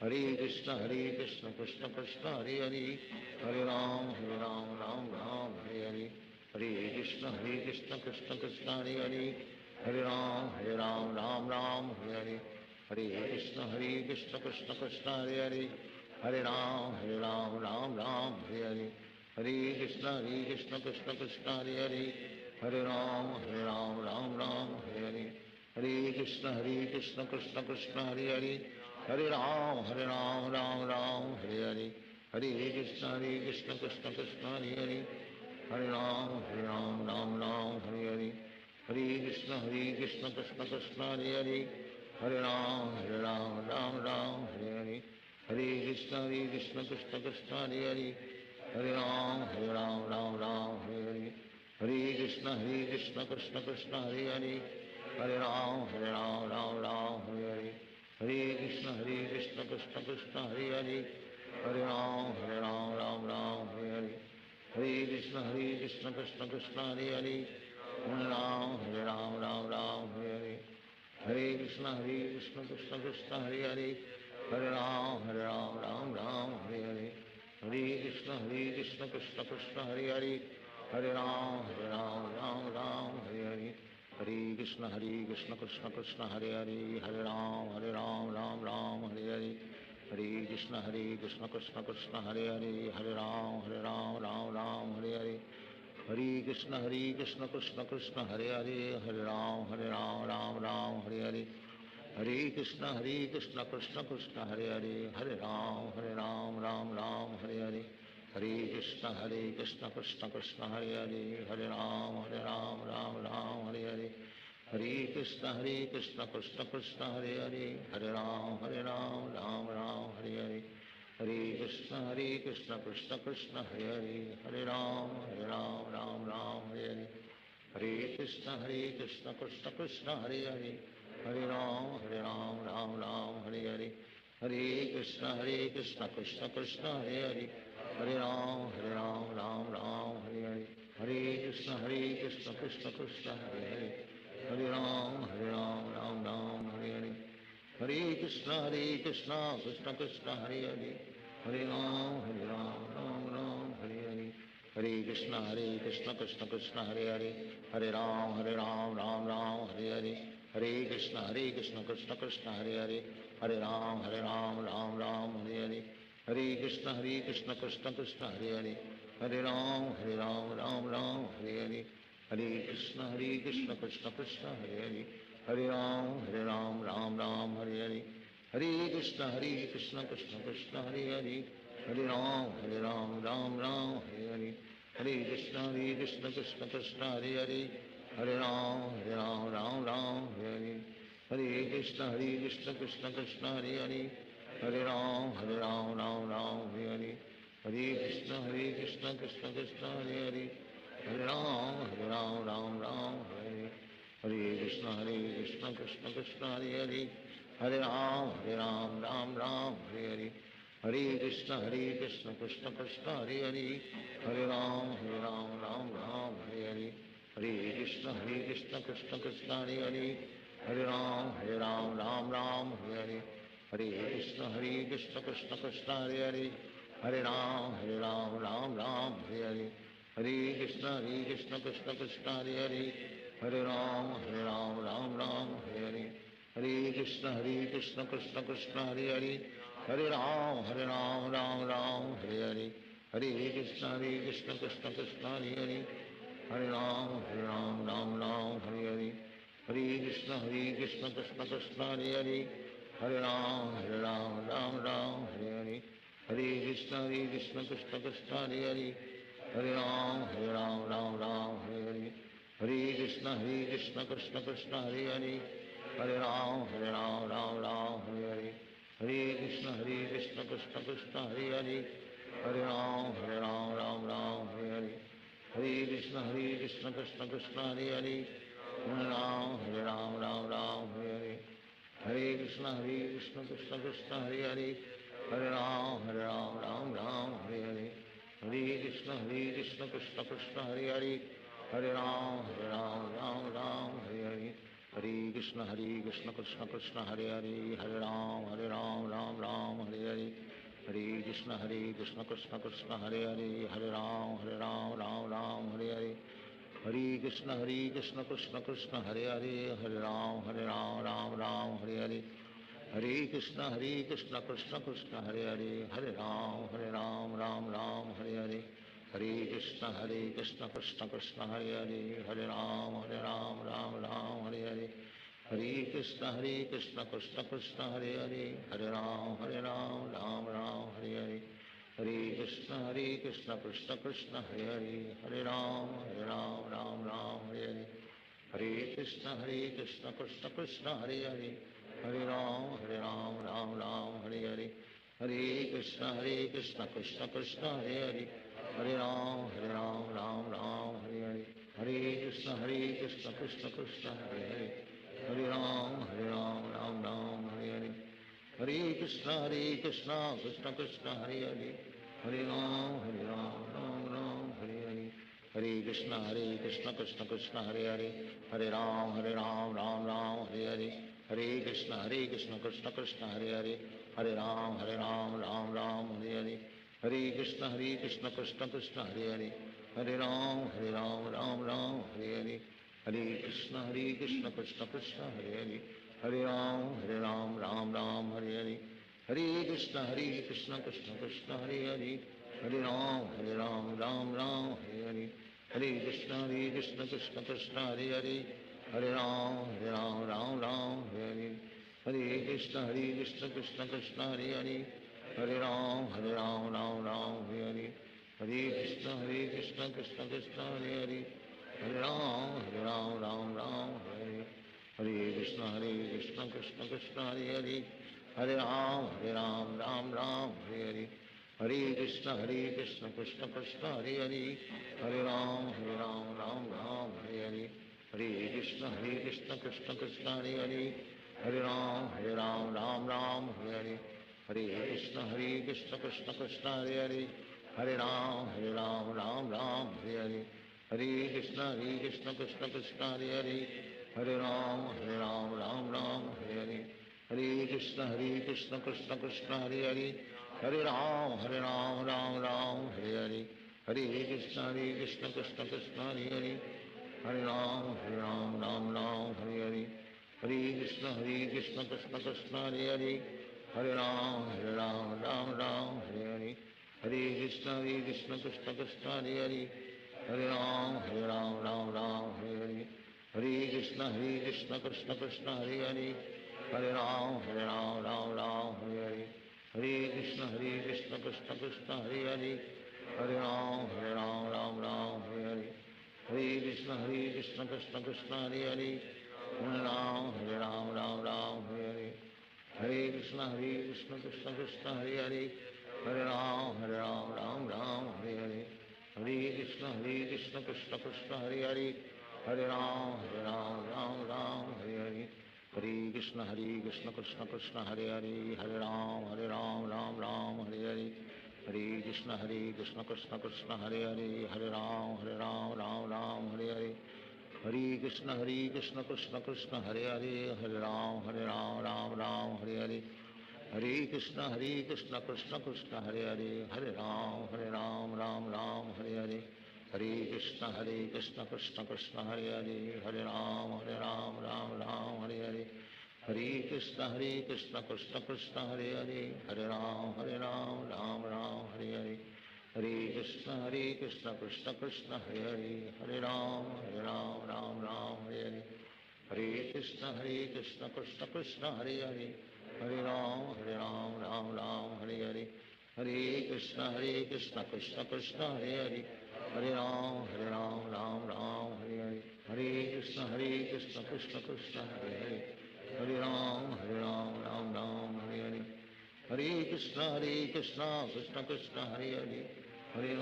हरे कृष्ण कृष्ण कृष्ण हरे हरे, हरे राम राम हरे हरे, हरे कृष्ण कृष्ण कृष्ण हरे हरे, हरे राम राम हरे हरे, हरे कृष्ण कृष्ण कृष्ण हरे हरे, हरे राम राम राम हरे हरे, हरे कृष्ण कृष्ण कृष्ण हरे हरे, हरे राम राम राम हरे हरे, हरे कृष्ण कृष्ण कृष्ण हरे हरे, हरे राम राम हरे हरे, हरे कृष्ण कृष्ण कृष्ण हरे हरे, हरे राम राम हरे हरे, हरे कृष्ण कृष्ण कृष्ण हरे हरे, हरे राम राम हरे हरे, हरे कृष्ण कृष्ण कृष्ण हरे हरे, हरे राम राम हरे हरे, हरे कृष्ण कृष्ण कृष्ण हरे हरे, हरे राम राम हरे हरे, हरे कृष्ण कृष्ण कृष्ण हरे हरे, हरे राम राम हरे हरे, हरे कृष्ण कृष्ण कृष्ण हरे हरे, हरे राम राम हरे हरे, हरे कृष्ण कृष्ण कृष्ण हरे हरे, हरे राम राम हरे हरे, हरे कृष्ण कृष्ण कृष्ण हरे हरे, हरे राम राम हरे हरे, हरे कृष्ण कृष्ण कृष्ण हरे हरे, हरे राम राम हरे हरे, हरे कृष्ण कृष्ण कृष्ण हरे हरे, हरे राम राम हरे हरे, हरे कृष्ण कृष्ण कृष्ण हरे हरे, हरे राम राम हरे हरे, हरे कृष्ण कृष्ण कृष्ण हरे हरे, हरे राम राम राम हरे हरे, हरे कृष्ण कृष्ण कृष्ण हरे हरे, हरे राम राम हरे हरे, हरे कृष्ण कृष्ण कृष्ण हरे हरे, हरे राम राम हरे हरे, हरे कृष्ण कृष्ण कृष्ण हरे हरे, हरे राम राम हरे हरे, हरे कृष्ण कृष्ण कृष्ण हरे हरे, हरे राम राम हरे हरे, हरे कृष्ण कृष्ण कृष्ण हरे हरे, हरे राम राम हरे हरे, हरे कृष्ण कृष्ण कृष्ण हरे हरे, हरे राम राम हरे हरे, हरे कृष्ण कृष्ण कृष्ण हरे हरे, हरे राम राम हरे हरे, हरे कृष्ण कृष्ण कृष्ण हरे हरे, हरे राम राम हरे हरे, हरे कृष्ण कृष्ण कृष्ण हरे हरे, हरे राम राम हरे हरे, हरे कृष्ण कृष्ण कृष्ण हरे हरे, हरे राम राम हरे हरे, हरे कृष्ण कृष्ण कृष्ण हरे हरे, हरे राम राम हरे हरे, हरे कृष्ण कृष्ण कृष्ण हरे हरे, हरे राम राम राम हरे हरे, हरे Krishna Krishna Krishna Hare Hare Hare Ram Ram Ram Hare Hare Hare Krishna Krishna Krishna Hare Hare Hare Ram Ram Ram Hare Hare Krishna Krishna Krishna Hare Hare Hare Ram Ram Hare Hare Hare Krishna Krishna Krishna Hare Hare Hare Ram Ram Hare Hare Hare Krishna Krishna Krishna Hare Hare Hare Ram Ram Hare Hare Hare Krishna Krishna Krishna Hare Hare Hare Ram Ram Hare Hare Hare Krishna Krishna Krishna Hare Hare Hare Ram Ram Hare Hare Hare Krishna Krishna Krishna Hare Hare Hare Ram Ram Hare Hare Hare Krishna Krishna Krishna Hare Hare Hare Ram Ram Hare Hare Hare Krishna Krishna Krishna Hare Hare Hare Ram Ram Hare Hare Hare Krishna Krishna Krishna Hare Hare Hare Ram Ram Hare Hare Hare Krishna Krishna Krishna Hare Hare Hare Ram Ram Hare Hare Hare Krishna Krishna Krishna Hare Hare Hare Ram Ram Hare Hare Hare Krishna Krishna Krishna Hare Hare Hare Ram Ram Hare Hare Hare Krishna Krishna Krishna Hare Hare Hare Ram Ram Hare Hare Hare Krishna Krishna Krishna Hare Hare Hare Ram Ram Hare Hare Hare Krishna Krishna Krishna Hare Hare Hare Ram Ram Hare Hare Hare Krishna Krishna Krishna Hare Hare Hare Ram Ram Hare Hare Hare Krishna Krishna Krishna Hare Hare Hare Ram Ram Hare Hare Hare Krishna Krishna Krishna Hare Hare Hare Ram Ram Hare Hare Hare Krishna Krishna Krishna Hare Hare Hare Ram Ram Hare Hare Hare Krishna Krishna Krishna Hare Hare Hare Ram Ram Hare Hare Hare Krishna Krishna Krishna Hare Hare Hare Ram Ram Hare Hare Hare Krishna Krishna Krishna Hare Hare Hare Ram Ram Hare Hare Hare Krishna Krishna Krishna Hare Hare Hare Ram Ram Hare Hare Hare Krishna Krishna Krishna Hare Hare Hare Ram Ram Hare Hare Hare Krishna Krishna Krishna Hare Hare Hare Ram Hare Hare Hare Krishna Krishna Krishna Hare Hare Hare Ram Ram Hare Hare Hare Krishna Krishna Krishna Hare Hare Hare Ram Ram Hare Hare Hare Krishna Krishna Krishna Hare Hare Hare Ram Ram Hare Hare Hare Krishna Krishna Krishna Hare Hare Hare Ram Ram Hare Hare Hare Krishna Krishna Krishna Hare Hare Hare Ram Ram Hare Hare Hare Krishna Krishna Krishna Hare Hare Hare Ram Ram Hare Hare Hare Krishna Krishna Krishna Hare Hare Hare Ram Ram Hare Hare Hare Krishna Krishna Krishna Hare Hare Hare Ram Ram Hare Hare Krishna Krishna Krishna Hare Hare Hare Ram Ram Hare Hare Hare Krishna Krishna Krishna Hare Hare Hare Ram Ram Hare Hare Hare Krishna Krishna Krishna Hare Hare Hare Ram Ram Hare Hare Hare Krishna Krishna Krishna Hare Hare Hare Ram Ram Hare Hare Hare Krishna Krishna Krishna Hare Hare Hare Ram Ram Hare Hare Hare Krishna Krishna Krishna Hare Hare Hare Ram Ram Hare Hare Hare Krishna Krishna Krishna Hare Hare Hare Ram Ram Hare Hare Hare Krishna Krishna Krishna Hare Hare Hare Ram Ram Hare Hare Hare Krishna Krishna Krishna Hare Hare Hare Ram Ram Hare Hare Hare Krishna Krishna Krishna Hare Hare Hare Ram Hare Hare Hare Krishna Krishna Krishna Hare Hare Hare Ram Ram Hare Hare Hare Krishna Krishna Krishna Hare Hare Hare Ram Ram Ram Hare Hare Hare Krishna Krishna Krishna Hare Hare Hare Ram Ram Ram Hare Hare Hare Krishna Krishna Krishna Hare Hare Hare Ram Ram Hare Hare Hare Krishna Krishna Krishna Hare Hare Hare Ram Ram Hare Hare Hare Krishna Krishna Krishna Hare Hare Hare Ram Ram Hare Hare Hare Krishna Krishna Krishna Hare Hare Hare Ram Ram Hare Hare Hare Krishna Krishna Krishna Hare Hare Hare Ram Ram Hare Hare Hare Krishna Krishna Krishna Hare Hare Hare Ram Ram Hare Hare Hare Krishna Krishna Krishna Hare Hare Hare Ram Ram Hare Hare Hare Krishna Krishna Krishna Hare Hare Hare Ram Ram Hare Hare Hare Krishna Krishna Krishna Hare Hare Hare Ram Ram Hare Hare Hare Krishna Krishna Krishna Hare Hare Hare Ram Ram Hare Hare Hare Krishna Krishna Krishna Hare Hare Hare Ram Ram Hare Hare Hare Krishna Krishna Krishna Hare Hare Hare Ram Ram Hare Hare Hare Krishna Krishna Krishna Hare Hare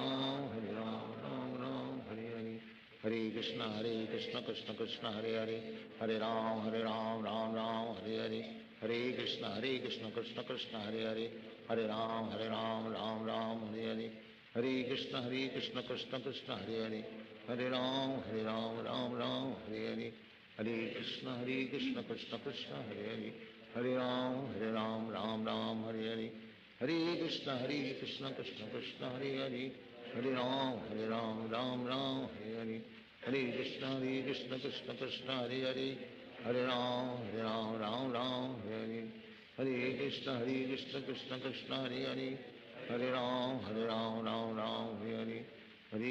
Hare Ram Ram Hare Hare Hare Krishna Krishna Krishna Hare Hare Hare Ram Ram Hare Hare Hare Krishna Krishna Krishna Hare Hare Hare Ram Ram Hare Hare Hare Krishna Krishna Krishna Hare Hare Hare Ram Ram Hare Hare Hare Krishna Krishna Krishna Hare Hare Hare Ram Ram Hare Hare Hare Krishna Krishna Krishna Hare Hare Hare Ram Ram Hare Hare Hare Krishna Krishna Krishna Hare Hare Hare Ram Ram Hare Hare Hare Krishna Krishna Krishna Hare Hare Hare Ram Hare Hare Hare Krishna Krishna Krishna Hare Hare Hare Ram Hare Hare Hare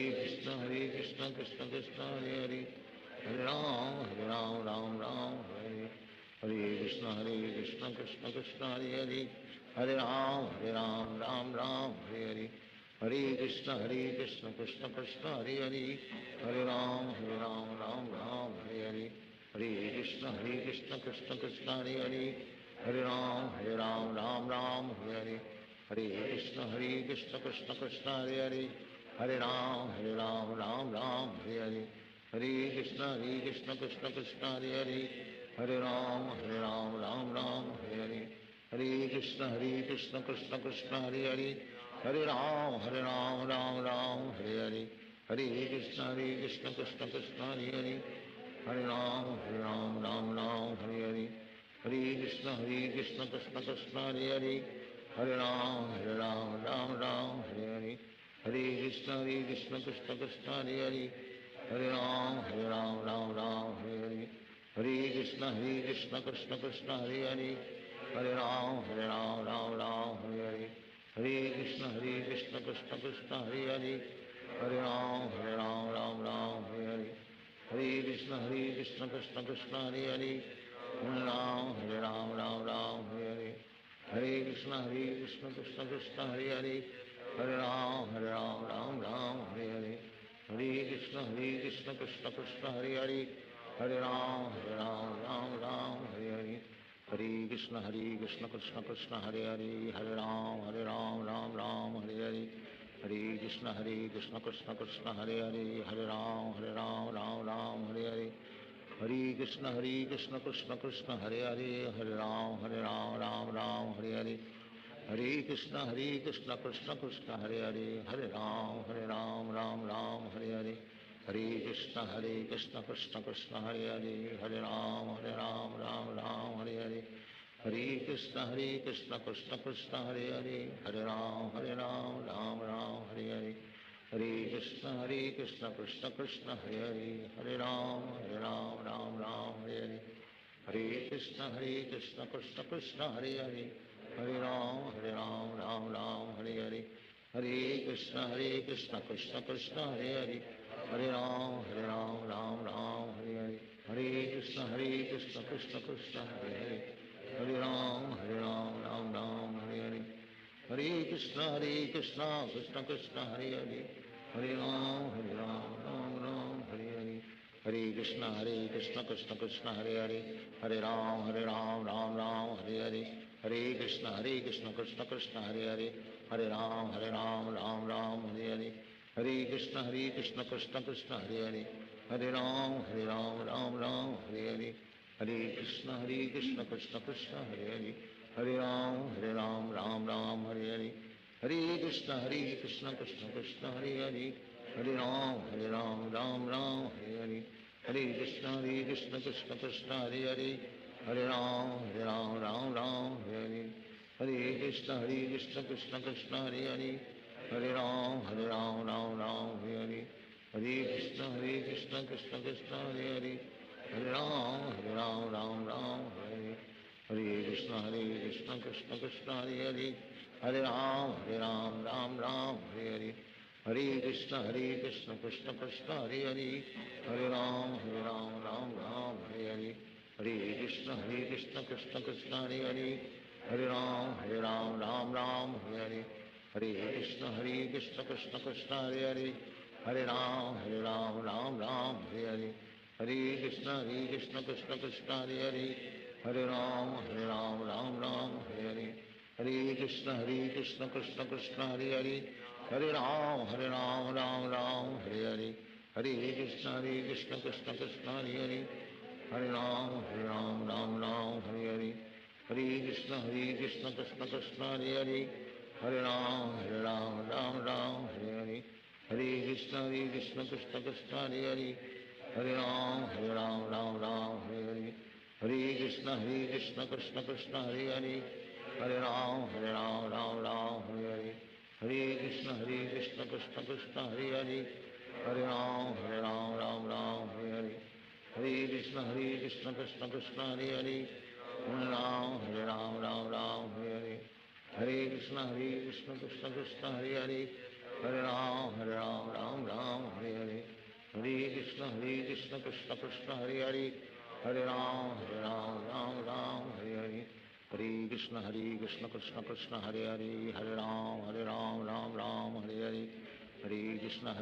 Krishna Krishna Krishna Hare Hare Hare Ram Hare Hare Hare Krishna Krishna Krishna Hare Hare Hare Ram Hare Hare Hare Krishna Krishna Krishna Hare Hare Hare Ram Hare Hare Hare Krishna Krishna Krishna Hare Hare Hare Ram Hare Hare Hare Krishna Krishna Krishna Hare Hare Hare Ram Hare Hare Hare Krishna Krishna Krishna Hare Hare Hare Ram Hare Hare Hare Krishna Krishna Krishna Hare Hare Hare Ram Hare Hare Hare Krishna Krishna Krishna Hare Hare Hare Ram Hare Hare Hare Krishna Krishna Krishna Hare Hare Hare Ram Hare Hare Hare Krishna Krishna Krishna Hare Hare Hare Ram Hare Hare Hare Krishna Krishna Krishna Hare Hare Hare Ram Hare Hare Hare Krishna Krishna Krishna Hare Hare Hare Ram Hare Hare Hare Krishna Krishna Krishna Hare Hare Hare Ram Hare Hare Hare Krishna Krishna Krishna Hare Hare Hare Ram Hare Hare Hare Krishna Krishna Krishna Hare Hare Hare Ram Hare Hare Hare Krishna Krishna Krishna Hare Hare Hare Ram Hare Hare Hare Krishna Krishna Krishna Hare Hare Hare Ram Hare Hare Hare Krishna Krishna Krishna Hare Hare Hare Ram Hare Hare Hare Krishna Krishna Krishna Hare Hare Hare Ram Hare Hare Hare Krishna Krishna Krishna Hare Hare Hare Ram Hare Hare Hare Krishna Krishna Krishna Hare Hare Hare Ram Hare Hare Hare Krishna Krishna Krishna Hare Hare Hare Ram Hare Hare Hare Krishna Krishna Krishna Hare Hare Hare Ram Hare Hare Hare Krishna Krishna Krishna Hare Hare Hare Ram Hare Hare हरे कृष्ण कृष्ण कृष्ण हरे हरे हरे राम राम राम हरे हरे हरे कृष्ण कृष्ण कृष्ण हरे हरे हरे राम राम राम हरे हरे हरे कृष्ण कृष्ण कृष्ण हरे हरे हरे राम राम राम हरे हरे हरे कृष्ण कृष्ण कृष्ण हरे हरे हरे राम राम हरे हरे हरे कृष्ण कृष्ण कृष्ण हरे हरे हरे राम राम हरे हरे हरे कृष्ण कृष्ण कृष्ण हरे हरे हरे राम राम हरे हरे हरे कृष्ण कृष्ण कृष्ण हरे हरे हरे राम राम हरे हरे हरे कृष्ण कृष्ण कृष्ण हरे हरे हरे राम राम हरे हरे कृष्ण कृष्ण कृष्ण हरे हरे हरे राम राम हरे हरे हरे कृष्ण कृष्ण कृष्ण हरे हरे हरे राम राम राम हरे हरे हरे कृष्ण कृष्ण कृष्ण हरे हरे हरे राम राम हरे हरे हरे कृष्ण कृष्ण कृष्ण हरे हरे हरे राम राम हरे हरे हरे कृष्ण कृष्ण कृष्ण हरे हरे हरे राम राम हरे हरे हरे कृष्ण कृष्ण कृष्ण हरे हरे हरे राम राम हरे हरे हरे कृष्ण कृष्ण कृष्ण हरे हरे हरे राम राम हरे हरे हरे कृष्ण कृष्ण कृष्ण हरे हरे हरे राम राम हरे हरे हरे कृष्ण कृष्ण कृष्ण हरे हरे हरे राम राम हरे हरे हरे कृष्ण कृष्ण कृष्ण हरे हरे हरे राम राम हरे हरे हरे कृष्ण कृष्ण कृष्ण हरे हरे हरे राम राम हरे हरे हरे कृष्ण कृष्ण कृष्ण हरे हरे हरे राम हरे हरे हरे कृष्ण कृष्ण कृष्ण हरे हरे हरे राम राम हरे हरे हरे कृष्ण कृष्ण कृष्ण हरे हरे हरे राम राम हरे हरे हरे कृष्ण कृष्ण कृष्ण हरे हरे हरे राम राम हरे हरे हरे कृष्ण कृष्ण कृष्ण हरे हरे हरे राम राम हरे हरे हरे कृष्ण कृष्ण कृष्ण हरे हरे हरे राम राम हरे हरे हरे कृष्ण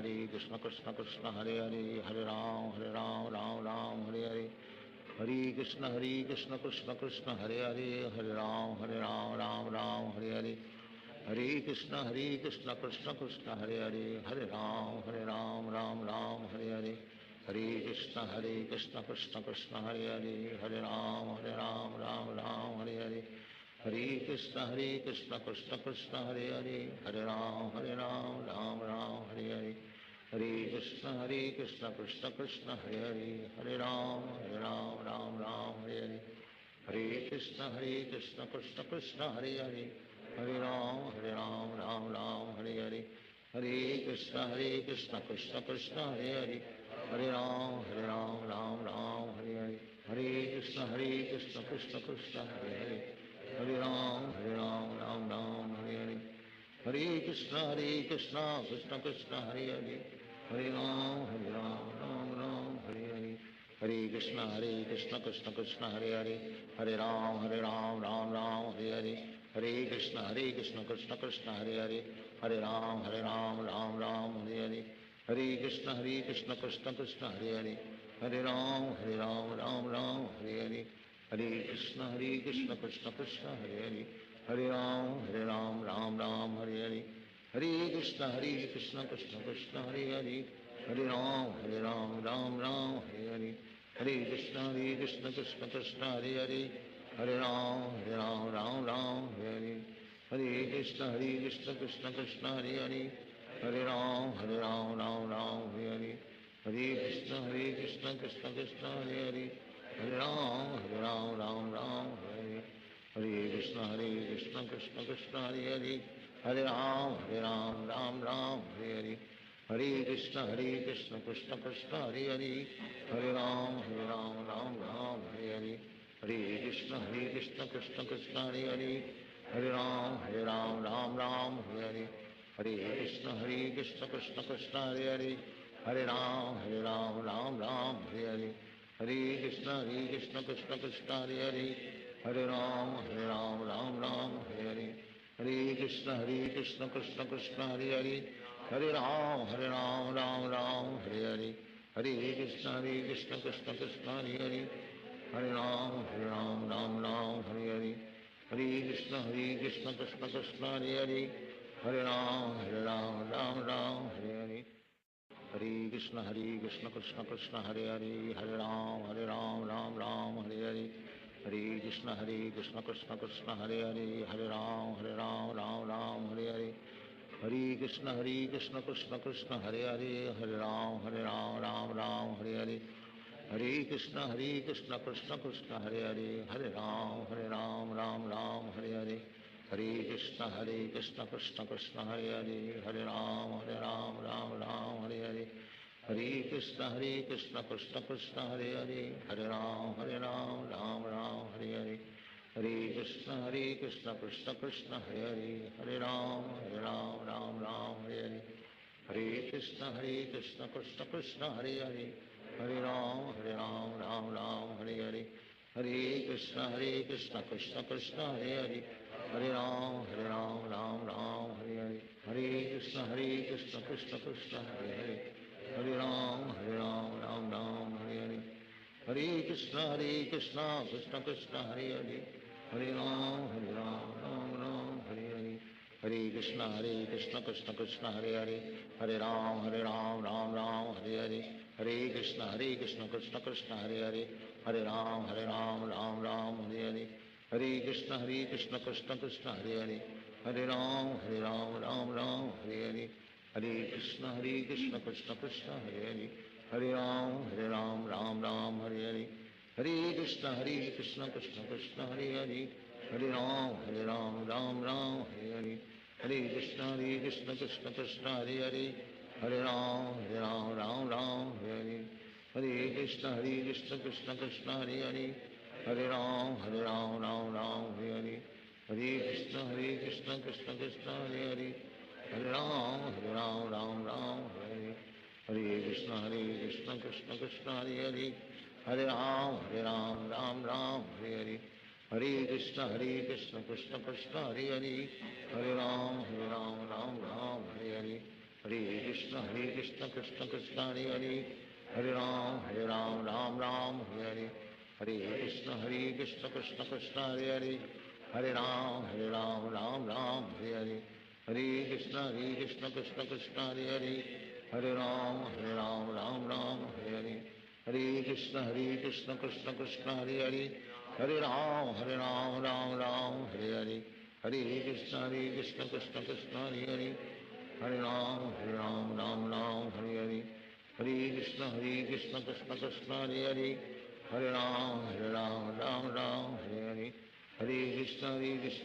कृष्ण कृष्ण हरे हरे हरे राम राम हरे हरे हरे कृष्ण कृष्ण कृष्ण हरे हरे हरे राम राम हरे हरे हरे कृष्ण कृष्ण कृष्ण हरे हरे हरे राम राम हरे हरे हरे कृष्ण कृष्ण कृष्ण हरे हरे हरे राम राम हरे हरे हरे कृष्ण कृष्ण कृष्ण हरे हरे हरे राम राम हरे हरे हरे कृष्ण कृष्ण कृष्ण हरे हरे हरे राम राम हरे हरे हरे कृष्ण कृष्ण कृष्ण हरे हरे हरे राम राम हरे हरे हरे कृष्ण कृष्ण कृष्ण हरे हरे हरे राम राम हरे हरे हरे कृष्ण कृष्ण कृष्ण हरे हरे हरे राम राम हरे हरे हरे कृष्ण कृष्ण कृष्ण हरे हरे हरे राम राम हरे हरे हरे कृष्ण कृष्ण कृष्ण हरे हरे हरे राम राम हरे हरे हरे कृष्ण कृष्ण कृष्ण हरे हरे हरे राम राम हरे हरे हरे कृष्ण कृष्ण कृष्ण हरे हरे हरे राम राम हरे हरे हरे कृष्ण कृष्ण कृष्ण हरे हरे हरे राम राम हरे हरे हरे कृष्ण कृष्ण कृष्ण हरे हरे हरे राम राम हरे हरे हरे कृष्ण कृष्ण कृष्ण हरे हरे हरे राम राम हरे हरे कृष्ण कृष्ण कृष्ण हरे हरे हरे राम राम हरे हरे हरे कृष्ण कृष्ण कृष्ण हरे हरे हरे राम राम हरे हरे हरे कृष्ण कृष्ण कृष्ण हरे हरे हरे राम राम हरे हरे हरे कृष्ण कृष्ण कृष्ण हरे हरे हरे राम राम हरे हरे हरे कृष्ण कृष्ण कृष्ण हरे हरे हरे राम राम हरे हरे हरे कृष्ण कृष्ण कृष्ण हरे हरे हरे राम राम राम हरे हरे हरे कृष्ण कृष्ण कृष्ण हरे हरे हरे राम राम राम हरे हरे हरे कृष्ण कृष्ण कृष्ण हरे हरे हरे राम राम हरे हरे हरे कृष्ण कृष्ण कृष्ण हरे हरे हरे राम राम हरे हरे हरे कृष्ण कृष्ण कृष्ण हरे हरे हरे राम राम हरे हरे हरे कृष्ण कृष्ण कृष्ण हरे हरे हरे राम राम हरे हरे हरे कृष्ण कृष्ण कृष्ण हरे हरे हरे राम राम हरे हरे हरे कृष्ण कृष्ण कृष्ण हरे हरे हरे राम राम हरे हरे हरे कृष्ण कृष्ण कृष्ण हरे हरे हरे राम राम हरे हरे हरे कृष्ण कृष्ण कृष्ण हरे हरे हरे राम राम हरे हरे हरे कृष्ण कृष्ण कृष्ण हरे हरे हरे राम राम हरे हरे हरे कृष्ण कृष्ण कृष्ण हरे हरे हरे राम राम हरे हरे हरे कृष्ण कृष्ण कृष्ण हरे हरे हरे राम राम हरे हरे हरे कृष्ण कृष्ण कृष्ण हरे हरे हरे राम हरे हरे हरे कृष्ण कृष्ण कृष्ण हरे हरे हरे राम राम हरे हरे हरे कृष्ण कृष्ण कृष्ण हरे हरे हरे राम राम हरे हरे हरे कृष्ण कृष्ण कृष्ण हरे हरे हरे राम राम हरे हरे हरे कृष्ण कृष्ण कृष्ण हरे हरे हरे राम राम हरे हरे हरे कृष्ण कृष्ण कृष्ण हरे हरे हरे राम राम हरे हरे हरे कृष्ण कृष्ण कृष्ण हरे हरे हरे राम राम हरे हरे हरे कृष्ण कृष्ण कृष्ण हरे हरे हरे राम राम हरे हरे हरे कृष्ण कृष्ण कृष्ण हरे हरे हरे राम राम हरे हरे कृष्ण कृष्ण कृष्ण हरे हरे हरे राम राम हरे हरे हरे कृष्ण कृष्ण कृष्ण हरे हरे हरे राम राम हरे हरे हरे कृष्ण कृष्ण कृष्ण हरे हरे हरे राम राम हरे हरे हरे कृष्ण कृष्ण कृष्ण हरे हरे हरे राम राम हरे हरे हरे कृष्ण कृष्ण कृष्ण हरे हरे हरे राम राम हरे हरे हरे कृष्ण कृष्ण कृष्ण हरे हरे हरे राम राम हरे हरे हरे कृष्ण कृष्ण कृष्ण हरे हरे हरे राम राम हरे हरे हरे कृष्ण कृष्ण कृष्ण हरे हरे हरे राम हरे हरे हरे कृष्ण कृष्ण कृष्ण हरे हरे हरे राम हरे हरे हरे कृष्ण कृष्ण कृष्ण हरे हरे हरे राम हरे हरे हरे कृष्ण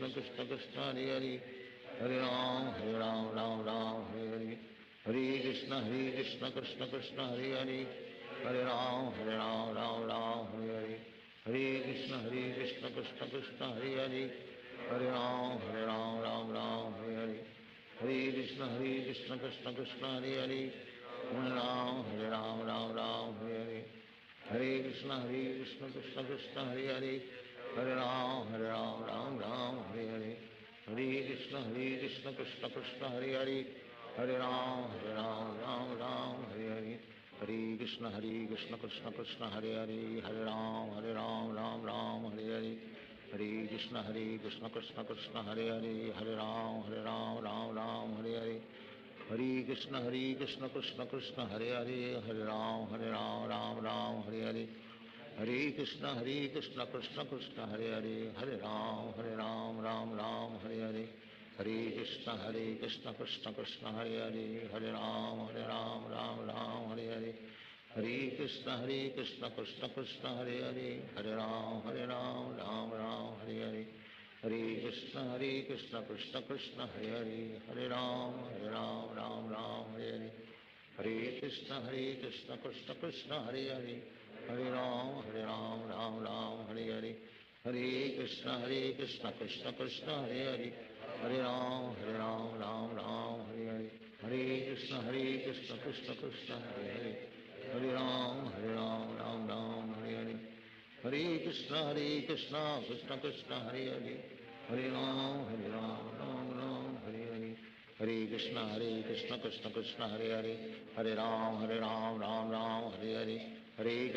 कृष्ण कृष्ण हरे हरे हरे राम हरे हरे हरे कृष्ण कृष्ण कृष्ण हरे हरे हरे राम हरे हरे हरे कृष्ण कृष्ण कृष्ण हरे हरे हरे राम हरे हरे हरे कृष्ण कृष्ण कृष्ण हरे हरे हरे राम हरे हरे हरे कृष्ण कृष्ण कृष्ण हरे हरे हरे राम हरे हरे हरे कृष्ण कृष्ण कृष्ण हरे हरे हरे राम हरे हरे हरे कृष्ण कृष्ण कृष्ण हरे हरे हरे राम हरे हरे हरे कृष्ण कृष्ण कृष्ण हरे हरे हरे राम राम हरे हरे हरे कृष्ण कृष्ण कृष्ण हरे हरे हरे राम राम हरे हरे हरे कृष्ण कृष्ण कृष्ण हरे हरे हरे राम राम हरे हरे हरे कृष्ण कृष्ण कृष्ण हरे हरे हरे राम राम हरे हरे हरे कृष्ण कृष्ण कृष्ण हरे हरे हरे राम राम हरे हरे हरे कृष्ण कृष्ण कृष्ण हरे हरे हरे राम राम हरे हरे हरे कृष्ण कृष्ण कृष्ण हरे हरे हरे राम राम हरे हरे हरे कृष्ण कृष्ण कृष्ण हरे हरे हरे राम राम हरे हरे हरे कृष्ण कृष्ण कृष्ण हरे हरे हरे राम राम राम हरे हरे हरे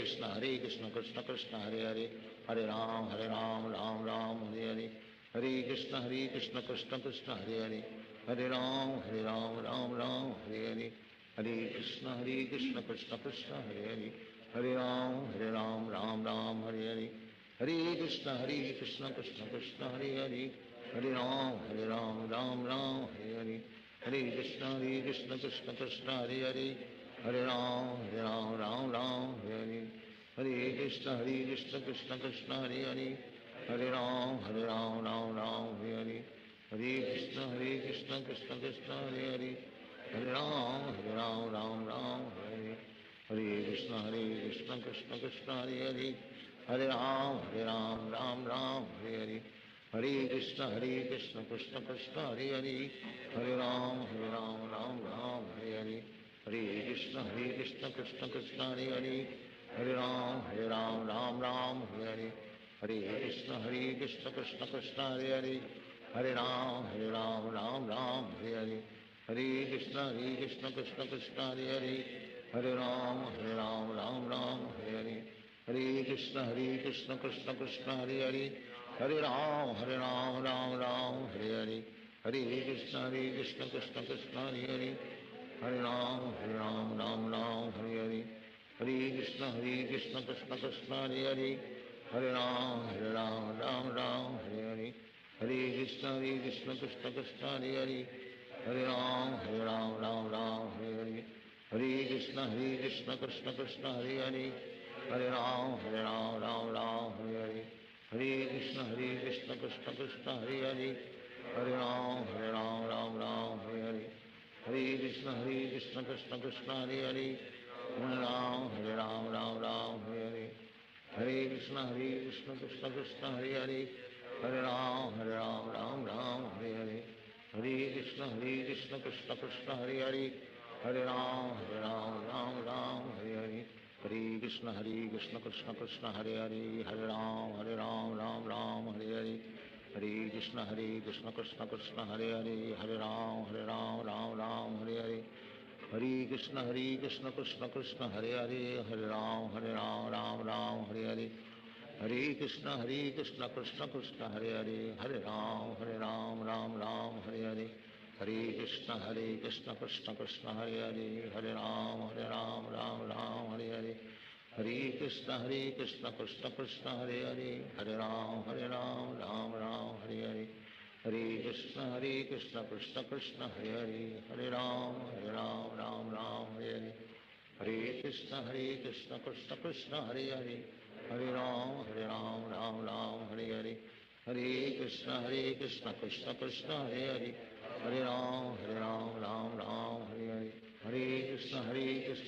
कृष्ण कृष्ण कृष्ण हरे हरे हरे राम राम राम हरे हरे हरे कृष्ण कृष्ण कृष्ण हरे हरे हरे राम राम राम हरे हरे हरे कृष्ण कृष्ण कृष्ण हरे हरे हरे राम राम हरे हरे हरे कृष्ण कृष्ण कृष्ण हरे हरे हरे राम राम हरे हरे हरे कृष्ण कृष्ण कृष्ण हरे हरे हरे राम राम हरे हरे हरे कृष्ण कृष्ण कृष्ण हरे हरे हरे राम राम हरे हरे हरे कृष्ण कृष्ण कृष्ण हरे हरे हरे राम राम हरे हरे हरे कृष्ण कृष्ण कृष्ण हरे हरे हरे राम राम हरे हरे हरे कृष्ण कृष्ण कृष्ण हरे हरे हरे राम राम हरे हरे हरे कृष्ण कृष्ण कृष्ण हरे हरे हरे राम राम हरे हरे हरे कृष्ण कृष्ण कृष्ण हरे हरे हरे राम राम हरे हरे हरे कृष्ण कृष्ण कृष्ण हरे हरे हरे राम राम हरे हरे हरे कृष्ण कृष्ण कृष्ण हरे हरे हरे राम राम हरे हरे हरे कृष्ण कृष्ण कृष्ण हरे हरे हरे राम राम हरे हरे हरे कृष्ण कृष्ण कृष्ण हरे हरे हरे राम राम हरे हरे हरे कृष्ण कृष्ण कृष्ण हरे हरे हरे राम राम हरे हरे हरे कृष्ण कृष्ण कृष्ण हरे हरे हरे राम राम हरे हरे हरे कृष्ण कृष्ण कृष्ण हरे हरे हरे राम राम हरे हरे हरे कृष्ण कृष्ण कृष्ण हरे हरे हरे राम राम हरे हरे हरे कृष्ण कृष्ण कृष्ण हरे हरे हरे राम राम हरे हरे हरे कृष्ण कृष्ण कृष्ण हरे हरे हरे राम राम हरे हरे हरे कृष्ण कृष्ण कृष्ण हरे हरे हरे राम राम हरे हरे हरे कृष्ण कृष्ण कृष्ण हरे हरे हरे राम राम हरे हरे हरे कृष्ण कृष्ण कृष्ण हरे हरे हरे राम राम हरे हरे हरे कृष्ण कृष्ण कृष्ण हरे हरे हरे राम राम हरे हरे हरे कृष्ण कृष्ण कृष्ण हरे हरे हरे राम राम हरे हरे हरे कृष्ण कृष्ण कृष्ण हरे हरे हरे राम राम हरे हरे हरे कृष्ण कृष्ण कृष्ण हरे हरे हरे राम राम हरे हरे हरे कृष्ण कृष्ण कृष्ण हरे हरे हरे राम राम हरे हरे हरे कृष्ण कृष्ण कृष्ण हरे हरे हरे राम राम हरे हरे हरे कृष्ण कृष्ण कृष्ण हरे हरे हरे राम राम हरे हरे हरे कृष्ण कृष्ण कृष्ण हरे हरे हरे राम राम हरे हरे हरे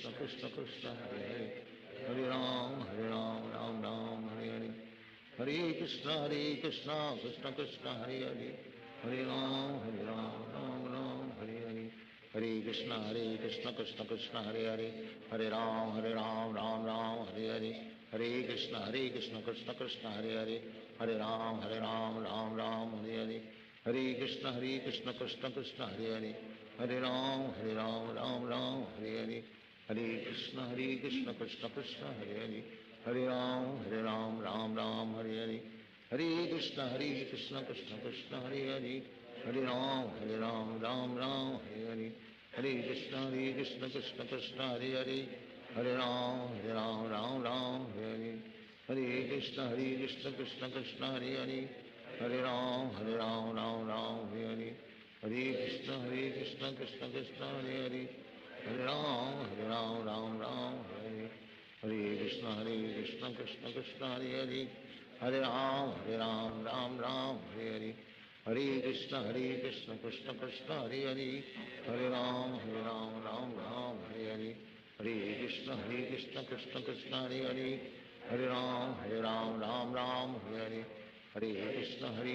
कृष्ण कृष्ण कृष्ण हरे हरे हरे राम राम हरे हरे हरे कृष्ण कृष्ण कृष्ण हरे हरे हरे राम राम हरे हरे हरे कृष्ण कृष्ण कृष्ण हरे हरे हरे राम राम हरे हरे हरे कृष्ण कृष्ण कृष्ण हरे हरे हरे राम राम हरे हरे हरे कृष्ण कृष्ण कृष्ण हरे हरे हरे राम राम हरे हरे हरे कृष्ण कृष्ण कृष्ण हरे हरे हरे राम राम हरे हरे हरे कृष्ण कृष्ण कृष्ण हरे हरे हरे राम राम हरे हरे हरे कृष्ण कृष्ण कृष्ण हरे हरे हरे राम राम हरे हरे हरे कृष्ण कृष्ण कृष्ण हरे हरे हरे राम राम हरे हरे हरे कृष्ण कृष्ण कृष्ण हरे हरे हरे राम राम हरे हरे हरे कृष्ण कृष्ण कृष्ण हरे हरे हरे राम राम हरे हरे हरे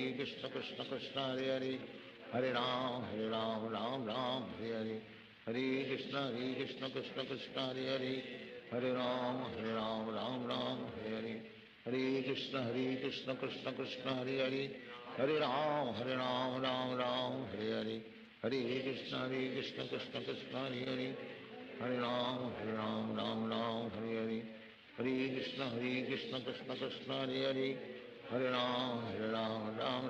कृष्ण कृष्ण कृष्ण हरे हरे हरे राम राम हरे हरे हरे कृष्ण कृष्ण कृष्ण हरे हरे हरे राम राम हरे हरे हरे कृष्ण कृष्ण कृष्ण हरे हरे हरे राम राम राम हरे हरे हरे कृष्ण कृष्ण कृष्ण हरे हरे हरे राम राम राम हरे हरे हरे कृष्ण कृष्ण कृष्ण हरे हरे हरे राम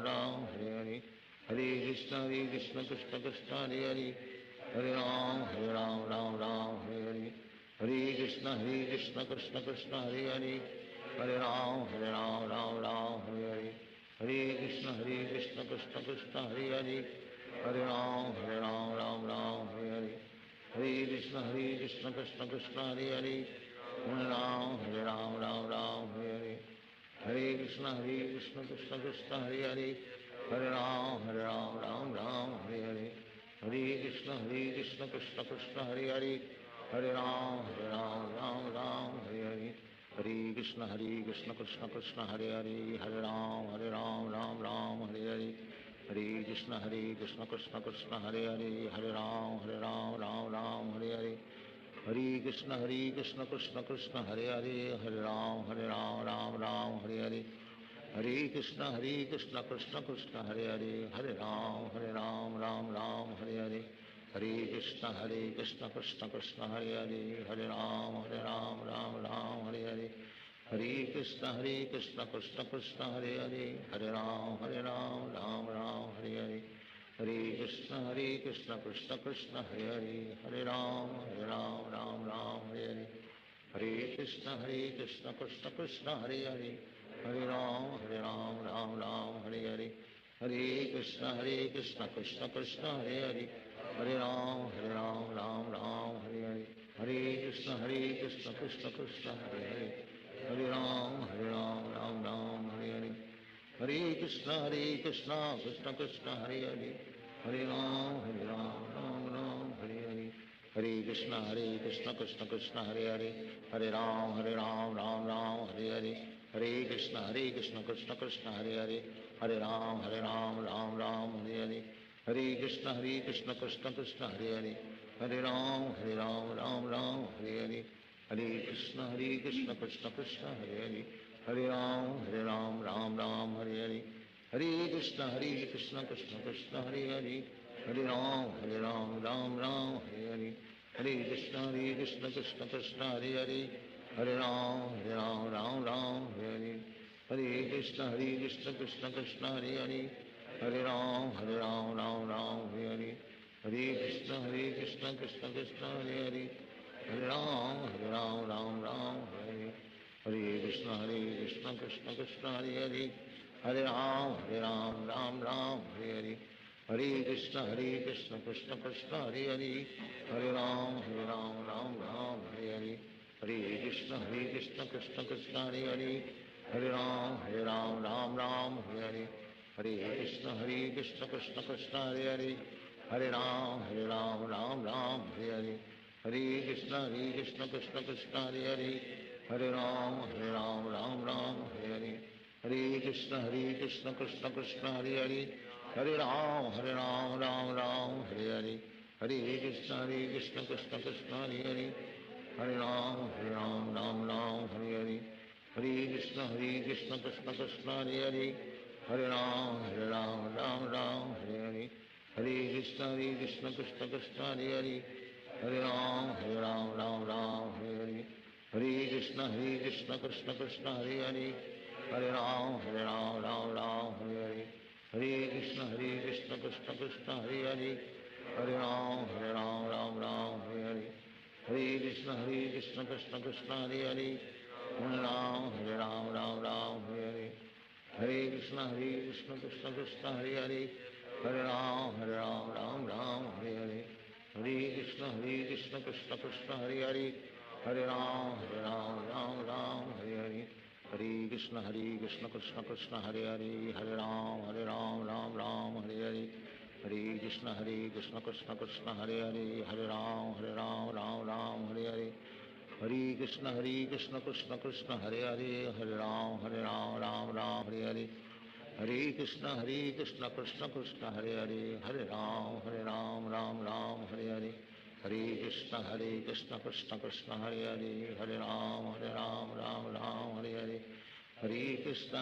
राम हरे हरे हरे कृष्ण कृष्ण कृष्ण हरे हरे हरे राम राम हरे हरे हरे कृष्ण कृष्ण कृष्ण हरे हरे हरे राम राम हरे हरे हरे कृष्ण कृष्ण कृष्ण हरे हरे हरे राम राम हरे हरे हरे कृष्ण कृष्ण कृष्ण हरे हरे हरे राम राम हरे हरे हरे कृष्ण कृष्ण कृष्ण हरे हरे हरे राम राम हरे हरे हरे कृष्ण कृष्ण कृष्ण हरे हरे हरे राम राम हरे हरे हरे कृष्ण कृष्ण कृष्ण हरे हरे हरे राम राम हरे हरे हरे कृष्ण कृष्ण कृष्ण हरे हरे हरे राम राम हरे हरे हरे कृष्ण कृष्ण कृष्ण हरे हरे राम राम हरे हरे हरे कृष्ण कृष्ण कृष्ण हरे हरे राम राम हरे हरे हरे कृष्ण कृष्ण कृष्ण हरे हरे राम राम हरे हरे हरे कृष्ण कृष्ण कृष्ण हरे हरे राम राम हरे हरे हरे कृष्ण कृष्ण कृष्ण हरे हरे राम राम हरे हरे हरे कृष्ण कृष्ण कृष्ण हरे हरे राम राम हरे हरे हरे कृष्ण कृष्ण कृष्ण हरे हरे राम राम हरे हरे हरे कृष्ण कृष्ण कृष्ण हरे हरे राम राम हरे हरे हरे कृष्ण कृष्ण कृष्ण हरे हरे राम राम हरे हरे हरे कृष्ण कृष्ण कृष्ण हरे हरे राम राम हरे हरे हरे कृष्ण कृष्ण कृष्ण हरे हरे राम राम हरे हरे हरे कृष्ण कृष्ण कृष्ण हरे हरे राम राम हरे हरे हरे कृष्ण कृष्ण कृष्ण हरे हरे राम राम हरे हरे हरे कृष्ण कृष्ण कृष्ण हरे हरे राम राम हरे हरे हरे कृष्ण कृष्ण कृष्ण हरे हरे राम राम हरे हरे हरे कृष्ण कृष्ण कृष्ण हरे हरे राम राम हरे हरे हरे कृष्ण कृष्ण कृष्ण हरे हरे राम राम हरे हरे कृष्ण कृष्ण कृष्ण हरे हरे राम राम हरे हरे हरे कृष्ण कृष्ण कृष्ण हरे हरे राम राम हरे हरे हरे कृष्ण कृष्ण कृष्ण हरे हरे राम राम हरे हरे हरे कृष्ण कृष्ण कृष्ण हरे राम हरे हरे हरे कृष्ण कृष्ण कृष्ण हरे राम हरे हरे हरे कृष्ण कृष्ण कृष्ण हरे राम हरे हरे हरे कृष्ण कृष्ण कृष्ण हरे राम हरे हरे हरे कृष्ण कृष्ण कृष्ण हरे राम हरे हरे हरे कृष्ण कृष्ण कृष्ण हरे राम हरे हरे हरे कृष्ण कृष्ण कृष्ण हरे राम हरे हरे हरे कृष्ण कृष्ण कृष्ण हरे राम हरे हरे हरे कृष्ण कृष्ण कृष्ण हरे राम हरे हरे हरे कृष्ण कृष्ण कृष्ण हरे राम हरे हरे हरे कृष्ण कृष्ण कृष्ण हरे राम हरे हरे हरे कृष्ण कृष्ण कृष्ण हरे राम राम हरे हरे हरे कृष्ण कृष्ण कृष्ण हरे राम हरे हरे हरे कृष्ण कृष्ण कृष्ण हरे राम हरे हरे हरे कृष्ण कृष्ण कृष्ण हरे राम राम हरे हरे हरे कृष्ण कृष्ण कृष्ण हरे राम राम हरे हरे हरे कृष्ण